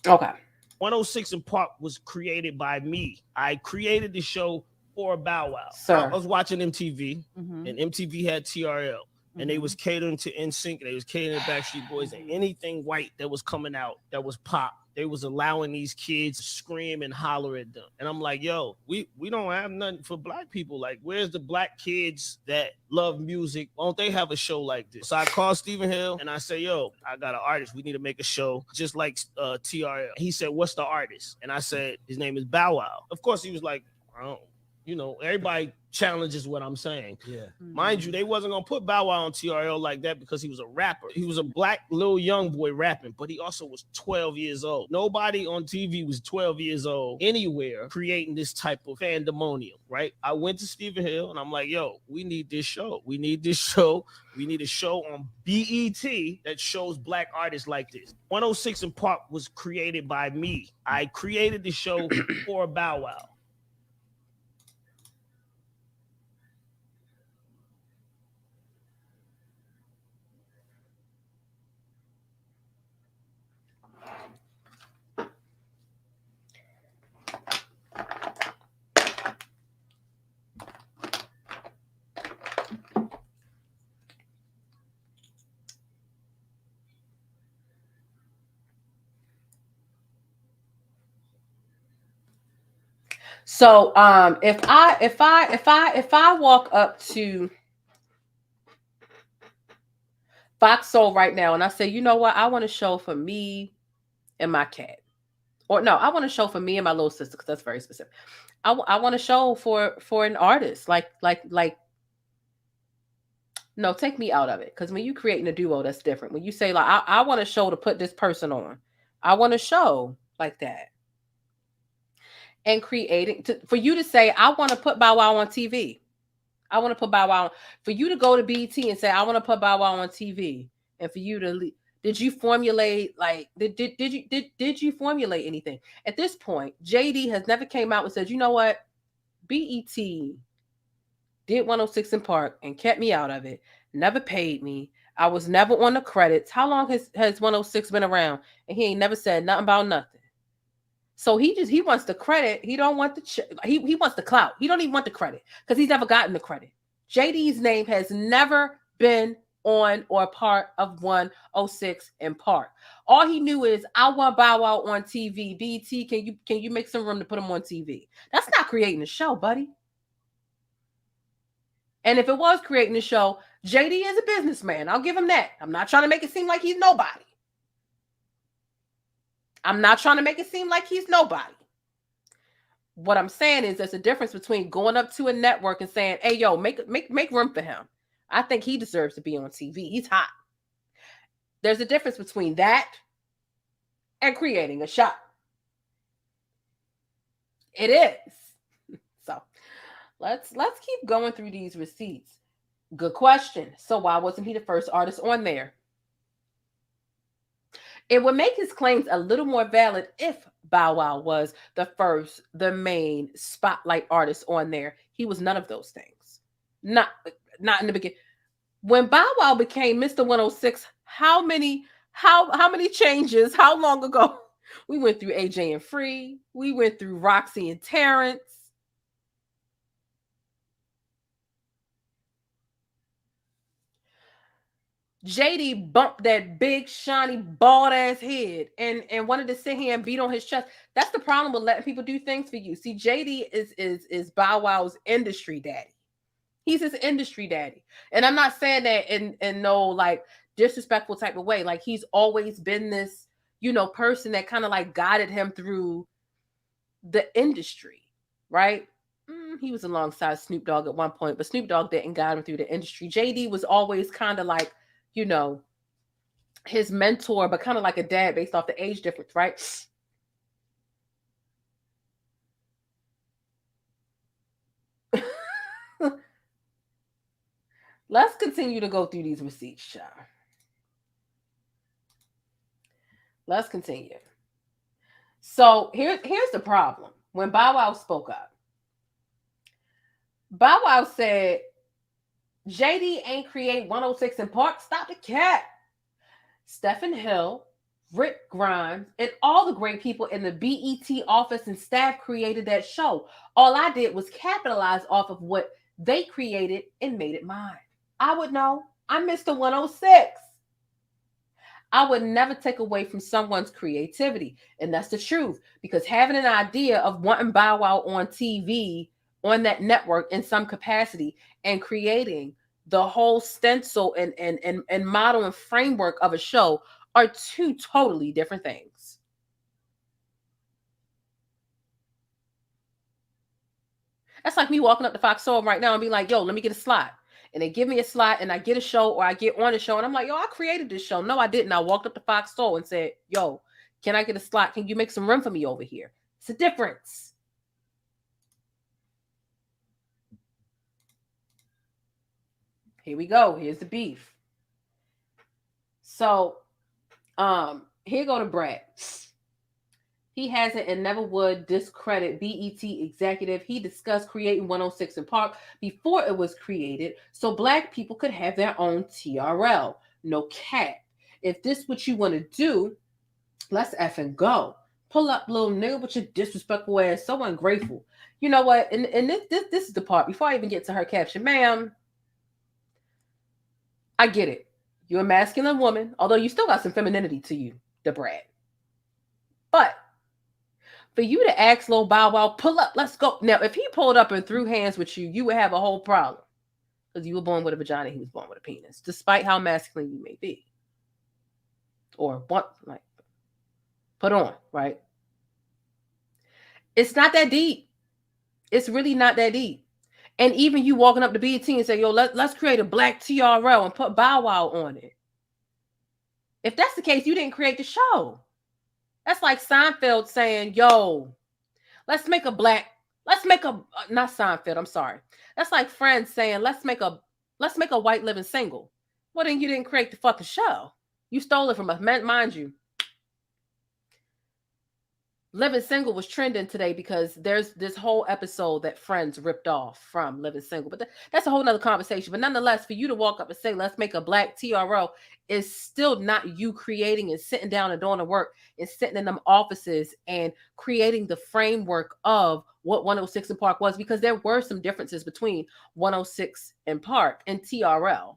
E: Okay.
P: 106 in Park was created by me. I created the show for Bow Wow.
E: Sir.
P: I was watching MTV, and MTV had TRL, and they was catering to NSYNC, and they was catering to Backstreet Boys, and anything white that was coming out that was pop, they was allowing these kids to scream and holler at them. And I'm like, yo, we don't have nothing for black people. Like, where's the black kids that love music? Why don't they have a show like this? So I called Stephen Hill and I say, yo, I got an artist. We need to make a show just like TRL. He said, what's the artist? And I said, his name is Bow Wow. Of course, he was like, I don't. You know, everybody challenges what I'm saying. Yeah. Mind you, they wasn't going to put Bow Wow on TRL like that because he was a rapper. He was a black little young boy rapping, but he also was 12 years old. Nobody on TV was 12 years old anywhere creating this type of pandemonium, right? I went to Stephen Hill and I'm like, yo, we need this show. We need this show. We need a show on BET that shows black artists like this. 106 in Park was created by me. I created the show for Bow Wow.
E: So if I walk up to Fox Soul right now and I say, you know what, I want to show for me and my cat. Or no, I want to show for me and my little sister, because that's very specific. I want to show for an artist like no, take me out of it, because when you creating a duo, that's different. When you say like I want to show to put this person on, I want to show like that. And creating for you to say I want to put Bow Wow on TV. I want to put Bow Wow on, for you to go to BET and say I want to put Bow Wow on TV, and for you to did you formulate like did you formulate anything? At this point, JD has never came out and said, you know what, BET did 106 in Park and kept me out of it, never paid me. I was never on the credits. How long has 106 been around? And he ain't never said nothing about nothing. So he wants the credit. He don't want he wants the clout. He don't even want the credit because he's never gotten the credit. JD's name has never been on or part of 106 in Park. All he knew is I want Bow Wow on TV. BET, can you make some room to put him on TV? That's not creating a show, buddy. And if it was creating a show, JD is a businessman. I'll give him that. I'm not trying to make it seem like he's nobody. I'm not trying to make it seem like he's nobody. What I'm saying is there's a difference between going up to a network and saying, hey, yo, make room for him. I think he deserves to be on TV. He's hot. There's a difference between that and creating a show. It is. So let's keep going through these receipts. Good question. So why wasn't he the first artist on there? It would make his claims a little more valid if Bow Wow was the main spotlight artist on there. He was none of those things. Not in the beginning. When Bow Wow became Mr. 106, how many changes? How long ago? We went through AJ and Free. We went through Roxy and Terrence. JD bumped that big, shiny, bald-ass head and wanted to sit here and beat on his chest. That's the problem with letting people do things for you. See, JD is Bow Wow's industry daddy. He's his industry daddy. And I'm not saying that in no, like, disrespectful type of way. Like, he's always been this, person that kind of, like, guided him through the industry, right? He was alongside Snoop Dogg at one point, but Snoop Dogg didn't guide him through the industry. JD was always kind of like, his mentor, but kind of like a dad based off the age difference, right? Let's continue to go through these receipts, child. Let's continue. So here's the problem. When Bow Wow spoke up, Bow Wow said, JD ain't create 106 in Park. Stop the cap. Stephen Hill, Rick Grimes, and all the great people in the BET office and staff created that show. All I did was capitalize off of what they created and made it mine. I would know. I'm Mr. 106. I would never take away from someone's creativity. And that's the truth. Because having an idea of wanting Bow Wow on TV, on that network in some capacity, and creating the whole stencil and model and framework of a show are two totally different things. That's like me walking up to Fox Soul right now and be like, yo, let me get a slot. And they give me a slot and I get a show or I get on a show and I'm like, yo, I created this show. No, I didn't. I walked up to Fox Soul and said, yo, can I get a slot? Can you make some room for me over here? It's a difference. Here we go. Here's the beef. So, here go to DaBrat. He hasn't and never would discredit BET executive. He discussed creating 106 in Park before it was created so Black people could have their own TRL. No cap. If this what you want to do, let's effing go. Pull up, little nigga, with your disrespectful ass. So ungrateful. You know what? And this is the part. Before I even get to her caption, ma'am, I get it. You're a masculine woman, although you still got some femininity to you, DaBrat. But For you to ask Lil Bow Wow, pull up, let's go. Now, if he pulled up and threw hands with you, you would have a whole problem. Because you were born with a vagina, he was born with a penis, despite how masculine you may be. Or what, like, put on, right? It's not that deep. It's really not that deep. And even you walking up to BET and say, yo, let's create a black TRL and put Bow Wow on it. If that's the case, you didn't create the show. That's like Seinfeld saying, yo, not Seinfeld, I'm sorry. That's like Friends saying, let's make a white living single. Well, then you didn't create the fucking show. You stole it from us. Mind you, Living Single was trending today because there's this whole episode that Friends ripped off from Living Single. But that's a whole nother conversation. But nonetheless, for you to walk up and say, let's make a black TRO is still not you creating and sitting down and doing the work and sitting in them offices and creating the framework of what 106 and Park was, because there were some differences between 106 and Park and TRL.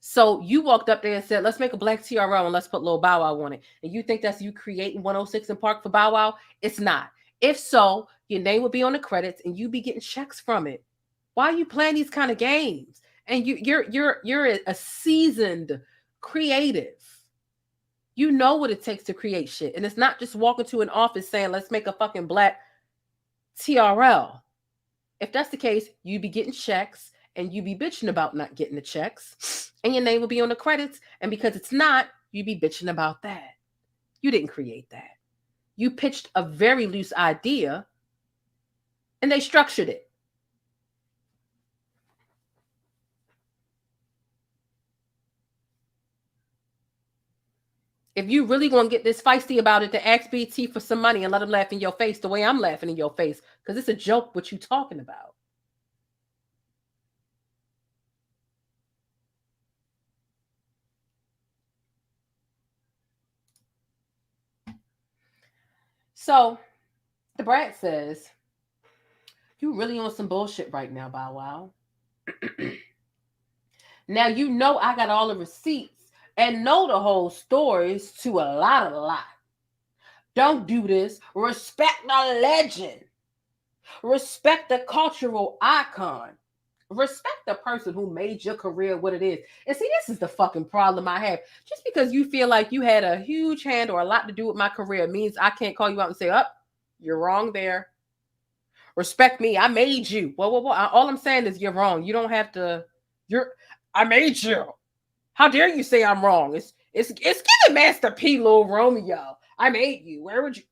E: So you walked up there and said, let's make a black TRL and let's put Lil Bow Wow on it. And you think that's you creating 106 and Park for Bow Wow? It's not. If so, your name would be on the credits and you be getting checks from it. Why are you playing these kind of games? And you're a seasoned creative. You know what it takes to create shit. And it's not just walking to an office saying, let's make a fucking black TRL. If that's the case, you be getting checks and you be bitching about not getting the checks and your name will be on the credits. And because it's not, you be bitching about that. You didn't create that. You pitched a very loose idea and they structured it. If you really want to get this feisty about it, to ask BT for some money and let them laugh in your face the way I'm laughing in your face, because it's a joke what you talking about. So, DaBrat says, you really on some bullshit right now, Bow Wow. Now, you know I got all the receipts and know the whole stories to a lot. Don't do this. Respect the legend. Respect the cultural icon. Respect the person who made your career what it is. And see, this is the fucking problem I have. Just because you feel like you had a huge hand or a lot to do with my career means I can't call you out and say, oh, you're wrong there. Respect me. I made you. Whoa. All I'm saying is you're wrong. You don't have to. I made you. How dare you say I'm wrong? It's giving Master P, Lil Romeo. I made you. Where would you?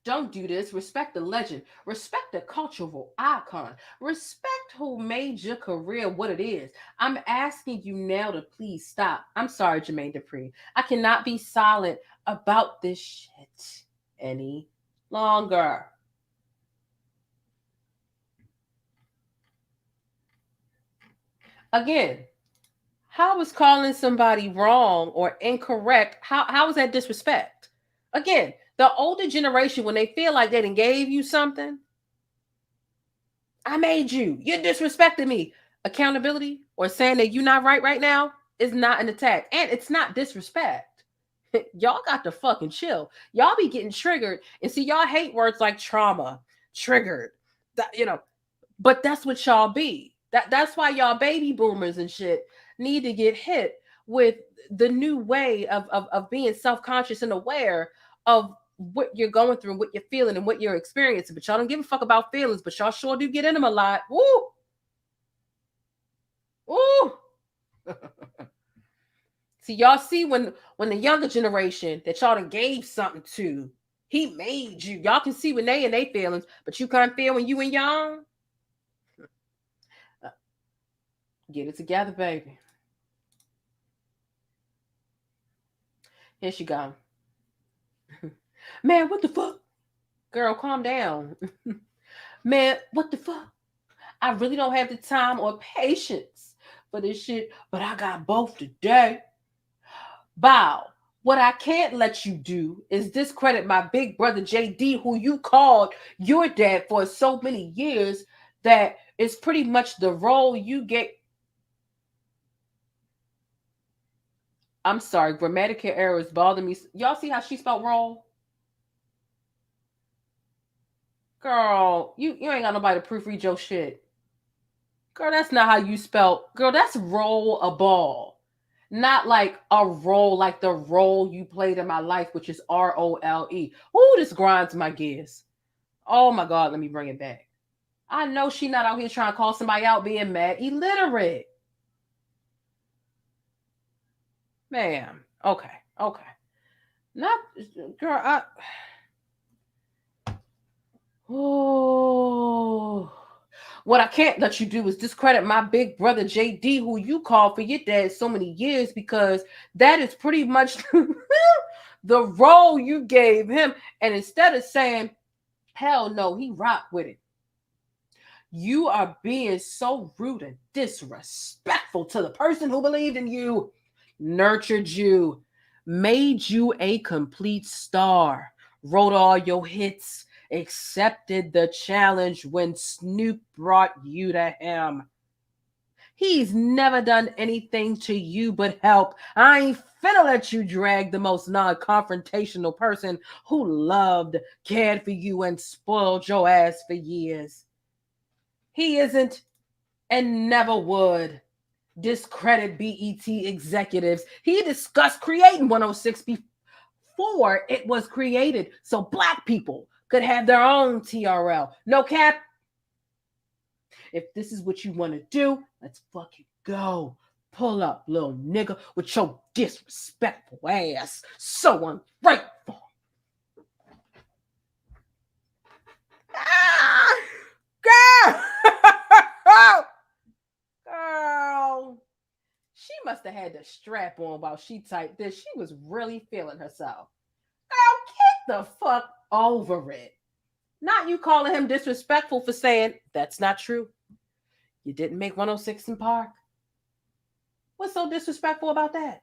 E: Don't do this. Respect the legend. Respect the cultural icon. Respect who made your career what it is. I'm asking you now to please stop. I'm sorry, Jermaine Dupri. I cannot be silent about this shit any longer. Again, how is calling somebody wrong or incorrect? How is that disrespect? Again, the older generation, when they feel like they done gave you something, I made you. You disrespected me. Accountability or saying that you're not right now is not an attack. And it's not disrespect. Y'all got to fucking chill. Y'all be getting triggered. And see, y'all hate words like trauma, triggered, but that's what y'all be. That's why y'all baby boomers and shit need to get hit with the new way of being self-conscious and aware of what you're going through and what you're feeling and what you're experiencing. But y'all don't give a fuck about feelings, but y'all sure do get in them a lot. Woo! Woo! See, y'all see when the younger generation that y'all done gave something to, he made you. Y'all can see when they in they feelings, but you can't feel when you and y'all. Get it together, baby. Here she go. Man, what the fuck? Girl, calm down. Man, what the fuck? I really don't have the time or patience for this shit, but I got both today. Bow, what I can't let you do is discredit my big brother JD, who you called your dad for so many years, that is pretty much the role you get. I'm sorry, grammatical errors bother me. Y'all see how she spelled role? Girl, you ain't got nobody to proofread your shit. Girl, that's not how you spell. Girl, that's roll a ball. Not like a role, like the role you played in my life, which is ROLE. Ooh, this grinds my gears. Oh my God, let me bring it back. I know she not out here trying to call somebody out being mad illiterate. Ma'am. Okay. Not, girl, oh. What I can't let you do is discredit my big brother JD, who you called for your dad so many years, because that is pretty much the role you gave him. And instead of saying, hell no, he rocked with it, you are being so rude and disrespectful to the person who believed in you, nurtured you, made you a complete star, wrote all your hits, accepted the challenge when Snoop brought you to him. He's never done anything to you but help. I ain't finna let you drag the most non-confrontational person who loved, cared for you, and spoiled your ass for years. He isn't and never would discredit BET executives. He discussed creating 106 before it was created so Black people could have their own TRL. No cap. If this is what you want to do, let's fucking go. Pull up, little nigga, with your disrespectful ass. So ungrateful. Girl! Girl. She must have had the strap on while she typed this. She was really feeling herself. Girl, get the fuck over it. Not you calling him disrespectful for saying that's not true. You didn't make 106 in Park. What's so disrespectful about that?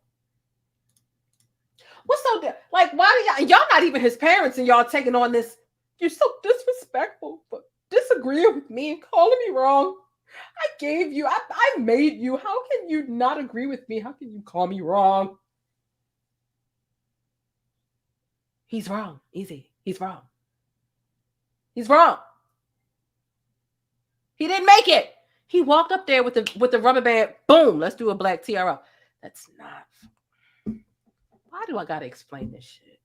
E: What's so like? Why do y'all not even his parents and y'all taking on this? You're so disrespectful for disagreeing with me and calling me wrong. I gave you, I made you. How can you not agree with me? How can you call me wrong? He's wrong. Easy. He's wrong. He's wrong. He didn't make it. He walked up there with the rubber band. Boom. Let's do a black TRL. That's not. Why do I gotta explain this shit?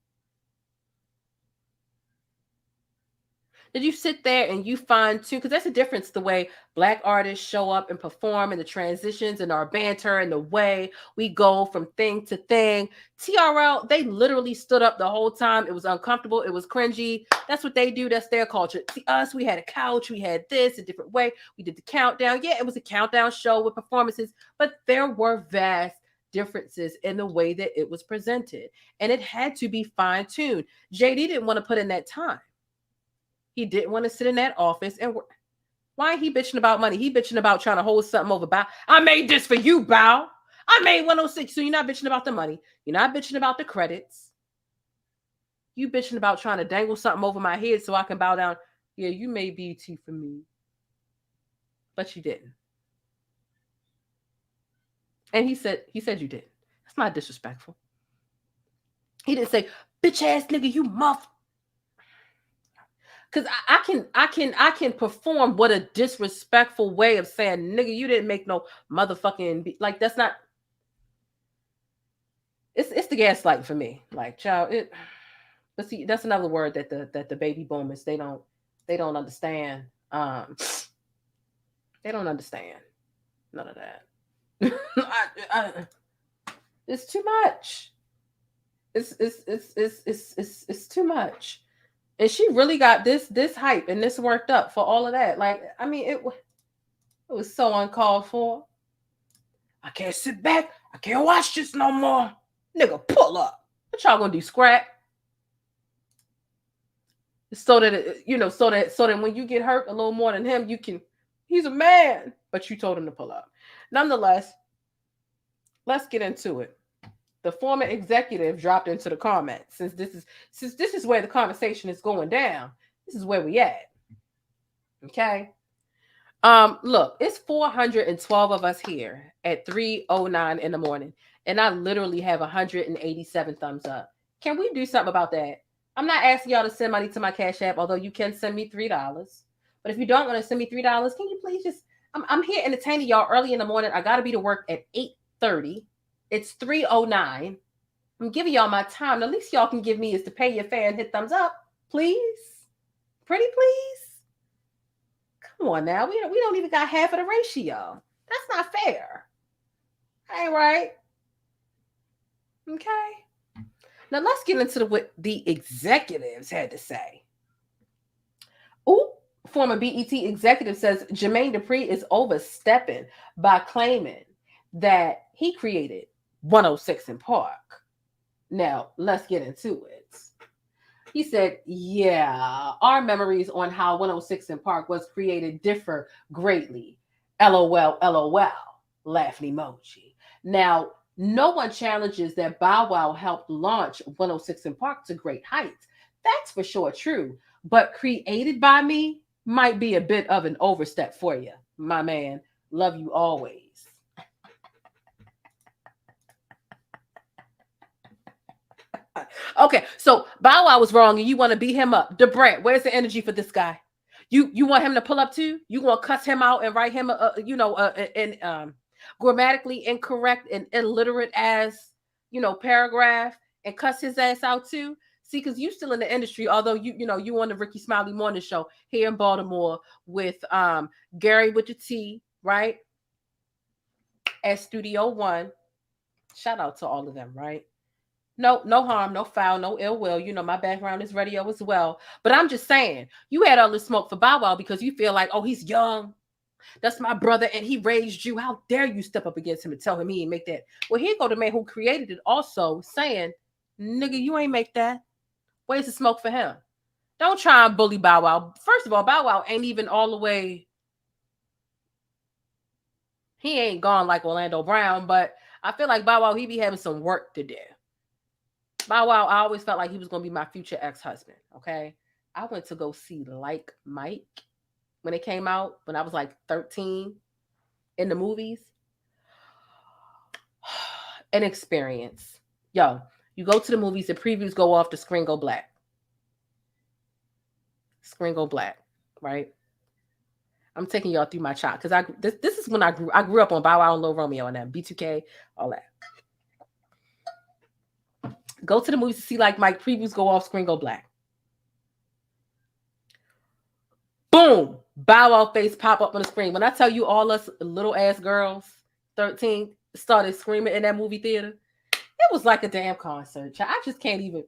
E: Did you sit there and you find too? Because that's a difference the way Black artists show up and perform, and the transitions and our banter and the way we go from thing to thing. TRL, they literally stood up the whole time. It was uncomfortable. It was cringy. That's what they do. That's their culture. See, us, we had a couch. We had this a different way. We did the countdown. Yeah, it was a countdown show with performances, but there were vast differences in the way that it was presented, and it had to be fine-tuned. JD didn't want to put in that time. He didn't want to sit in that office and work. Why he bitching about money? He bitching about trying to hold something over. Bow. I made this for you, Bow. I made 106. So you're not bitching about the money. You're not bitching about the credits. You bitching about trying to dangle something over my head so I can bow down. Yeah, you made BET for me. But you didn't. And he said you didn't. That's not disrespectful. He didn't say, bitch ass nigga, you muff. Because I can perform what a disrespectful way of saying, nigga, you didn't make no motherfucking like that's not. It's the gaslighting for me. Like, child, but see, that's another word that the baby boomers they don't understand. They don't understand none of that. It's too much. It's too much. And she really got this hype and this worked up for all of that. Like, I mean, it was so uncalled for. I can't sit back. I can't watch this no more. Nigga, pull up. What y'all gonna do? Scrap? So that so that when you get hurt a little more than him, you can. He's a man, but you told him to pull up. Nonetheless, let's get into it. The former executive dropped into the comments. Since this is where the conversation is going down, this is where we at. Okay. Look, it's 412 of us here at 3:09 in the morning, and I literally have 187 thumbs up. Can we do something about that? I'm not asking y'all to send money to my Cash App, although you can send me $3. But if you don't want to send me $3, can you please just? I'm here entertaining y'all early in the morning. I gotta be to work at 8:30. It's 3:09. I'm giving y'all my time. The least y'all can give me is to pay your fare and hit thumbs up, please. Pretty please. Come on now, we don't even got half of the ratio. That's not fair. Ain't right. Okay. Now let's get into what the executives had to say. Ooh, former BET executive says Jermaine Dupri is overstepping by claiming that he created 106 in Park. Now let's get into it. He said, yeah, our memories on how 106 in Park was created differ greatly. LOL, LOL, laughing emoji. Now, no one challenges that Bow Wow helped launch 106 in Park to great heights. That's for sure true. But created by me might be a bit of an overstep for you, my man. Love you always. Okay, so Bow Wow was wrong and you want to beat him up. DaBrat, where's the energy for this guy? You want him to pull up too? You want to cuss him out and write him grammatically incorrect and illiterate as paragraph and cuss his ass out too? See, because you still in the industry, although you on the Ricky Smiley Morning Show here in Baltimore with Gary with the T, right? At Studio One. Shout out to all of them, right? No harm, no foul, no ill will. My background is radio as well. But I'm just saying, you had all this smoke for Bow Wow because you feel like, oh, he's young. That's my brother, and he raised you. How dare you step up against him and tell him he ain't make that? Well, here go the man who created it also saying, nigga, you ain't make that. Where's the smoke for him? Don't try and bully Bow Wow. First of all, Bow Wow ain't even all the way. He ain't gone like Orlando Brown, but I feel like Bow Wow, he be having some work to do. Bow Wow, I always felt like he was going to be my future ex-husband, okay? I went to go see Like Mike when it came out, when I was like 13 in the movies. An experience. Yo, you go to the movies, the previews go off, the screen go black. Screen go black, right? I'm taking y'all through my child because this is when I grew up on Bow Wow and Lil Romeo and them, B2K, all that. Go to the movies to see Like Mike, previews go off, screen go black. Boom! Bow Wow face pop up on the screen. When I tell you all us little ass girls, 13, started screaming in that movie theater, it was like a damn concert. I just can't even.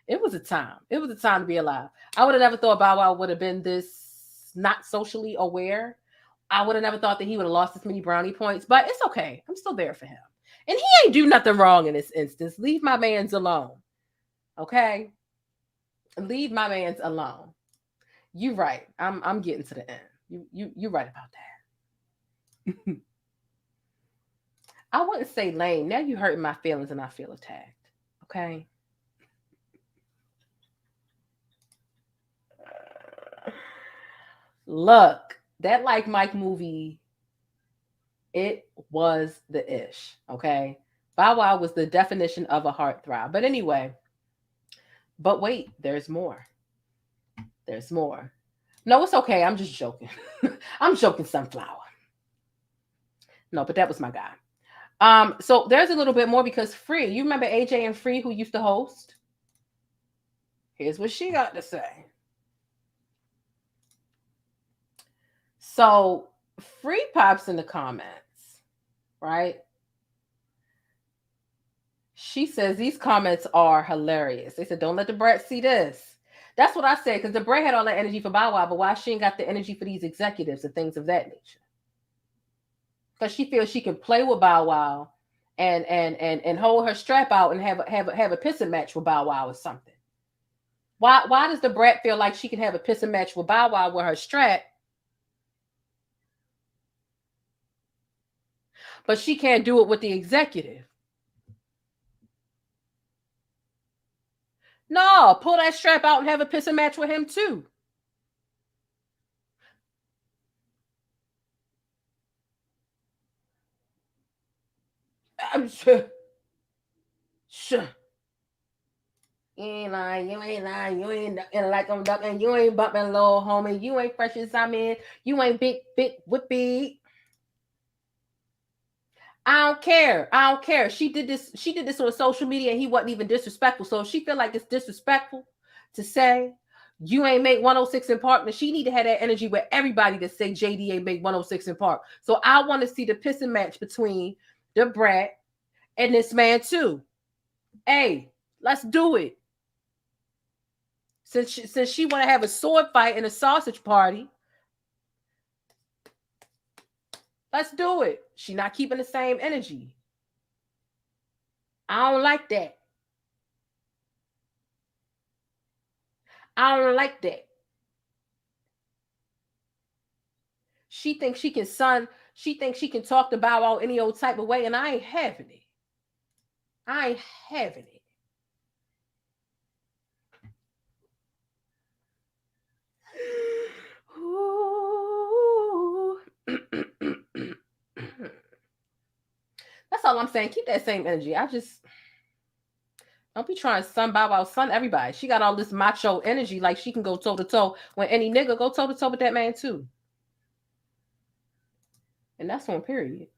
E: It was a time. It was a time to be alive. I would have never thought Bow Wow would have been this not socially aware. I would have never thought that he would have lost this many brownie points, but it's okay. I'm still there for him. And he ain't do nothing wrong in this instance. Leave my mans alone. Okay? Leave my mans alone. You right. I'm getting to the end. You right about that. I wouldn't say lame. Now you hurting my feelings and I feel attacked. Okay? Look, that Like Mike movie, it was the ish, okay? Bow Wow was the definition of a heartthrob. But anyway, but wait, there's more. There's more. No, it's okay. I'm just joking. I'm joking, Sunflower. No, but that was my guy. So there's a little bit more because Free, you remember AJ and Free who used to host? Here's what she got to say. So Free pops in the comments, right? She says these comments are hilarious. They said, don't let DaBrat see this. That's what I said, because DaBrat had all that energy for Bow Wow, but why she ain't got the energy for these executives and things of that nature? Because she feels she can play with Bow Wow and hold her strap out and have a pissing match with Bow Wow or something. Why does DaBrat feel like she can have a pissing match with Bow Wow with her strap, but she can't do it with the executive? No, pull that strap out and have a pissing match with him too. Sure. You ain't lying, you ain't lying, you ain't ducking like I'm ducking, you ain't bumping little homie, you ain't fresh as I'm in, you ain't big whippy. I don't care. I don't care. She did this on social media and he wasn't even disrespectful. So if she feel like it's disrespectful to say you ain't make 106 in Park, then she need to have that energy with everybody that say JD ain't make 106 in Park. So I want to see the pissing match between DaBrat and this man too. Hey, let's do it. Since she want to have a sword fight and a sausage party, let's do it. She not keeping the same energy. I don't like that. I don't like that. She thinks she can talk to Bow Wow any old type of way, and I ain't having it. I ain't having it. That's all I'm saying. Keep that same energy. I just don't be trying to sun Bow Wow, sun everybody. She got all this macho energy, like she can go toe to toe when any nigga go toe to toe with that man too. And that's on period.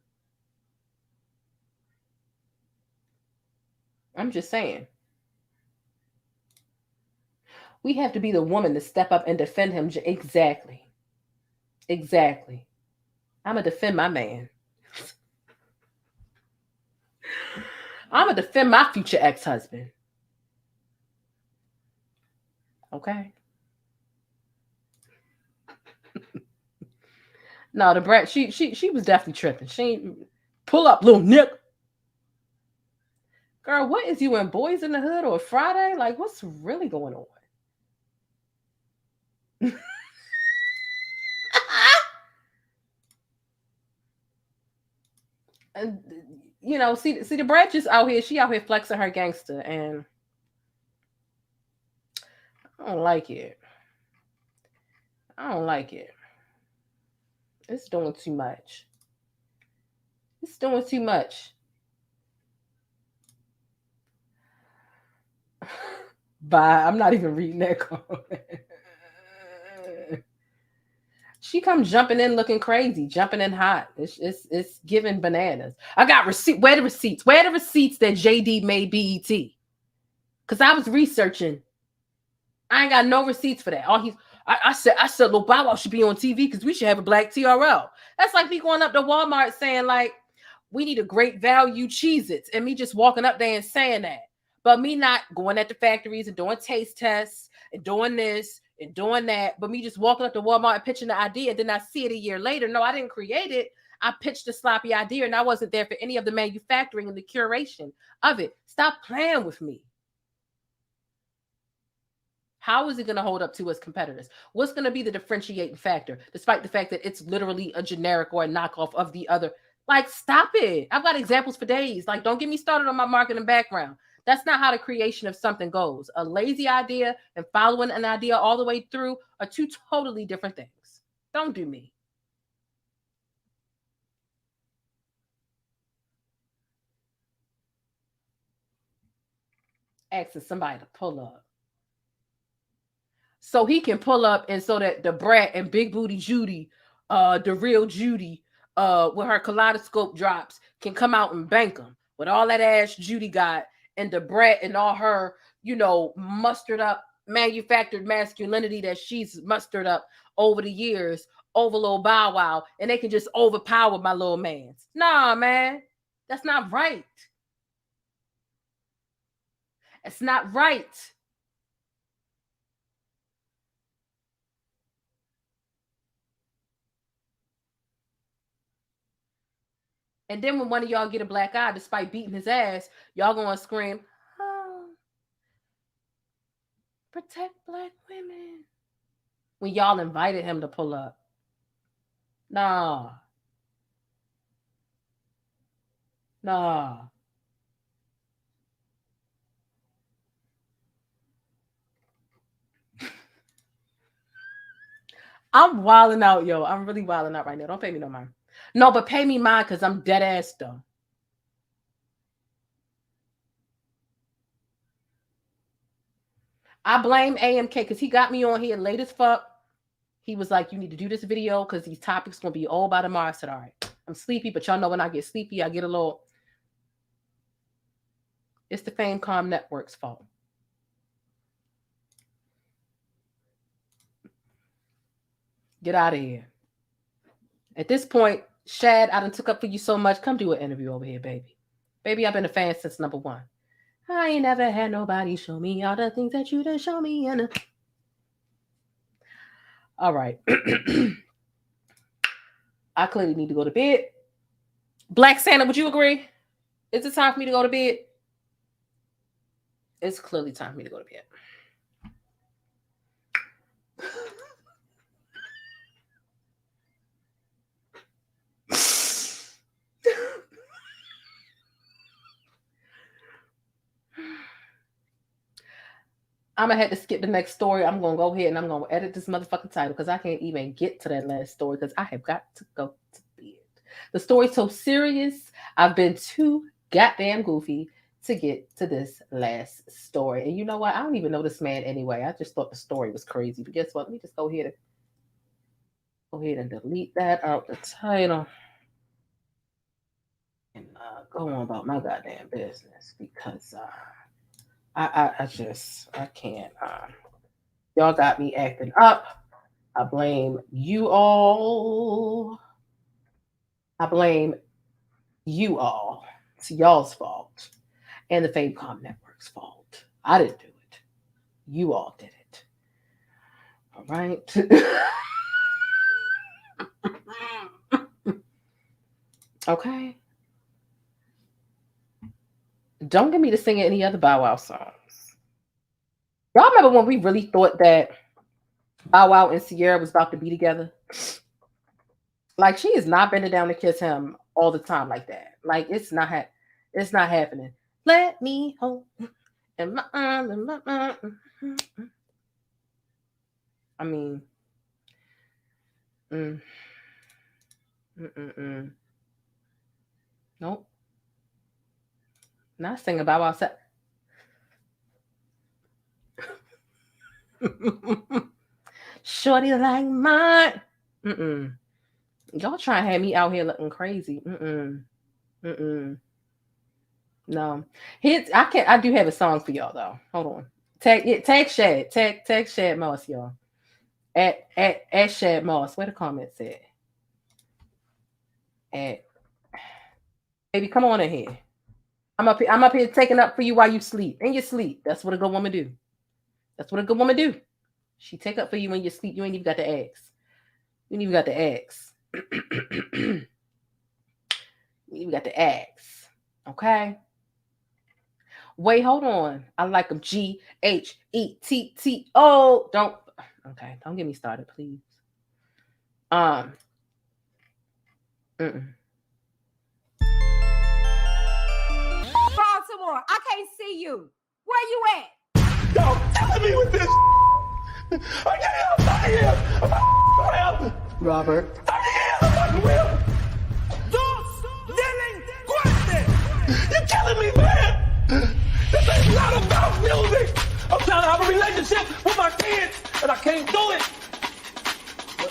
E: I'm just saying. We have to be the woman to step up and defend him. Exactly. Exactly. I'm going to defend my man. I'm going to defend my future ex-husband. Okay? No, DaBrat, she was definitely tripping. She ain't pull up, little Nick. Girl, what is you in Boys in the Hood or Friday? Like, what's really going on? And you know, see DaBrat just out here. She out here flexing her gangster, and I don't like it. I don't like it. It's doing too much. It's doing too much. Bye. I'm not even reading that comment. She comes jumping in looking crazy, jumping in hot. It's giving bananas. I got receipt. Where the receipts? Where the receipts that JD made BET? Because I was researching. I ain't got no receipts for that. I said, Lil Bow Wow should be on TV because we should have a black TRL. That's like me going up to Walmart saying, like, we need a great value Cheez-Its, and me just walking up there and saying that. But me not going at the factories and doing taste tests and doing this and doing that. But me just walking up to Walmart and pitching the idea. Then I see it a year later. No, I didn't create it. I pitched the sloppy idea and I wasn't there for any of the manufacturing and the curation of it. Stop playing with me. How is it going to hold up to its competitors? What's going to be the differentiating factor, despite the fact that it's literally a generic or a knockoff of the other? Like, stop it. I've got examples for days. Like, don't get me started on my marketing background. That's not how the creation of something goes. A lazy idea and following an idea all the way through are two totally different things. Don't do me. Asking somebody to pull up. So he can pull up and so that DaBrat and Big Booty Judy, the real Judy, with her kaleidoscope drops, can come out and bank them. With all that ass Judy got and DaBrat and all her, you know, mustered up, manufactured masculinity that she's mustered up over the years, over Lil Bow Wow, and they can just overpower my little mans. Nah, man. That's not right. It's not right. And then when one of y'all get a black eye, despite beating his ass, y'all gonna scream, oh, protect black women. When y'all invited him to pull up. Nah. Nah. I'm wilding out, yo. I'm really wilding out right now. Don't pay me no mind. No, but pay me mine because I'm dead ass though. I blame AMK because he got me on here late as fuck. He was like, you need to do this video because these topics going to be all by tomorrow. I said, all right, I'm sleepy, but y'all know when I get sleepy, I get a little. It's the Famecom Network's fault. Get out of here. At this point, Shad, I done took up for you so much. Come do an interview over here, baby. Baby, I've been a fan since number 1. I ain't never had nobody show me all the things that you done show me. All right. I clearly need to go to bed. Black Santa, would you agree? Is it time for me to go to bed? It's clearly time for me to go to bed. I'm going to have to skip the next story. I'm going to go ahead and I'm going to edit this motherfucking title because I can't even get to that last story because I have got to go to bed. The story's so serious. I've been too goddamn goofy to get to this last story. And you know what? I don't even know this man anyway. I just thought the story was crazy. But guess what? Let me just go ahead and delete that out the title. And go on about my goddamn business because I can't. Y'all got me acting up. I blame you all. I blame you all. It's y'all's fault. And the Famecom Network's fault. I didn't do it. You all did it. All right. Okay. Don't get me to sing any other Bow Wow songs. Y'all remember when we really thought that Bow Wow and Sierra was about to be together? Like, she is not bending down to kiss him all the time like that. Like, it's not happening. Let me hold in my arms and my arms. I mean, nope. Not singing Bow Wow set. Shorty like mine. Y'all trying to have me out here looking crazy. No. I do have a song for y'all though. Hold on. Tag Shad. Tag Shad Moss, y'all. At Shad Moss. Where the comments at? Baby, come on in here. I'm up here taking up for you while you sleep. In your sleep. That's what a good woman do. That's what a good woman do. She take up for you when you sleep. You ain't even got to ask. You ain't even got to ask. You even got to ask. Okay? Wait, hold on. I like them GHETTO. Don't get me started, please.
Q: Baltimore, I can't see you. Where you at?
O: Yo, telling me with this. I can't help. I'm here. I'm
L: Robert.
O: You're killing me, man. This ain't not about music. I'm trying to have a relationship with my kids, and I can't do it.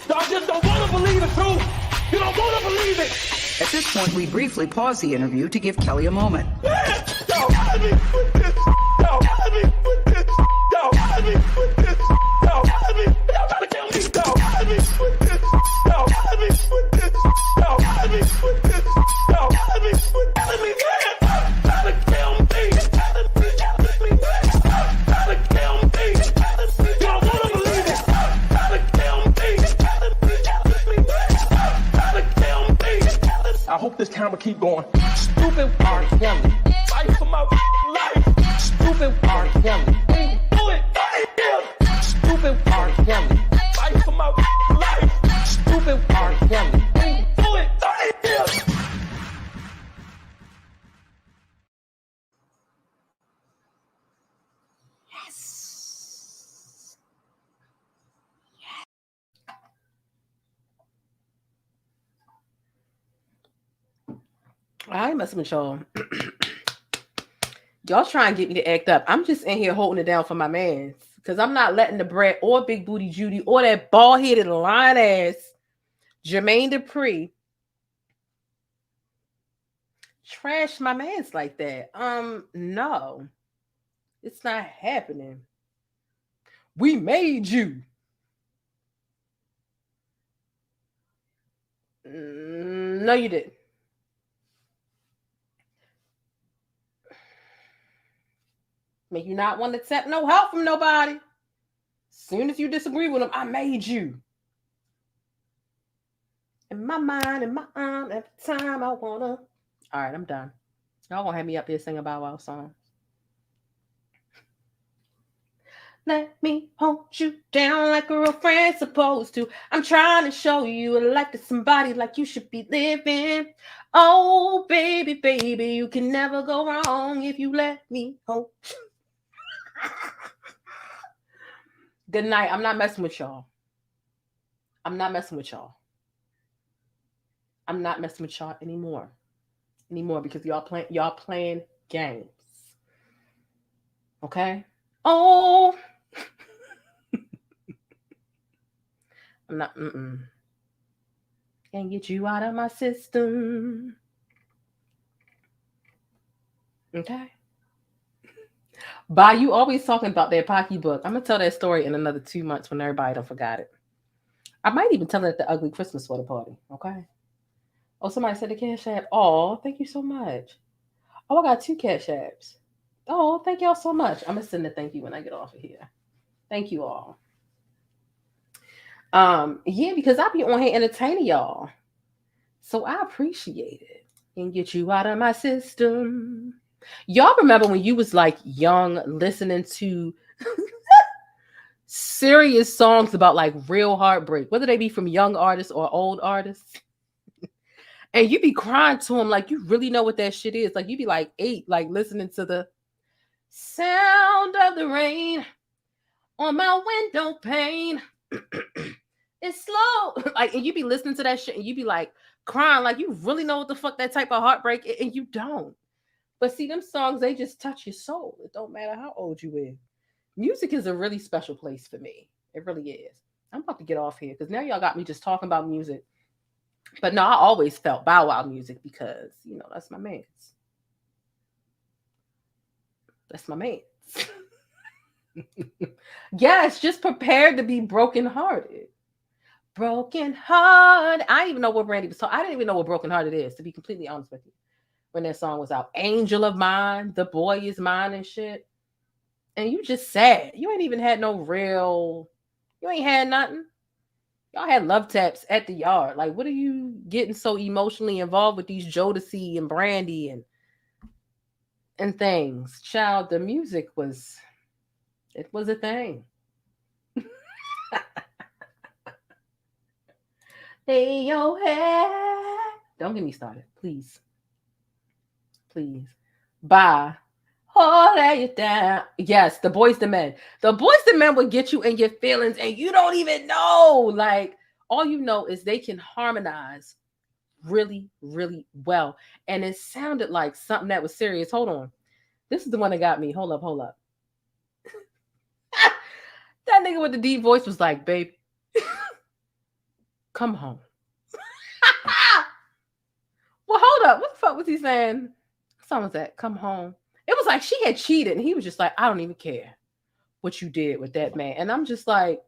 O: Y'all just don't want to believe the truth. You don't want to believe it.
R: At this point, we briefly pause the interview to give Kelly a moment.
O: Man, y'all killing me with this. Y'all killing me with this. Y'all killing me with this. Y'all killing me. Y'all trying to kill me. Y'all killing me with this. Y'all killing me with this. Y'all killing me with this. Y'all killing me with killing me, man. Trying to kill me. Killing me, man. Trying to kill me. Y'all wanna believe it? Trying to kill me. Killing me, man. Trying to kill me. I hope this camera keep going. Stupid R. Kelly. Fight for my life. Stupid R. Kelly. Do it. Stupid R. Kelly. Fight for my life. Stupid R. Kelly. Do it.
E: I ain't messing with y'all. Y'all trying to get me to act up. I'm just in here holding it down for my mans. Because I'm not letting DaBrat or Big Booty Judy or that bald-headed lying ass Jermaine Dupri trash my mans like that. No. It's not happening. We made you. No, you didn't. Make you not want to accept no help from nobody. As soon as you disagree with them, I made you. In my mind, in my arm, every time I wanna. All right, I'm done. Y'all gonna have me up here singing Bow Wow songs. Let me hold you down like a real friend's supposed to. I'm trying to show you a life to somebody like you should be living. Oh, baby, baby, you can never go wrong if you let me hold you. Good night. I'm not messing with y'all. I'm not messing with y'all. I'm not messing with y'all anymore. Because y'all playing games. Okay? Oh. I'm not, Can't get you out of my system. Okay? Bye, you always talking about that pocketbook. I'm going to tell that story in another 2 months when everybody don't forgot it. I might even tell it at the ugly Christmas sweater party. Okay? Oh, somebody said the Cash App. Oh, thank you so much. Oh, I got 2 Cash Apps. Oh, thank y'all so much. I'm going to send a thank you when I get off of here. Thank you all. Yeah, because I be on here entertaining y'all. So I appreciate it. And get you out of my system. Y'all remember when you was like young listening to serious songs about like real heartbreak, whether they be from young artists or old artists? And you be crying to them like you really know what that shit is. Like you be like 8, like listening to the sound of the rain on my window pane. It's slow. Like, and you be listening to that shit and you be like crying like you really know what the fuck that type of heartbreak is, and you don't. But see, them songs, they just touch your soul. It don't matter how old you is. Music is a really special place for me. It really is. I'm about to get off here because now y'all got me just talking about music. But no, I always felt Bow Wow music because, you know, that's my man's. That's my man's. Yes, just prepared to be brokenhearted. Broken heart. I didn't even know what Randy was talking. I didn't even know what broken hearted is, to be completely honest with you. When that song was out, Angel of Mine, The Boy Is Mine and shit. And you just sad. You ain't even had no real, you ain't had nothing. Y'all had love taps at the yard. Like, what are you getting so emotionally involved with these Jodeci and Brandy and things? Child, the music was, it was a thing. Lay your head. Don't get me started, please. Please. Bye. Oh, lay it down. Yes, the Boys to Men. The Boys to Men will get you in your feelings and you don't even know. Like, all you know is they can harmonize really, really well. And it sounded like something that was serious. Hold on. This is the one that got me. Hold up. That nigga with the deep voice was like, babe, come home. Well, hold up. What the fuck was he saying? What song was that? Come home. It was like she had cheated and he was just like, I don't even care what you did with that man. And I'm just like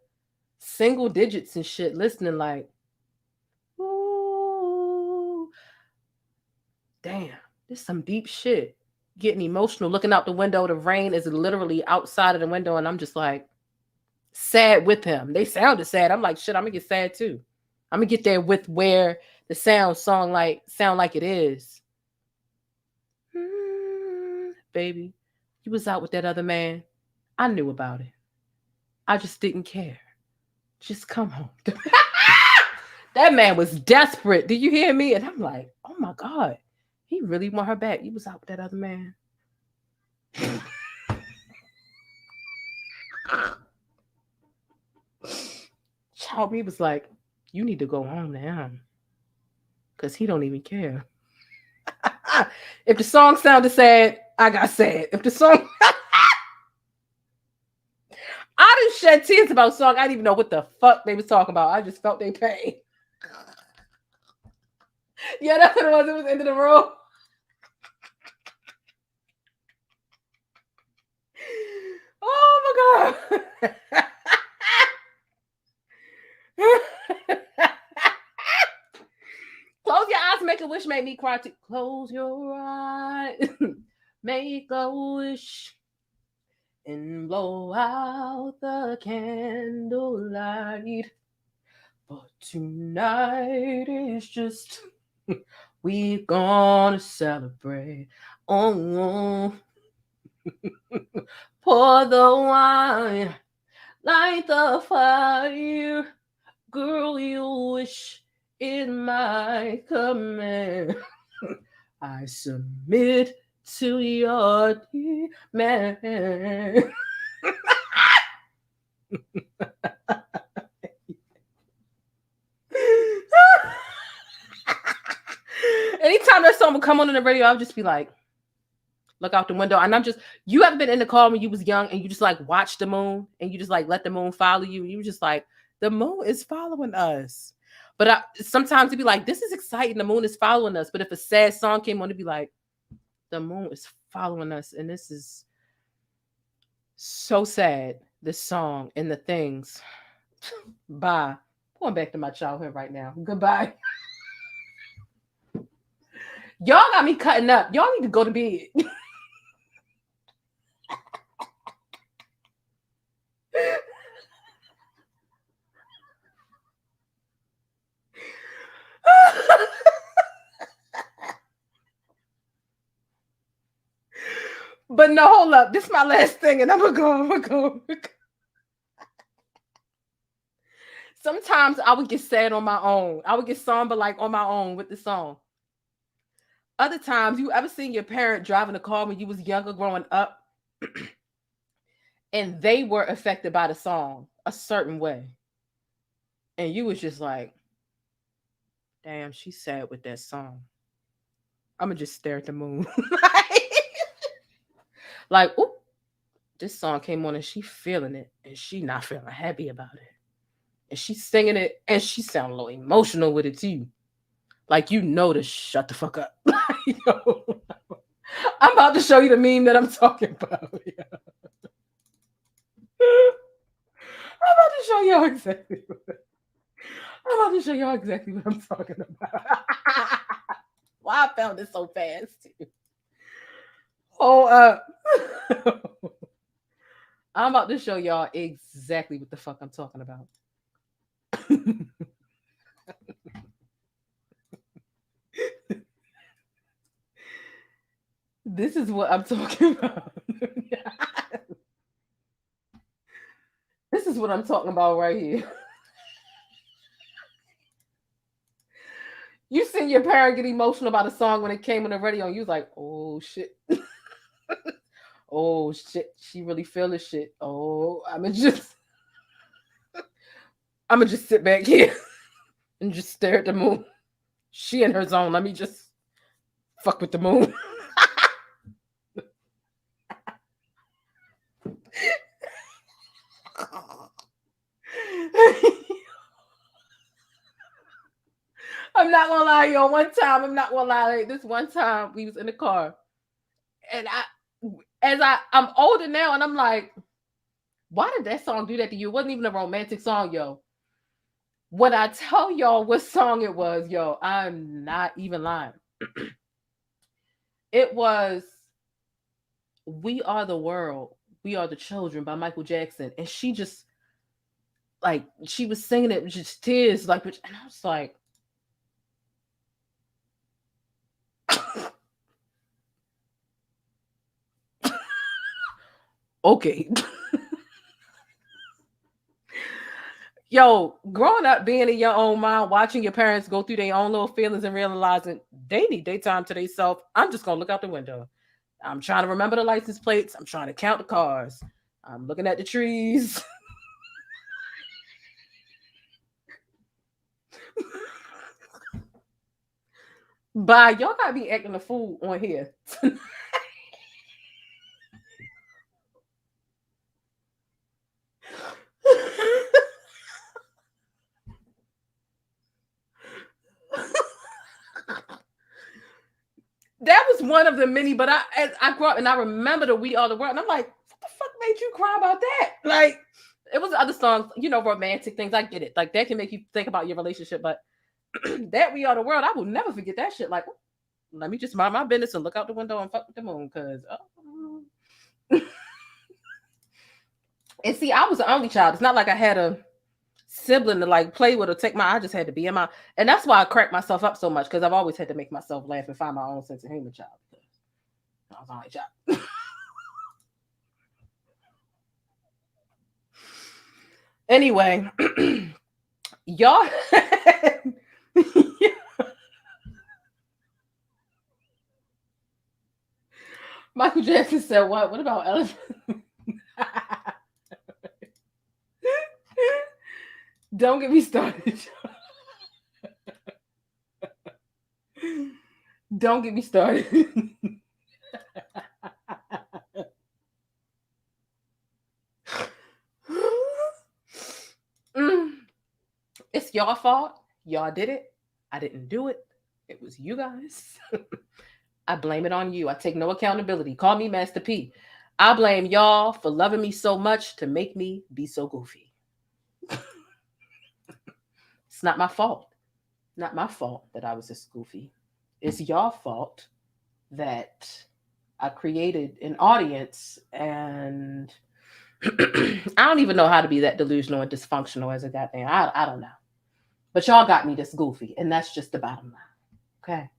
E: single digits and shit listening like, ooh, damn, this is some deep shit. Getting emotional, looking out the window. The rain is literally outside of the window and I'm just like sad with him. They sounded sad. I'm like, shit, I'm gonna get sad too. I'm gonna get there with where the sound like it is. Baby, you was out with that other man. I knew about it. I just didn't care. Just come home. That man was desperate. Did you hear me? And I'm like, oh my God, he really want her back. You was out with that other man. Child, me was like, you need to go home to him because he don't even care. If the song sounded sad, I got sad. If the song, I shed tears about a song. I didn't even know what the fuck they was talking about. I just felt their pain. Yeah, that's what it was. It was End of the Road. Oh my God. Close your eyes, make a wish, make me cry too. Close your eyes, make a wish, and blow out the candlelight. But tonight is just, we're gonna celebrate. Oh, pour the wine, light the fire. Girl, you wish it my command. I submit to your demand. Anytime that song would come on the radio, I would just be like, look out the window. And you ever been in the car when you was young and you just like watch the moon and you just like let the moon follow you? You just like, the moon is following us. But sometimes it'd be like, this is exciting. The moon is following us. But if a sad song came on, it'd be like, the moon is following us. And this is so sad, this song and the things. Bye. Going back to my childhood right now. Goodbye. Y'all got me cutting up. Y'all need to go to bed. But no, hold up. This is my last thing, and I'm gonna go. Sometimes I would get sad on my own. I would get somber like on my own with the song. Other times, you ever seen your parent driving a car when you was younger growing up and they were affected by the song a certain way. And you was just like, damn, she's sad with that song. I'm going to just stare at the moon. Like, oop, this song came on and she feeling it and she not feeling happy about it. And she's singing it and she sound a little emotional with it too. Like, you know to shut the fuck up. I'm about to show you the meme that I'm talking about. I'm about to show y'all exactly what I'm talking about. Why I found this so fast too. Hold up. I'm about to show y'all exactly what the fuck I'm talking about. This is what I'm talking about. This is what I'm talking about right here. You seen your parent get emotional about a song when it came on the radio and you was like, oh shit. Oh shit, she really feel this shit. Oh, I'ma just sit back here and just stare at the moon. She in her zone. Let me just fuck with the moon. I'm not gonna lie, yo. This one time we was in the car, and I'm older now, and I'm like, why did that song do that to you? It wasn't even a romantic song, yo. When I tell y'all what song it was, yo, I'm not even lying. It was "We Are the World, We Are the Children" by Michael Jackson, and she just like she was singing it with just tears, like, and I was like. Okay. Yo, growing up, being in your own mind, watching your parents go through their own little feelings and realizing they need their time to themselves. I'm just gonna look out the window. I'm trying to remember the license plates. I'm trying to count the cars. I'm looking at the trees. Bye. Y'all gotta be acting a fool on here. was one of the many, but I grew up and I remember the We Are the World, and I'm like, what the fuck made you cry about that? Like, it was other songs, you know, romantic things. I get it. Like, that can make you think about your relationship, but that We Are the World, I will never forget that shit. Like, let me just mind my business and look out the window and fuck with the moon, because and see, I was the only child. It's not like I had a sibling to like play with or take my. I just had to be in my, and that's why I cracked myself up so much, because I've always had to make myself laugh and find my own sense of humor, child. I was the only child. Anyway, y'all. Michael Jackson said, "What? What about elephant?" Don't get me started. Don't get me started. It's your fault. Y'all did it. I didn't do it. It was you guys. I blame it on you. I take no accountability. Call me Master P. I blame y'all for loving me so much to make me be so goofy. It's not my fault. Not my fault that I was this goofy. It's your fault that I created an audience, and I don't even know how to be that delusional and dysfunctional as a goddamn. I don't know. But y'all got me this goofy, and that's just the bottom line. Okay.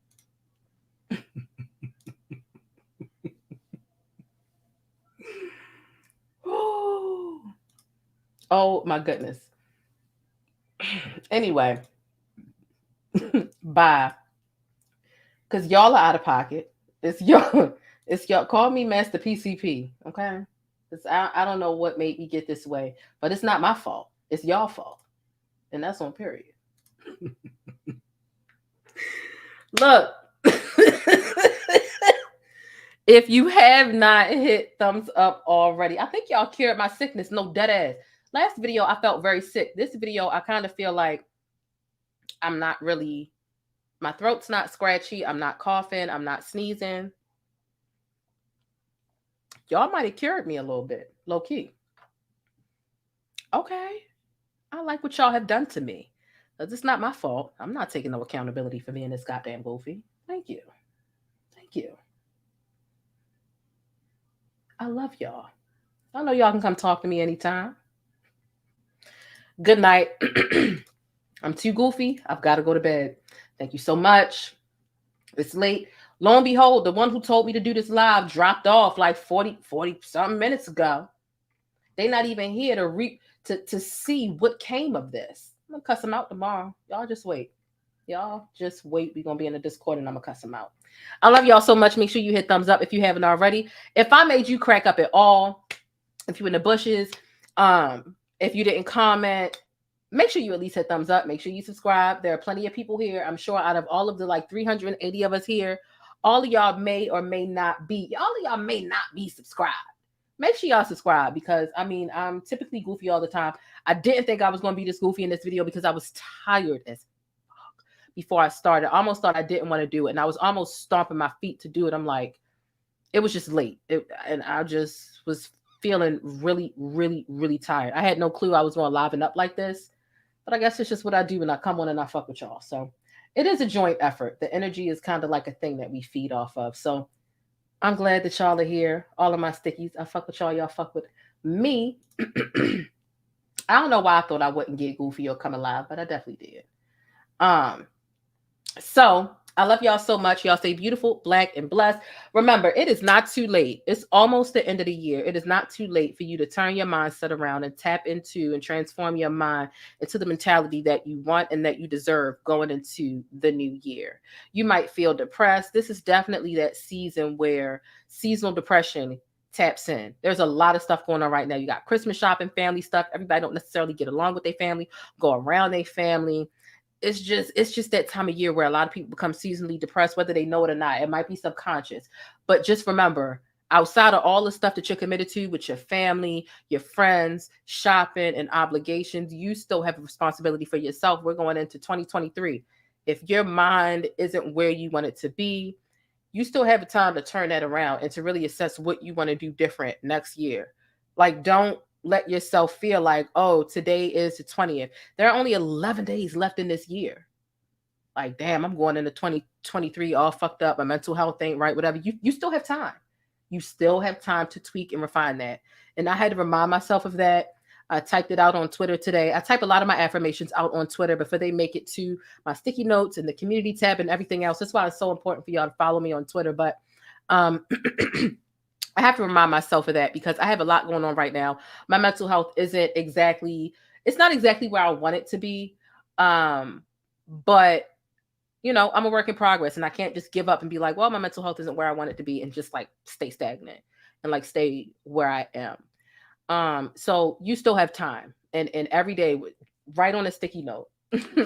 E: Oh my goodness. Anyway, bye. Because y'all are out of pocket. It's y'all. Call me Master PCP. Okay. I don't know what made me get this way, but it's not my fault. It's y'all fault. And that's on period. Look. If you have not hit thumbs up already, I think y'all cured my sickness. No, dead ass. Last video, I felt very sick. This video, I kind of feel like I'm not really, my throat's not scratchy. I'm not coughing. I'm not sneezing. Y'all might have cured me a little bit, low key. Okay. I like what y'all have done to me. It's not my fault. I'm not taking no accountability for being this goddamn goofy. Thank you. Thank you. I love y'all. I know y'all can come talk to me anytime. Good night. I'm too goofy. I've got to go to bed. Thank you so much. It's late. Lo and behold, the one who told me to do this live dropped off like 40 something minutes ago. They're not even here to see what came of this. I'm going to cuss them out tomorrow. Y'all just wait. Y'all just wait. We're going to be in the Discord and I'm going to cuss them out. I love y'all so much. Make sure you hit thumbs up if you haven't already. If I made you crack up at all, if you're in the bushes, if you didn't comment, make sure you at least hit thumbs up. Make sure you subscribe. There are plenty of people here. I'm sure out of all of the like 380 of us here, all of y'all may or may not be. All of y'all may not be subscribed. Make sure y'all subscribe because, I mean, I'm typically goofy all the time. I didn't think I was going to be this goofy in this video because I was tired as fuck before I started. I almost thought I didn't want to do it. And I was almost stomping my feet to do it. I'm like, it was just late. And I just was feeling really, really, really tired. I had no clue I was going to liven up like this. But I guess it's just what I do when I come on and I fuck with y'all. So it is a joint effort. The energy is kind of like a thing that we feed off of. So I'm glad that y'all are here. All of my stickies. I fuck with y'all. Y'all fuck with me. I don't know why I thought I wouldn't get goofy or come alive, but I definitely did. So I love y'all so much. Y'all stay beautiful, black, and blessed. Remember, it is not too late. It's almost the end of the year. It is not too late for you to turn your mindset around and tap into and transform your mind into the mentality that you want and that you deserve going into the new year. You might feel depressed. This is definitely that season where seasonal depression taps in. There's a lot of stuff going on right now. You got Christmas shopping, family stuff. Everybody don't necessarily get along with their family, go around their family. It's just that time of year where a lot of people become seasonally depressed, whether they know it or not. It might be subconscious. But just remember, outside of all the stuff that you're committed to with your family, your friends, shopping, and obligations, you still have a responsibility for yourself. We're going into 2023. If your mind isn't where you want it to be, you still have time to turn that around and to really assess what you want to do different next year. Like, don't let yourself feel like, oh, today is the 20th. There are only 11 days left in this year. Like, damn, I'm going into 2023 all fucked up. My mental health ain't right, whatever. You still have time. You still have time to tweak and refine that. And I had to remind myself of that. I typed it out on Twitter today. I type a lot of my affirmations out on Twitter before they make it to my sticky notes and the community tab and everything else. That's why it's so important for y'all to follow me on Twitter. But I have to remind myself of that because I have a lot going on right now. My mental health it's not exactly where I want it to be. But you know, I'm a work in progress and I can't just give up and be like, well, my mental health isn't where I want it to be and just like stay stagnant and like stay where I am. So you still have time and every day write on a sticky note,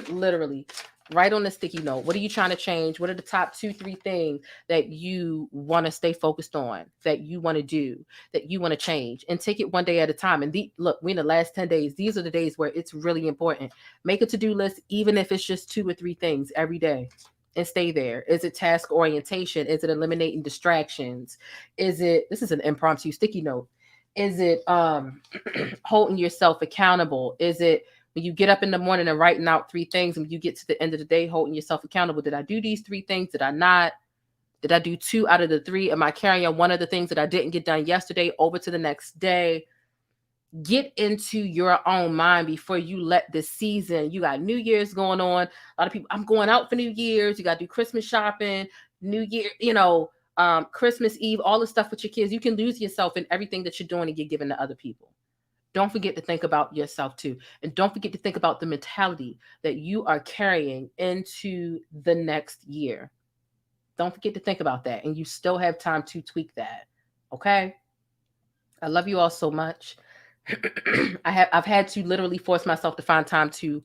E: literally write on a sticky note. What are you trying to change? What are the top 2-3 things that you want to stay focused on, that you want to do, that you want to change, and take it one day at a time. And look, we're in the last 10 days. These are the days where it's really important. Make a to-do list, even if it's just 2 or 3 things every day, and stay there. Is it task orientation? Is it eliminating distractions? This is an impromptu sticky note. Is it holding yourself accountable? Is it when you get up in the morning and writing out 3 things and you get to the end of the day holding yourself accountable? Did I do these 3 things? Did I not? Did I do 2 out of the 3? Am I carrying on one of the things that I didn't get done yesterday over to the next day? Get into your own mind before you let this season. You got New Year's going on. A lot of people, I'm going out for New Year's. You got to do Christmas shopping, New Year, Christmas Eve, all the stuff with your kids. You can lose yourself in everything that you're doing and you're giving to other people. Don't forget to think about yourself too. And don't forget to think about the mentality that you are carrying into the next year. Don't forget to think about that. And you still have time to tweak that. Okay? I love you all so much. I've had to literally force myself to find time to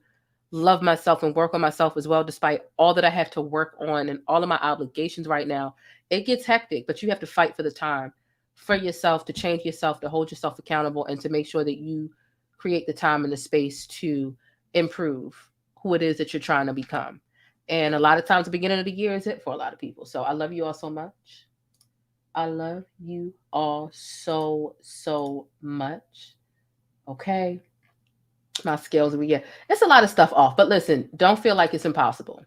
E: love myself and work on myself as well, despite all that I have to work on and all of my obligations right now. It gets hectic, but you have to fight for the time for yourself, to change yourself, to hold yourself accountable, and to make sure that you create the time and the space to improve who it is that you're trying to become. And a lot of times the beginning of the year is it for a lot of people. So I love you all so much. I love you all so, so much. Okay. My scales, it's a lot of stuff off, but listen, don't feel like it's impossible.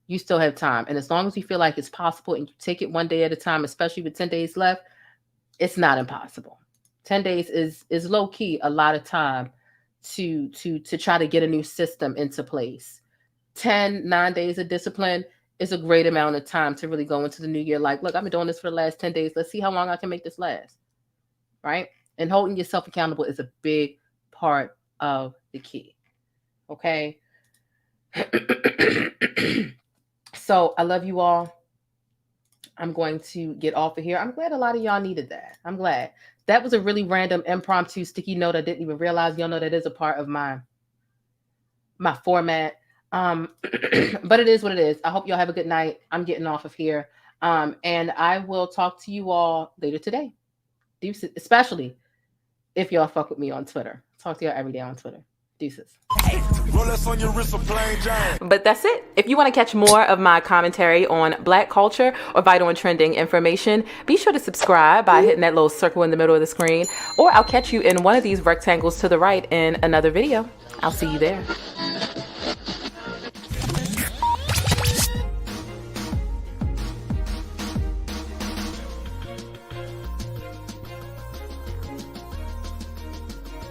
E: You still have time. And as long as you feel like it's possible and you take it one day at a time, especially with 10 days left, it's not impossible. 10 days is low key a lot of time to try to get a new system into place. 9 days of discipline is a great amount of time to really go into the new year. Like, look, I've been doing this for the last 10 days. Let's see how long I can make this last. Right? And holding yourself accountable is a big part of the key. Okay. So I love you all. I'm going to get off of here. I'm glad a lot of y'all needed that. I'm glad. That was a really random impromptu sticky note. I didn't even realize. Y'all know that is a part of my format. But it is what it is. I hope y'all have a good night. I'm getting off of here. And I will talk to you all later today. Especially if y'all fuck with me on Twitter. Talk to y'all every day on Twitter. Deuces.
M: But that's it. If you want to catch more of my commentary on Black culture or vital and trending information, be sure to subscribe by hitting that little circle in the middle of the screen, or I'll catch you in one of these rectangles to the right in another video. I'll see you there.